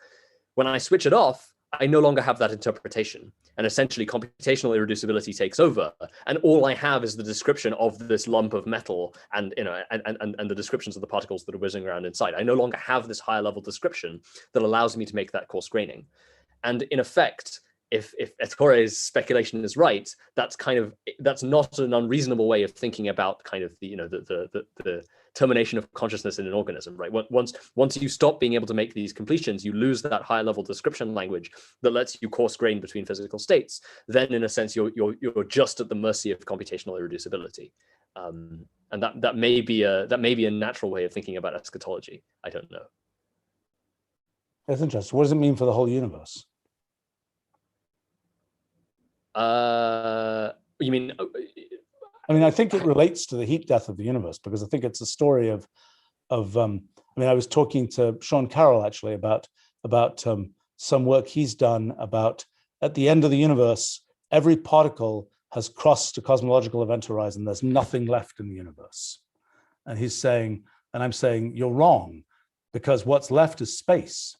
When I switch it off, I no longer have that interpretation. And essentially computational irreducibility takes over. And all I have is the description of this lump of metal and, and the descriptions of the particles that are whizzing around inside. I no longer have this higher level description that allows me to make that coarse graining. And in effect, if Ettecore's speculation is right, that's not an unreasonable way of thinking about kind of the termination of consciousness in an organism, right? Once you stop being able to make these completions, you lose that higher level description language that lets you coarse grain between physical states. Then, in a sense, you're just at the mercy of computational irreducibility, and that may be a natural way of thinking about eschatology. I don't know. That's interesting. What does it mean for the whole universe? You mean? I mean, I think it relates to the heat death of the universe, because I think it's a story of I mean, I was talking to Sean Carroll actually about some work he's done about, at the end of the universe, every particle has crossed a cosmological event horizon. There's nothing left in the universe. And he's saying, and I'm saying, you're wrong, because what's left is space.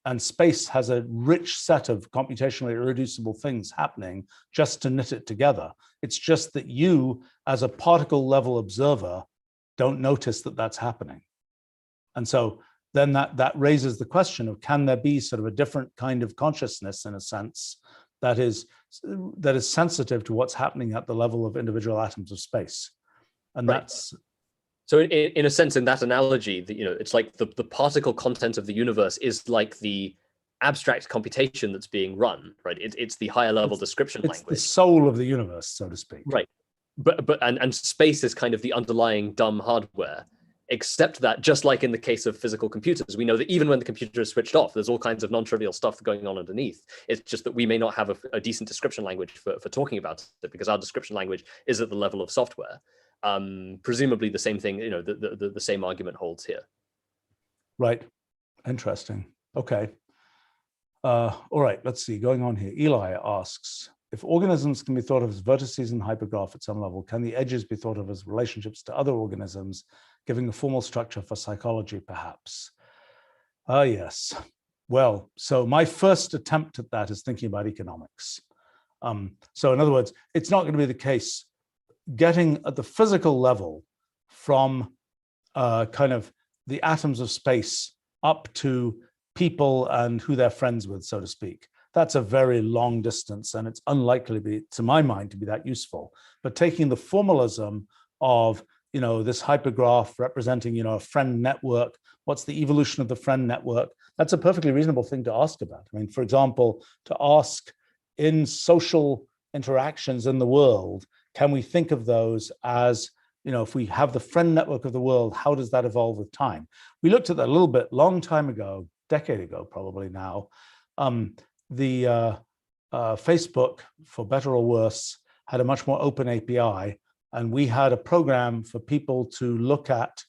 And space has a rich set of computationally irreducible things happening just to knit it together. It's just that you, as a particle level observer, don't notice that that's happening. And so then that raises the question of, can there be sort of a different kind of consciousness, in a sense, that is sensitive to what's happening at the level of individual atoms of space? And right. That's... So in a sense, in that analogy, it's like the particle content of the universe is like the abstract computation that's being run, right? It's the higher level description language. It's the soul of the universe, so to speak. Right. But space is kind of the underlying dumb hardware, except that, just like in the case of physical computers, we know that even when the computer is switched off, there's all kinds of non-trivial stuff going on underneath. It's just that we may not have a decent description language for talking about it, because our description language is at the level of software. Presumably the same thing, the same argument holds here. Right. Interesting. Okay. All right, let's see, going on here. Eli asks, if organisms can be thought of as vertices in hypergraph at some level, can the edges be thought of as relationships to other organisms, giving a formal structure for psychology, perhaps? Yes. Well, so my first attempt at that is thinking about economics. So in other words, it's not going to be the case getting at the physical level from kind of the atoms of space up to people and who they're friends with, so to speak. That's a very long distance, and it's unlikely to my mind, to be that useful. But taking the formalism of, this hypergraph representing, a friend network, what's the evolution of the friend network? That's a perfectly reasonable thing to ask about. I mean, for example, to ask in social interactions in the world, can we think of those as, if we have the friend network of the world, how does that evolve with time? We looked at that a little bit, long time ago, decade ago, probably now. The Facebook, for better or worse, had a much more open API, and we had a program for people to look at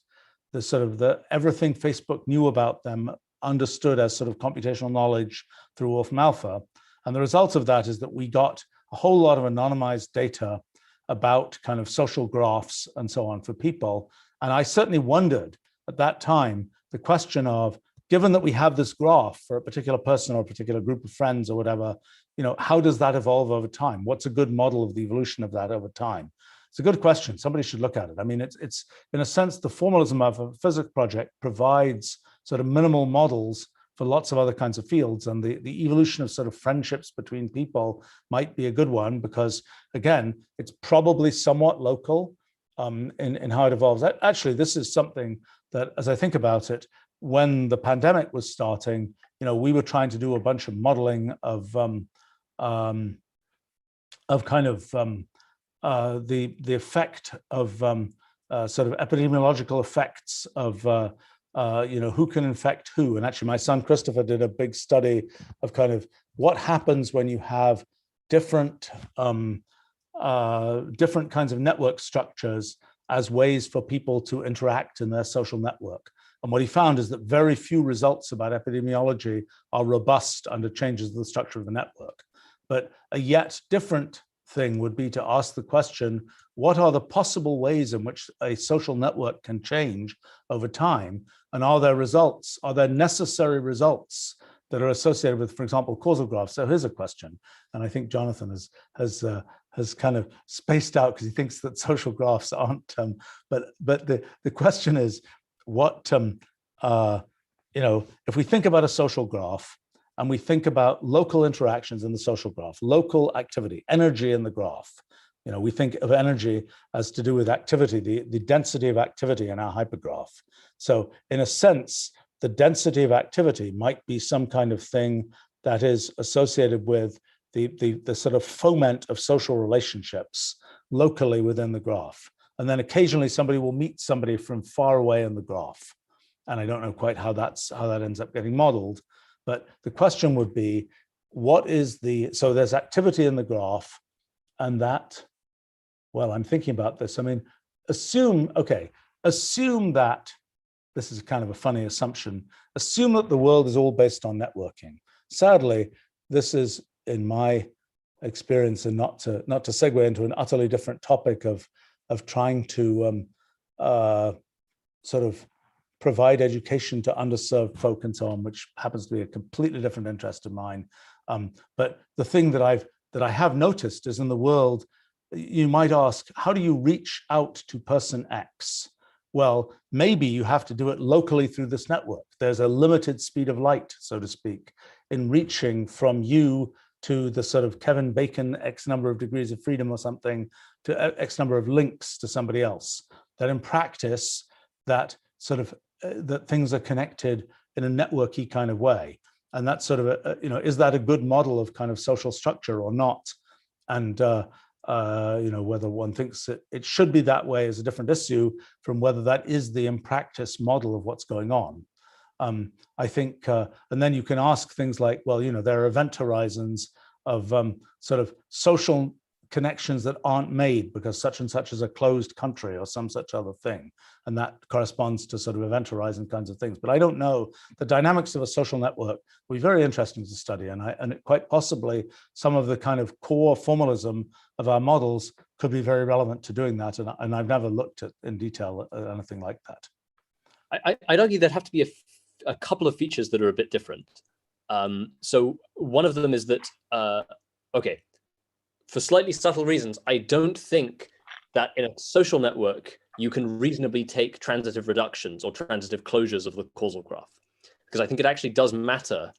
the sort of everything Facebook knew about them, understood as sort of computational knowledge through Wolfram Alpha. And the result of that is that we got a whole lot of anonymized data about kind of social graphs and so on for people. And I certainly wondered at that time, the question of, given that we have this graph for a particular person or a particular group of friends or whatever, how does that evolve over time? What's a good model of the evolution of that over time? It's a good question. Somebody should look at it. I mean, it's in a sense, the formalism of a physics project provides sort of minimal models for lots of other kinds of fields. And the evolution of sort of friendships between people might be a good one, because again, it's probably somewhat local in how it evolves. Actually, this is something that, as I think about it, when the pandemic was starting, we were trying to do a bunch of modeling of kind of the effect of sort of epidemiological effects of who can infect who. And actually, my son Christopher did a big study of kind of what happens when you have different different kinds of network structures as ways for people to interact in their social network. And what he found is that very few results about epidemiology are robust under changes in the structure of the network. But a yet different thing would be to ask the question, what are the possible ways in which a social network can change over time? And are there results, are there necessary results that are associated with, for example, causal graphs? So here's a question, and I think Jonathan has kind of spaced out because he thinks that social graphs aren't, but the question is, what, if we think about a social graph, and we think about local interactions in the social graph, local activity, energy in the graph. We think of energy as to do with activity, the density of activity in our hypergraph. So in a sense, the density of activity might be some kind of thing that is associated with the sort of foment of social relationships locally within the graph. And then occasionally somebody will meet somebody from far away in the graph. And I don't know quite how that ends up getting modeled. But the question would be, so there's activity in the graph, and that, well, I'm thinking about this. I mean, assume that, this is kind of a funny assumption, assume that the world is all based on networking. Sadly, this is, in my experience, and not to segue into an utterly different topic of trying to sort of provide education to underserved folk and so on, which happens to be a completely different interest of mine. But the thing that I have noticed is in the world, you might ask, how do you reach out to person X? Well, maybe you have to do it locally through this network. There's a limited speed of light, so to speak, in reaching from you to the sort of Kevin Bacon X number of degrees of freedom or something to X number of links to somebody else. That in practice, that sort of that things are connected in a networky kind of way. And that's sort of, is that a good model of kind of social structure or not? And, whether one thinks it should be that way is a different issue from whether that is the in practice model of what's going on. I think, and then you can ask things like, well, there are event horizons of sort of social connections that aren't made because such and such is a closed country or some such other thing. And that corresponds to sort of event horizon kinds of things. But I don't know, the dynamics of a social network will be very interesting to study. And quite possibly some of the kind of core formalism of our models could be very relevant to doing that. And I've never looked at in detail at anything like that. I'd argue there'd have to be a couple of features that are a bit different. So one of them is that, okay, for slightly subtle reasons, I don't think that in a social network, you can reasonably take transitive reductions or transitive closures of the causal graph. Because I think it actually does matter,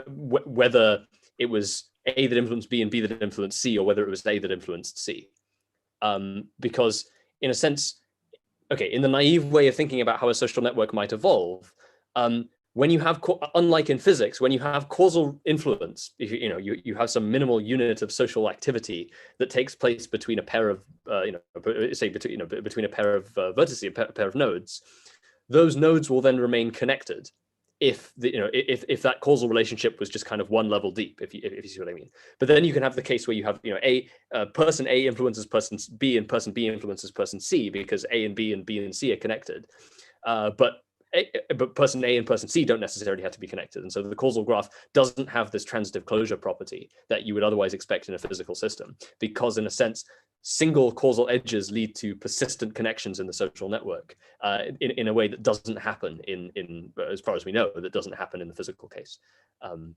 whether it was A that influenced B and B that influenced C, or whether it was A that influenced C. Because in a sense, okay, in the naive way of thinking about how a social network might evolve, when you have, unlike in physics, when you have causal influence, you have some minimal unit of social activity that takes place between a pair of, between a pair of vertices, a pair of nodes, those nodes will then remain connected if if that causal relationship was just kind of one level deep, if you see what I mean. But then you can have the case where you have person A influences person B and person B influences person C because A and B and C are connected, but person A and person C don't necessarily have to be connected. And so the causal graph doesn't have this transitive closure property that you would otherwise expect in a physical system, because in a sense, single causal edges lead to persistent connections in the social network in a way that doesn't happen in, as far as we know, that doesn't happen in the physical case. I'm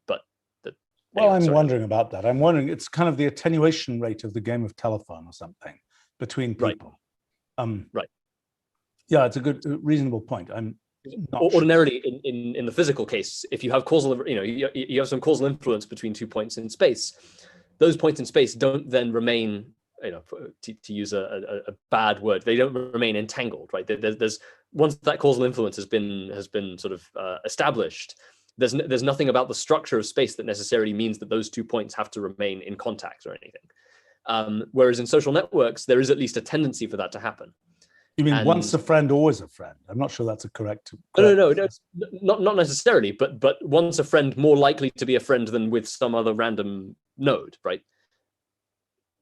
wondering about that. I'm wondering, it's kind of the attenuation rate of the game of telephone or something between people. Right. Yeah, it's a good, reasonable point. I'm ordinarily in the physical case, if you have causal, you have some causal influence between 2 points in space, those points in space don't then remain, to use a bad word, they don't remain entangled, right? There's once that causal influence has been sort of established, there's nothing about the structure of space that necessarily means that those 2 points have to remain in contact or anything. Whereas in social networks, there is at least a tendency for that to happen. You mean once a friend, always a friend? I'm not sure that's a correct. No, not necessarily, but once a friend, more likely to be a friend than with some other random node, right?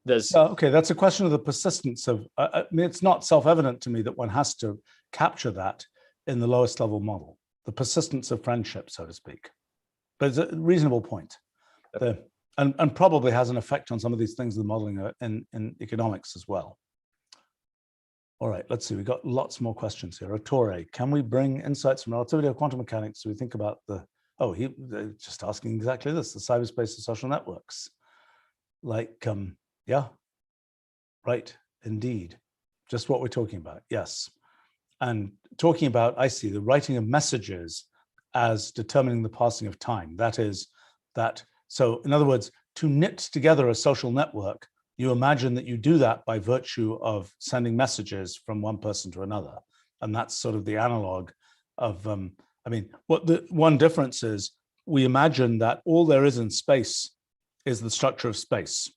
there's okay, that's a question of the persistence of, I mean, it's not self-evident to me that one has to capture that in the lowest level model, the persistence of friendship, so to speak. But it's a reasonable point. And probably has an effect on some of these things in the modeling in economics as well. All right, let's see, we've got lots more questions here. Ettore, can we bring insights from relativity or quantum mechanics? So we think about they're just asking exactly this, the cyberspace of social networks. Like, yeah, right, indeed. Just what we're talking about, yes. And talking about, I see, the writing of messages as determining the passing of time. That is, so in other words, to knit together a social network, you imagine that you do that by virtue of sending messages from one person to another. And that's sort of the analog of, I mean, what the one difference is, we imagine that all there is in space is the structure of space.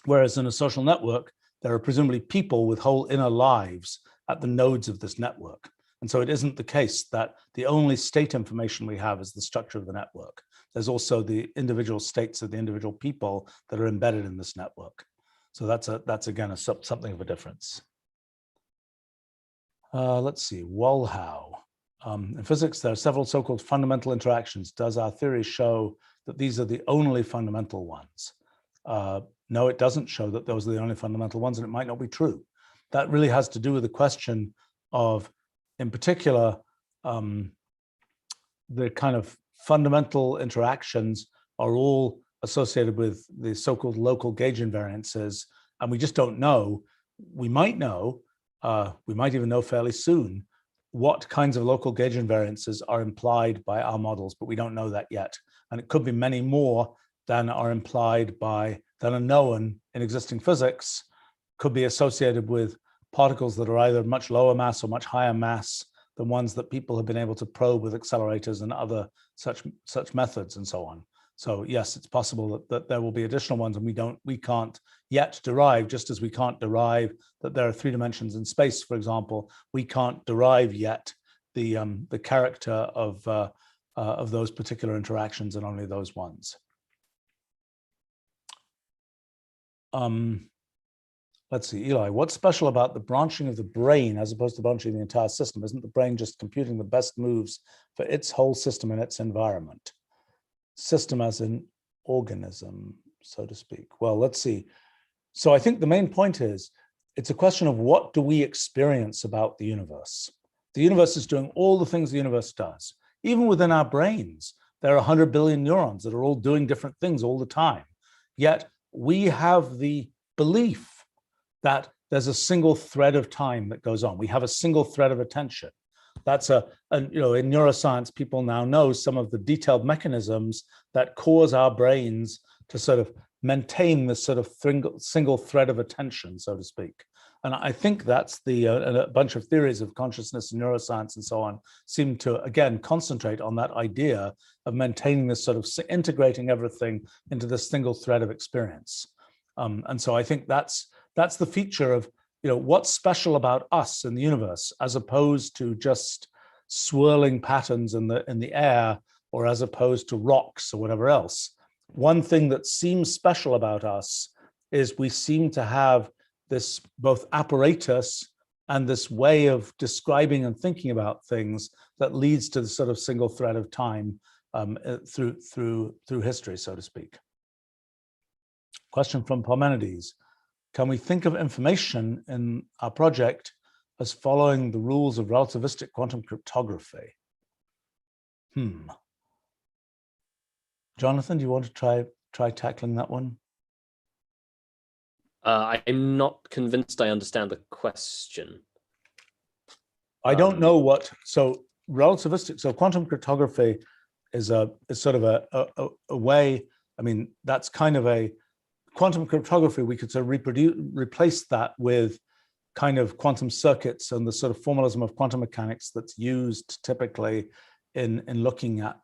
Whereas in a social network, there are presumably people with whole inner lives at the nodes of this network. And so it isn't the case that the only state information we have is the structure of the network. There's also the individual states of the individual people that are embedded in this network. So that's again something of a difference. Let's see, Wolfram. In physics, there are several so-called fundamental interactions. Does our theory show that these are the only fundamental ones? No, it doesn't show that those are the only fundamental ones, and it might not be true. That really has to do with the question of, in particular, the kind of fundamental interactions are all associated with the so-called local gauge invariances, and we just don't know. We might know, we might even know fairly soon, what kinds of local gauge invariances are implied by our models, but we don't know that yet. And it could be many more than are implied by, than are known in existing physics, could be associated with particles that are either much lower mass or much higher mass than ones that people have been able to probe with accelerators and other such methods and so on. So yes, it's possible that there will be additional ones, and we can't yet derive, just as we can't derive that there are 3 dimensions in space, for example, we can't derive yet the character of those particular interactions and only those ones. Let's see, Eli, what's special about the branching of the brain as opposed to branching the entire system? Isn't the brain just computing the best moves for its whole system and its environment? System as an organism, so to speak. Well, let's see. So I think the main point is, it's a question of what do we experience about the universe? The universe is doing all the things the universe does. Even within our brains, there are 100 billion neurons that are all doing different things all the time. Yet we have the belief that there's a single thread of time that goes on. We have a single thread of attention. That's in neuroscience, people now know some of the detailed mechanisms that cause our brains to sort of maintain this sort of single thread of attention, so to speak. And I think that's a bunch of theories of consciousness and neuroscience and so on seem to, again, concentrate on that idea of maintaining this sort of integrating everything into this single thread of experience. And so I think that's the feature of, what's special about us in the universe, as opposed to just swirling patterns in the air, or as opposed to rocks or whatever else. One thing that seems special about us is we seem to have this both apparatus and this way of describing and thinking about things that leads to the sort of single thread of time through history, so to speak. Question from Parmenides. Can we think of information in our project as following the rules of relativistic quantum cryptography? Jonathan, do you want to try tackling that one? I'm not convinced I understand the question. I don't know what, so relativistic, so quantum cryptography is sort of a way, I mean, that's kind of a, quantum cryptography, we could sort of replace that with kind of quantum circuits and the sort of formalism of quantum mechanics that's used typically in looking at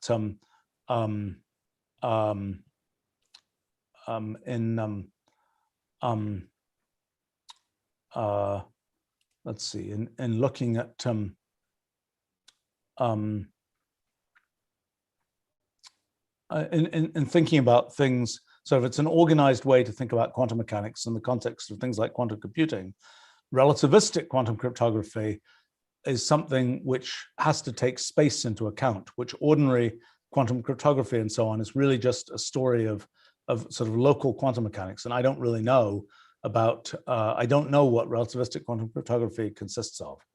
let's see, in looking at in thinking about things So if it's an organized way to think about quantum mechanics in the context of things like quantum computing, relativistic quantum cryptography is something which has to take space into account, which ordinary quantum cryptography and so on is really just a story of sort of local quantum mechanics. And I don't really know about, I don't know what relativistic quantum cryptography consists of.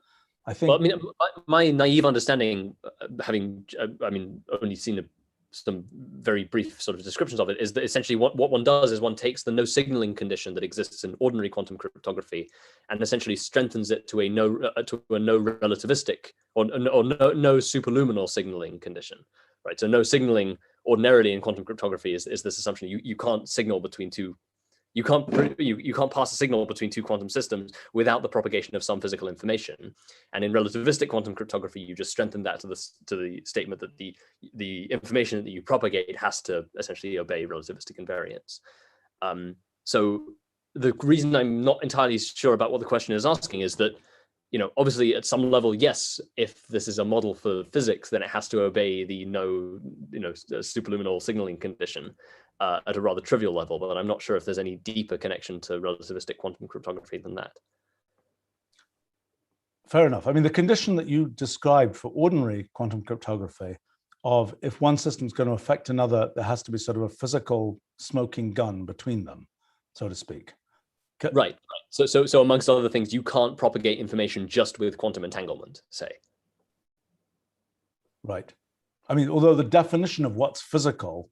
I think. Well, I mean, my naive understanding, having, I mean, only seen some very brief sort of descriptions of it, is that essentially what one does is one takes the no signaling condition that exists in ordinary quantum cryptography and essentially strengthens it to a no relativistic or no superluminal signaling condition, right? So no signaling ordinarily in quantum cryptography is this assumption you can't signal between two. You can't pass a signal between two quantum systems without the propagation of some physical information. And in relativistic quantum cryptography, you just strengthen that to the statement that the information that you propagate has to essentially obey relativistic invariance. So the reason I'm not entirely sure about what the question is asking is that, obviously at some level, yes, if this is a model for physics, then it has to obey the superluminal signaling condition. At a rather trivial level, but I'm not sure if there's any deeper connection to relativistic quantum cryptography than that. Fair enough. I mean, the condition that you described for ordinary quantum cryptography of if one system is going to affect another, there has to be sort of a physical smoking gun between them, so to speak. Right. So amongst other things, you can't propagate information just with quantum entanglement, say. Right. I mean, although the definition of what's physical,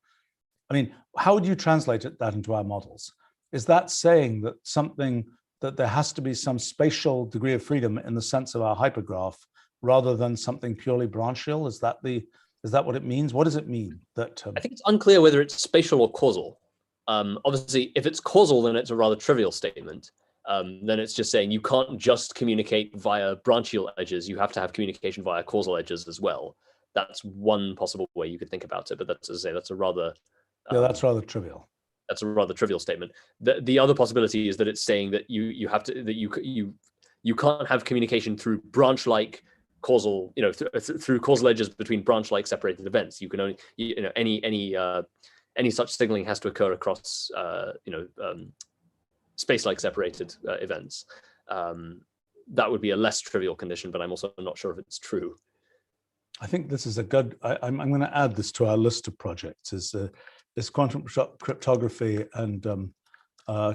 I mean, how would you translate that into our models? Is that saying that there has to be some spatial degree of freedom in the sense of our hypergraph rather than something purely branchial? Is that what it means? What does it mean? I think it's unclear whether it's spatial or causal. Obviously, if it's causal, then it's a rather trivial statement. Then it's just saying you can't just communicate via branchial edges. You have to have communication via causal edges as well. That's one possible way you could think about it, but that's, as I say, that's a rather that's rather trivial. That's a rather trivial statement. The other possibility is that it's saying that you have to that you can't have communication through branch-like causal, through causal edges between branch-like separated events. You can only any such signaling has to occur across space-like separated events. That would be a less trivial condition, but I'm also not sure if it's true. I think this is a good. I'm going to add this to our list of projects. Is quantum cryptography and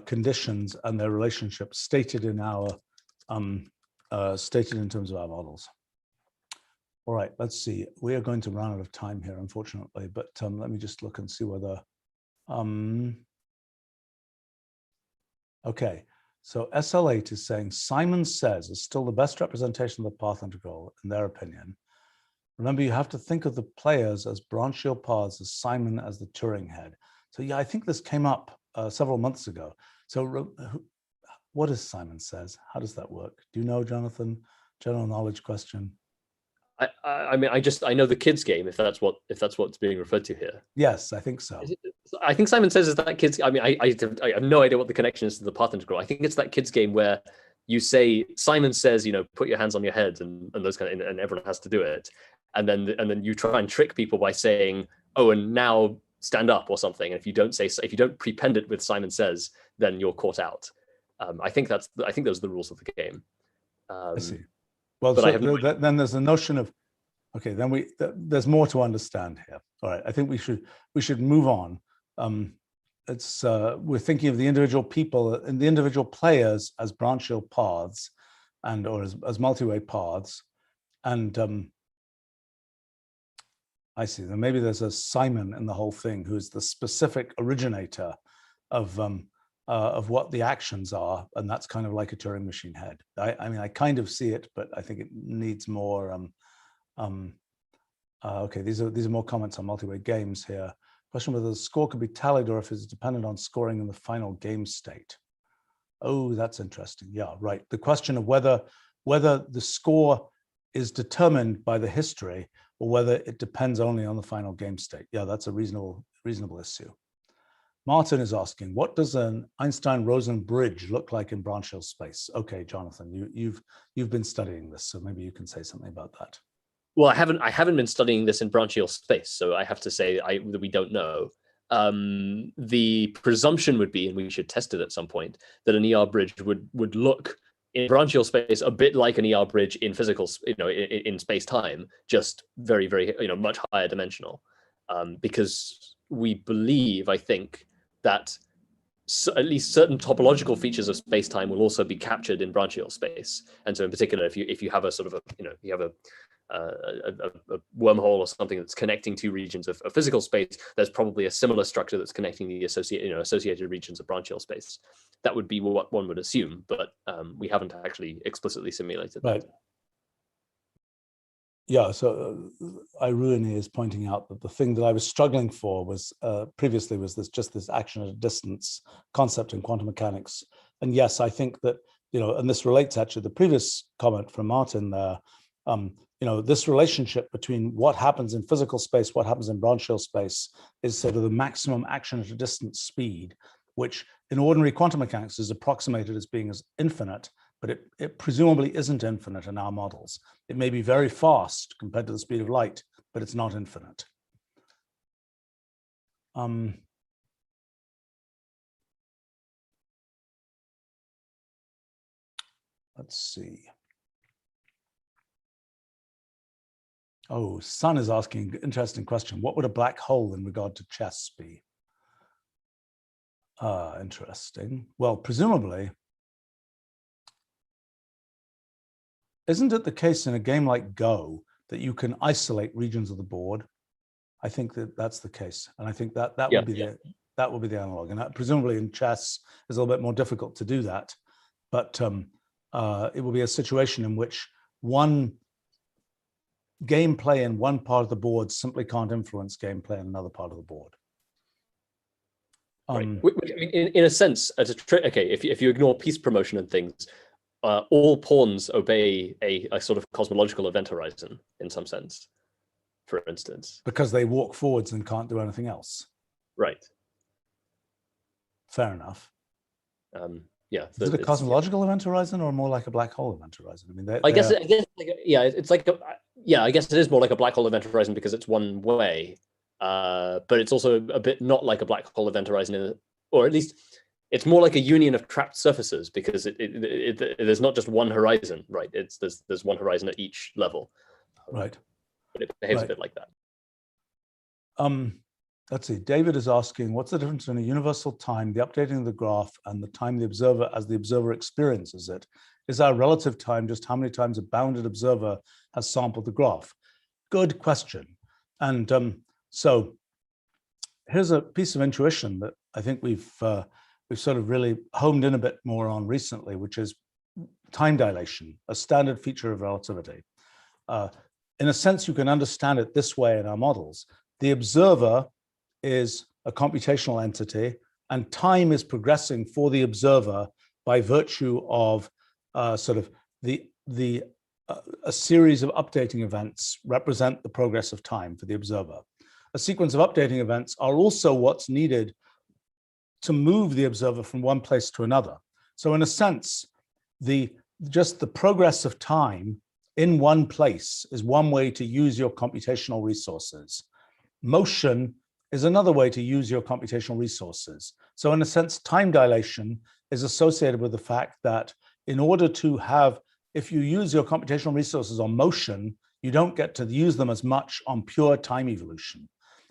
conditions and their relationship stated in our stated in terms of our models. All right, let's see. We are going to run out of time here, unfortunately, but let me just look and see whether. Okay, so SL8 is saying Simon Says is still the best representation of the path integral in their opinion. Remember, you have to think of the players as branchial paths, as Simon as the Turing head. So yeah, I think this came up several months ago. So what is Simon Says? How does that work? Do you know, Jonathan? General knowledge question. I mean, I know the kids game, if that's what's being referred to here. Yes, I think so. I think Simon Says is that kids. I mean, I have no idea what the connection is to the path integral. I think it's that kids game where you say Simon says, put your hands on your head and those kind of, and everyone has to do it. And then you try and trick people by saying, oh, and now stand up or something. And if you don't prepend it with Simon Says, then you're caught out. I think those are the rules of the game. I see. Well, so then there's a notion of, okay, then there's more to understand here. All right, I think we should move on. We're thinking of the individual people and the individual players as branchial paths or as multi-way paths. And I see. Then maybe there's a Simon in the whole thing who's the specific originator of what the actions are, and that's kind of like a Turing machine head. I mean, I kind of see it, but I think it needs more. Okay, these are more comments on multi-way games here. Question whether the score could be tallied or if it's dependent on scoring in the final game state. Oh, that's interesting. Yeah, right. The question of whether the score is determined by the history or whether it depends only on the final game state. Yeah, that's a reasonable issue. Martin is asking, what does an Einstein-Rosen bridge look like in branchial space? Okay, Jonathan, you've been studying this, so maybe you can say something about that. Well, I haven't been studying this in branchial space, so I have to say that we don't know. the presumption would be, and we should test it at some point, that an ER bridge would look in branchial space a bit like an ER bridge in physical, in space time, just very, very, much higher dimensional, because we believe, I think, that at least certain topological features of space-time will also be captured in branchial space. And so in particular, if you have a sort of you have a wormhole or something that's connecting two regions of physical space, there's probably a similar structure that's connecting the associated regions of branchial space. That would be what one would assume, but we haven't actually explicitly simulated that. Right. Yeah, so Irene is pointing out that the thing that I was struggling for was previously was this action at a distance concept in quantum mechanics. And yes, I think that, and this relates actually to the previous comment from Martin there, this relationship between what happens in physical space, what happens in branchial space is sort of the maximum action at a distance speed, which in ordinary quantum mechanics is approximated as being as infinite, but it presumably isn't infinite in our models. It may be very fast compared to the speed of light, but it's not infinite. Let's see. Oh, Sun is asking an interesting question. What would a black hole in regard to chess be? Interesting. Well, presumably, isn't it the case in a game like Go that you can isolate regions of the board? I think that that's the case, and I think that would be the analog. And presumably in chess, it's a little bit more difficult to do that, but it will be a situation in which one gameplay in one part of the board simply can't influence gameplay in another part of the board. Right. I mean, in a sense, as a trick, okay, if you ignore piece promotion and things, all pawns obey a sort of cosmological event horizon in some sense, for instance. Because they walk forwards and can't do anything else. Right. Fair enough. Yeah. Is it a cosmological event horizon or more like a black hole event horizon? I mean, I guess it's like I guess it is more like a black hole event horizon because it's one way, but it's also a bit not like a black hole event horizon, or at least it's more like a union of trapped surfaces because there's not just one horizon, right? There's one horizon at each level, right? But it behaves a bit like that. Let's see. David is asking, what's the difference between a universal time, the updating of the graph, and the time the observer experiences it? Is our relative time just how many times a bounded observer has sampled the graph? Good question. And so here's a piece of intuition that I think we've sort of really honed in a bit more on recently, which is time dilation, a standard feature of relativity. In a sense, you can understand it this way in our models. The observer is a computational entity, and time is progressing for the observer by virtue of a series of updating events represent the progress of time for the observer. A sequence of updating events are also what's needed to move the observer from one place to another. So in a sense, just the progress of time in one place is one way to use your computational resources. Motion is another way to use your computational resources. So in a sense, time dilation is associated with the fact that in order to have, if you use your computational resources on motion, you don't get to use them as much on pure time evolution.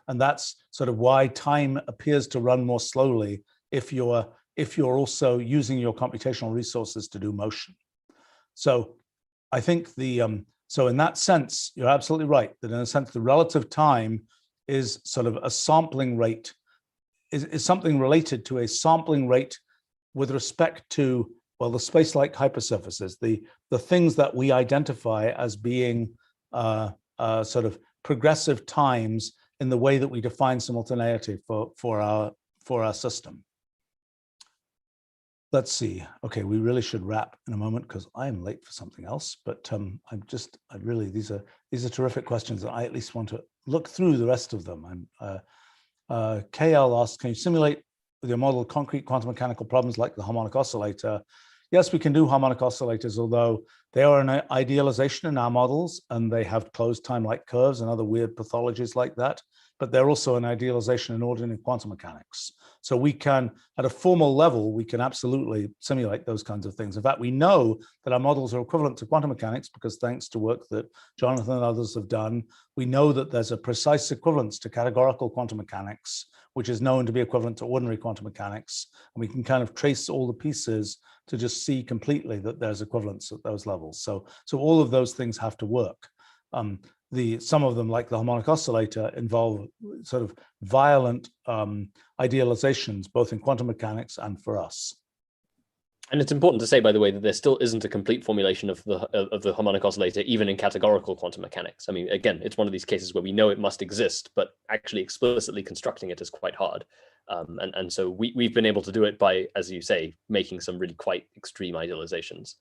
And that's sort of why time appears to run more slowly if you're also using your computational resources to do motion. So I think so in that sense, you're absolutely right, that in a sense, the relative time is sort of a sampling rate, is something related to a sampling rate with respect to, well, the space-like hypersurfaces, the things that we identify as being sort of progressive times in the way that we define simultaneity for our system. Let's see. Okay, we really should wrap in a moment because I am late for something else. But these are terrific questions, and I at least want to look through the rest of them. KL asks, can you simulate with your model concrete quantum mechanical problems like the harmonic oscillator? Yes, we can do harmonic oscillators, although they are an idealization in our models, and they have closed time-like curves and other weird pathologies like that. but they're also an idealization in ordinary quantum mechanics. So we can, at a formal level, we can absolutely simulate those kinds of things. In fact, we know that our models are equivalent to quantum mechanics because thanks to work that Jonathan and others have done, we know that there's a precise equivalence to categorical quantum mechanics, which is known to be equivalent to ordinary quantum mechanics. And we can kind of trace all the pieces to just see completely that there's equivalence at those levels. So all of those things have to work. Some of them, like the harmonic oscillator, involve sort of violent idealizations, both in quantum mechanics and for us. And it's important to say, by the way, that there still isn't a complete formulation of the harmonic oscillator, even in categorical quantum mechanics. I mean, again, it's one of these cases where we know it must exist, but actually explicitly constructing it is quite hard. And so we've been able to do it by, as you say, making some really quite extreme idealizations.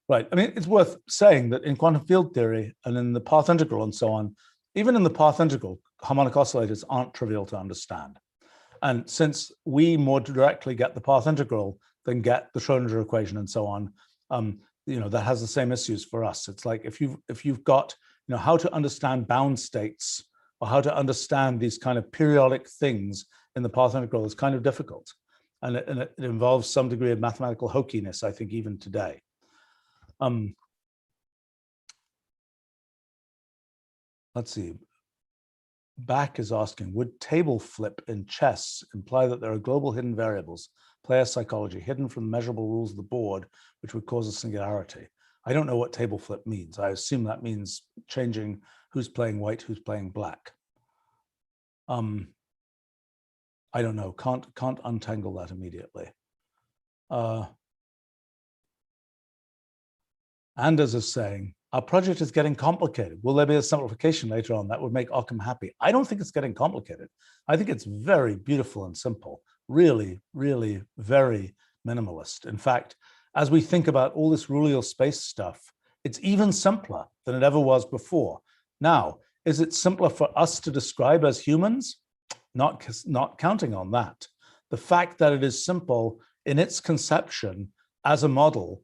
Right. I mean, it's worth saying that in quantum field theory and in the path integral and so on, even in the path integral, harmonic oscillators aren't trivial to understand. And since we more directly get the path integral than get the Schrodinger equation and so on, that has the same issues for us. It's like if you've got how to understand bound states or how to understand these kind of periodic things in the path integral is kind of difficult, and it involves some degree of mathematical hokiness, I think, even today. Let's see. Back is asking, would table flip in chess imply that there are global hidden variables, player psychology, hidden from the measurable rules of the board, which would cause a singularity? I don't know what table flip means. I assume that means changing who's playing white, who's playing black. I don't know. Can't untangle that immediately. Anders is saying, our project is getting complicated. Will there be a simplification later on that would make Occam happy? I don't think it's getting complicated. I think it's very beautiful and simple, really, really very minimalist. In fact, as we think about all this Rulial space stuff, it's even simpler than it ever was before. Now, is it simpler for us to describe as humans? Not counting on that. The fact that it is simple in its conception as a model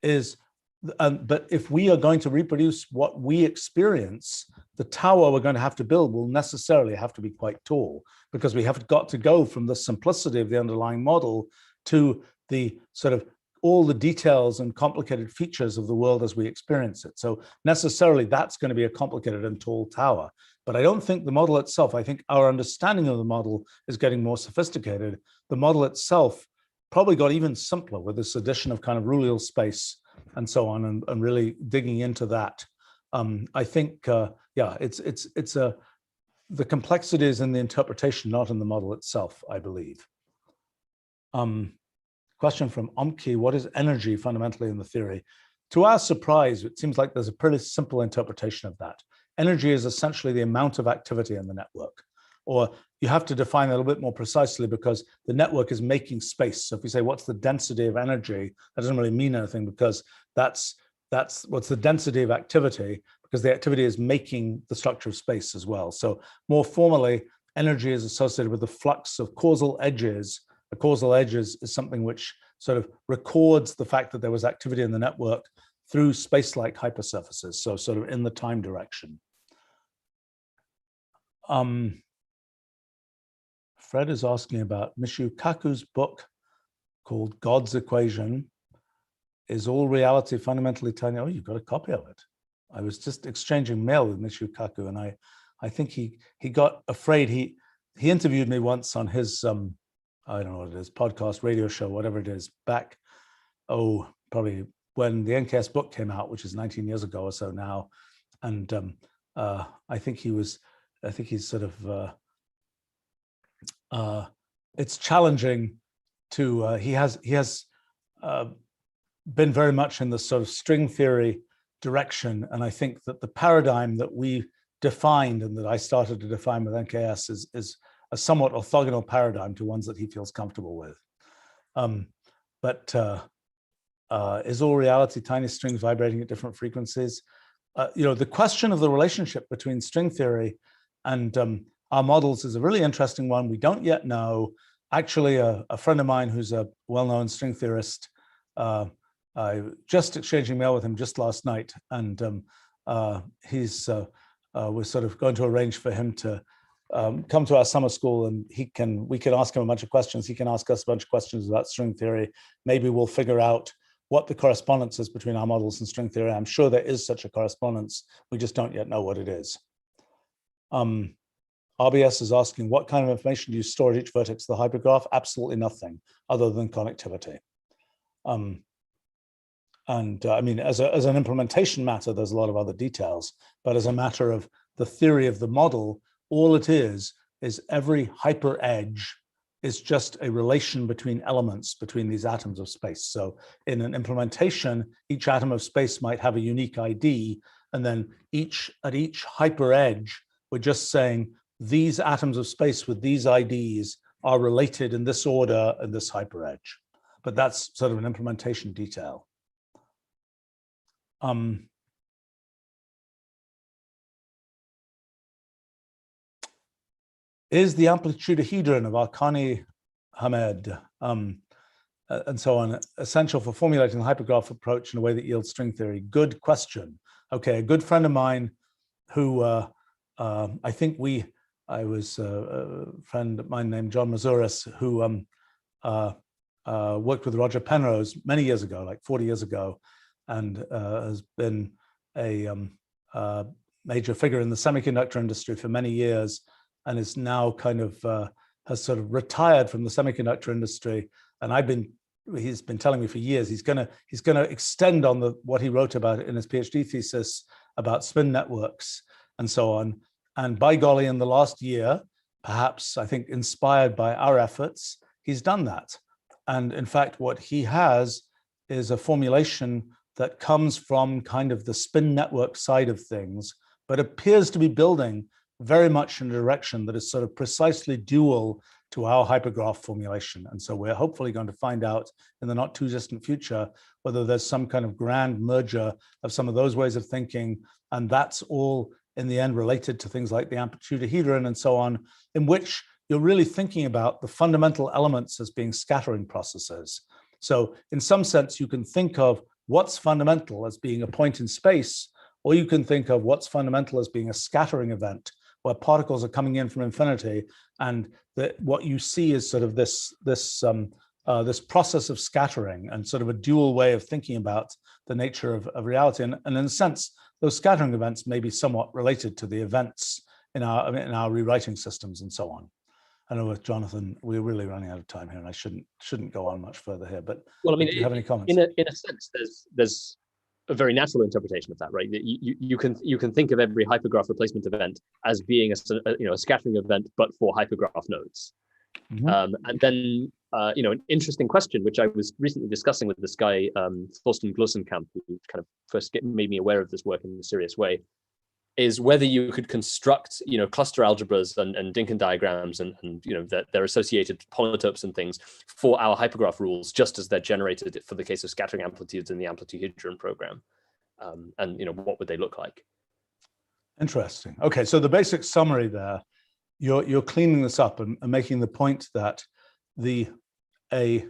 is, but if we are going to reproduce what we experience, the tower we're going to have to build will necessarily have to be quite tall, because we have got to go from the simplicity of the underlying model to the sort of all the details and complicated features of the world as we experience it. So necessarily that's going to be a complicated and tall tower. But I don't think the model itself, I think our understanding of the model is getting more sophisticated. The model itself probably got even simpler with this addition of kind of Rulial space and so on, and really digging into that. I think, yeah, the complexity is in the interpretation, not in the model itself, I believe. Question from Omki, what is energy fundamentally in the theory? To our surprise, it seems like there's a pretty simple interpretation of that. Energy is essentially the amount of activity in the network, or you have to define that a little bit more precisely because the network is making space. So if we say, what's the density of energy? That doesn't really mean anything, because that's what's the density of activity, because the activity is making the structure of space as well. So more formally, energy is associated with the flux of causal edges. A causal edge is something which sort of records the fact that there was activity in the network through space-like hypersurfaces, so sort of in the time direction. Fred is asking about Michio Kaku's book called God's Equation. Is all reality fundamentally tiny? Oh, you've got a copy of it. I was just exchanging mail with Michio Kaku, and I think he got afraid. He interviewed me once on his I don't know what it is, podcast, radio show, whatever it is, back, probably when the NKS book came out, which is 19 years ago or so now. And I think he's sort of, it's challenging to, he has been very much in the sort of string theory direction. And I think that the paradigm that we defined and that I started to define with NKS is a somewhat orthogonal paradigm to ones that he feels comfortable with. Is all reality tiny strings vibrating at different frequencies? The question of the relationship between string theory and our models is a really interesting one. We don't yet know. Actually, a friend of mine who's a well-known string theorist, I just exchanging mail with him just last night, and we're sort of going to arrange for him to come to our summer school, and we can ask him a bunch of questions. He can ask us a bunch of questions about string theory. Maybe we'll figure out what the correspondence is between our models and string theory. I'm sure there is such a correspondence. We just don't yet know what it is. RBS is asking, what kind of information do you store at each vertex of the hypergraph? Absolutely nothing other than connectivity. I mean, as an implementation matter, there's a lot of other details, but as a matter of the theory of the model, all it is every hyper edge is just a relation between elements, between these atoms of space. So in an implementation, each atom of space might have a unique ID, and then at each hyper edge, we're just saying these atoms of space with these IDs are related in this order in this hyper edge. But that's sort of an implementation detail. Is the amplitudahedron of Arkani Hamed and so on essential for formulating the hypergraph approach in a way that yields string theory? Good question. Okay, a good friend of mine who I was a friend of mine named John Mazouris, who worked with Roger Penrose many years ago, like 40 years ago, and has been a major figure in the semiconductor industry for many years, and is now kind of has sort of retired from the semiconductor industry. And he's been telling me for years he's gonna extend on what he wrote about in his PhD thesis about spin networks and so on. And by golly, in the last year, perhaps I think inspired by our efforts, he's done that. And in fact, what he has is a formulation that comes from kind of the spin network side of things, but appears to be building very much in a direction that is sort of precisely dual to our hypergraph formulation. And so we're hopefully going to find out in the not too distant future whether there's some kind of grand merger of some of those ways of thinking, and that's all in the end related to things like the amplitudahedron and so on, in which you're really thinking about the fundamental elements as being scattering processes. So in some sense, you can think of what's fundamental as being a point in space, or you can think of what's fundamental as being a scattering event, where particles are coming in from infinity, and what you see is sort of this process of scattering, and sort of a dual way of thinking about the nature of reality. And in a sense, those scattering events may be somewhat related to the events in our rewriting systems and so on. I know with Jonathan, we're really running out of time here, and I shouldn't go on much further here. But well, I mean, do you have any comments? In a sense, there's a very natural interpretation of that, right? You can think of every hypergraph replacement event as being a scattering event, but for hypergraph nodes. Mm-hmm. And then an interesting question, which I was recently discussing with this guy Thorsten Glossenkamp, who kind of first made me aware of this work in a serious way, is whether you could construct cluster algebras and Dinkin diagrams and their associated polytopes and things for our hypergraph rules, just as they're generated for the case of scattering amplitudes in the amplitudahedron program, and what would they look like? Interesting. Okay, so the basic summary there, you're cleaning this up and making the point that a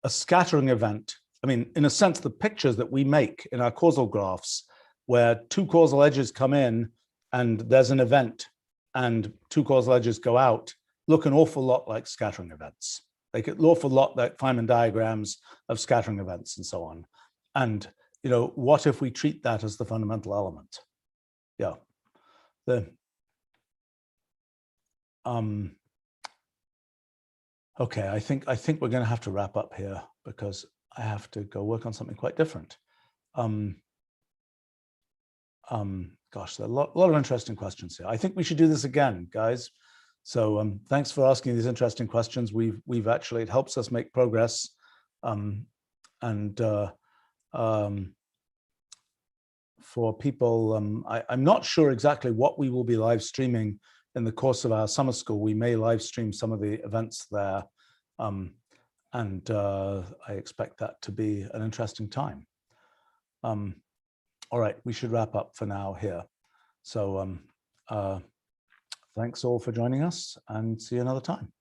scattering event, I mean, in a sense, the pictures that we make in our causal graphs, where two causal edges come in and there's an event and two causal edges go out, look an awful lot like scattering events. They look an awful lot like Feynman diagrams of scattering events and so on. And what if we treat that as the fundamental element? Yeah. Okay, I think we're going to have to wrap up here because I have to go work on something quite different. Gosh, there are a lot of interesting questions here. I think we should do this again, guys. So thanks for asking these interesting questions. We've actually, it helps us make progress. For people, I'm not sure exactly what we will be live streaming in the course of our summer school. We may live stream some of the events there. I expect that to be an interesting time. All right, we should wrap up for now here. So thanks all for joining us, and see you another time.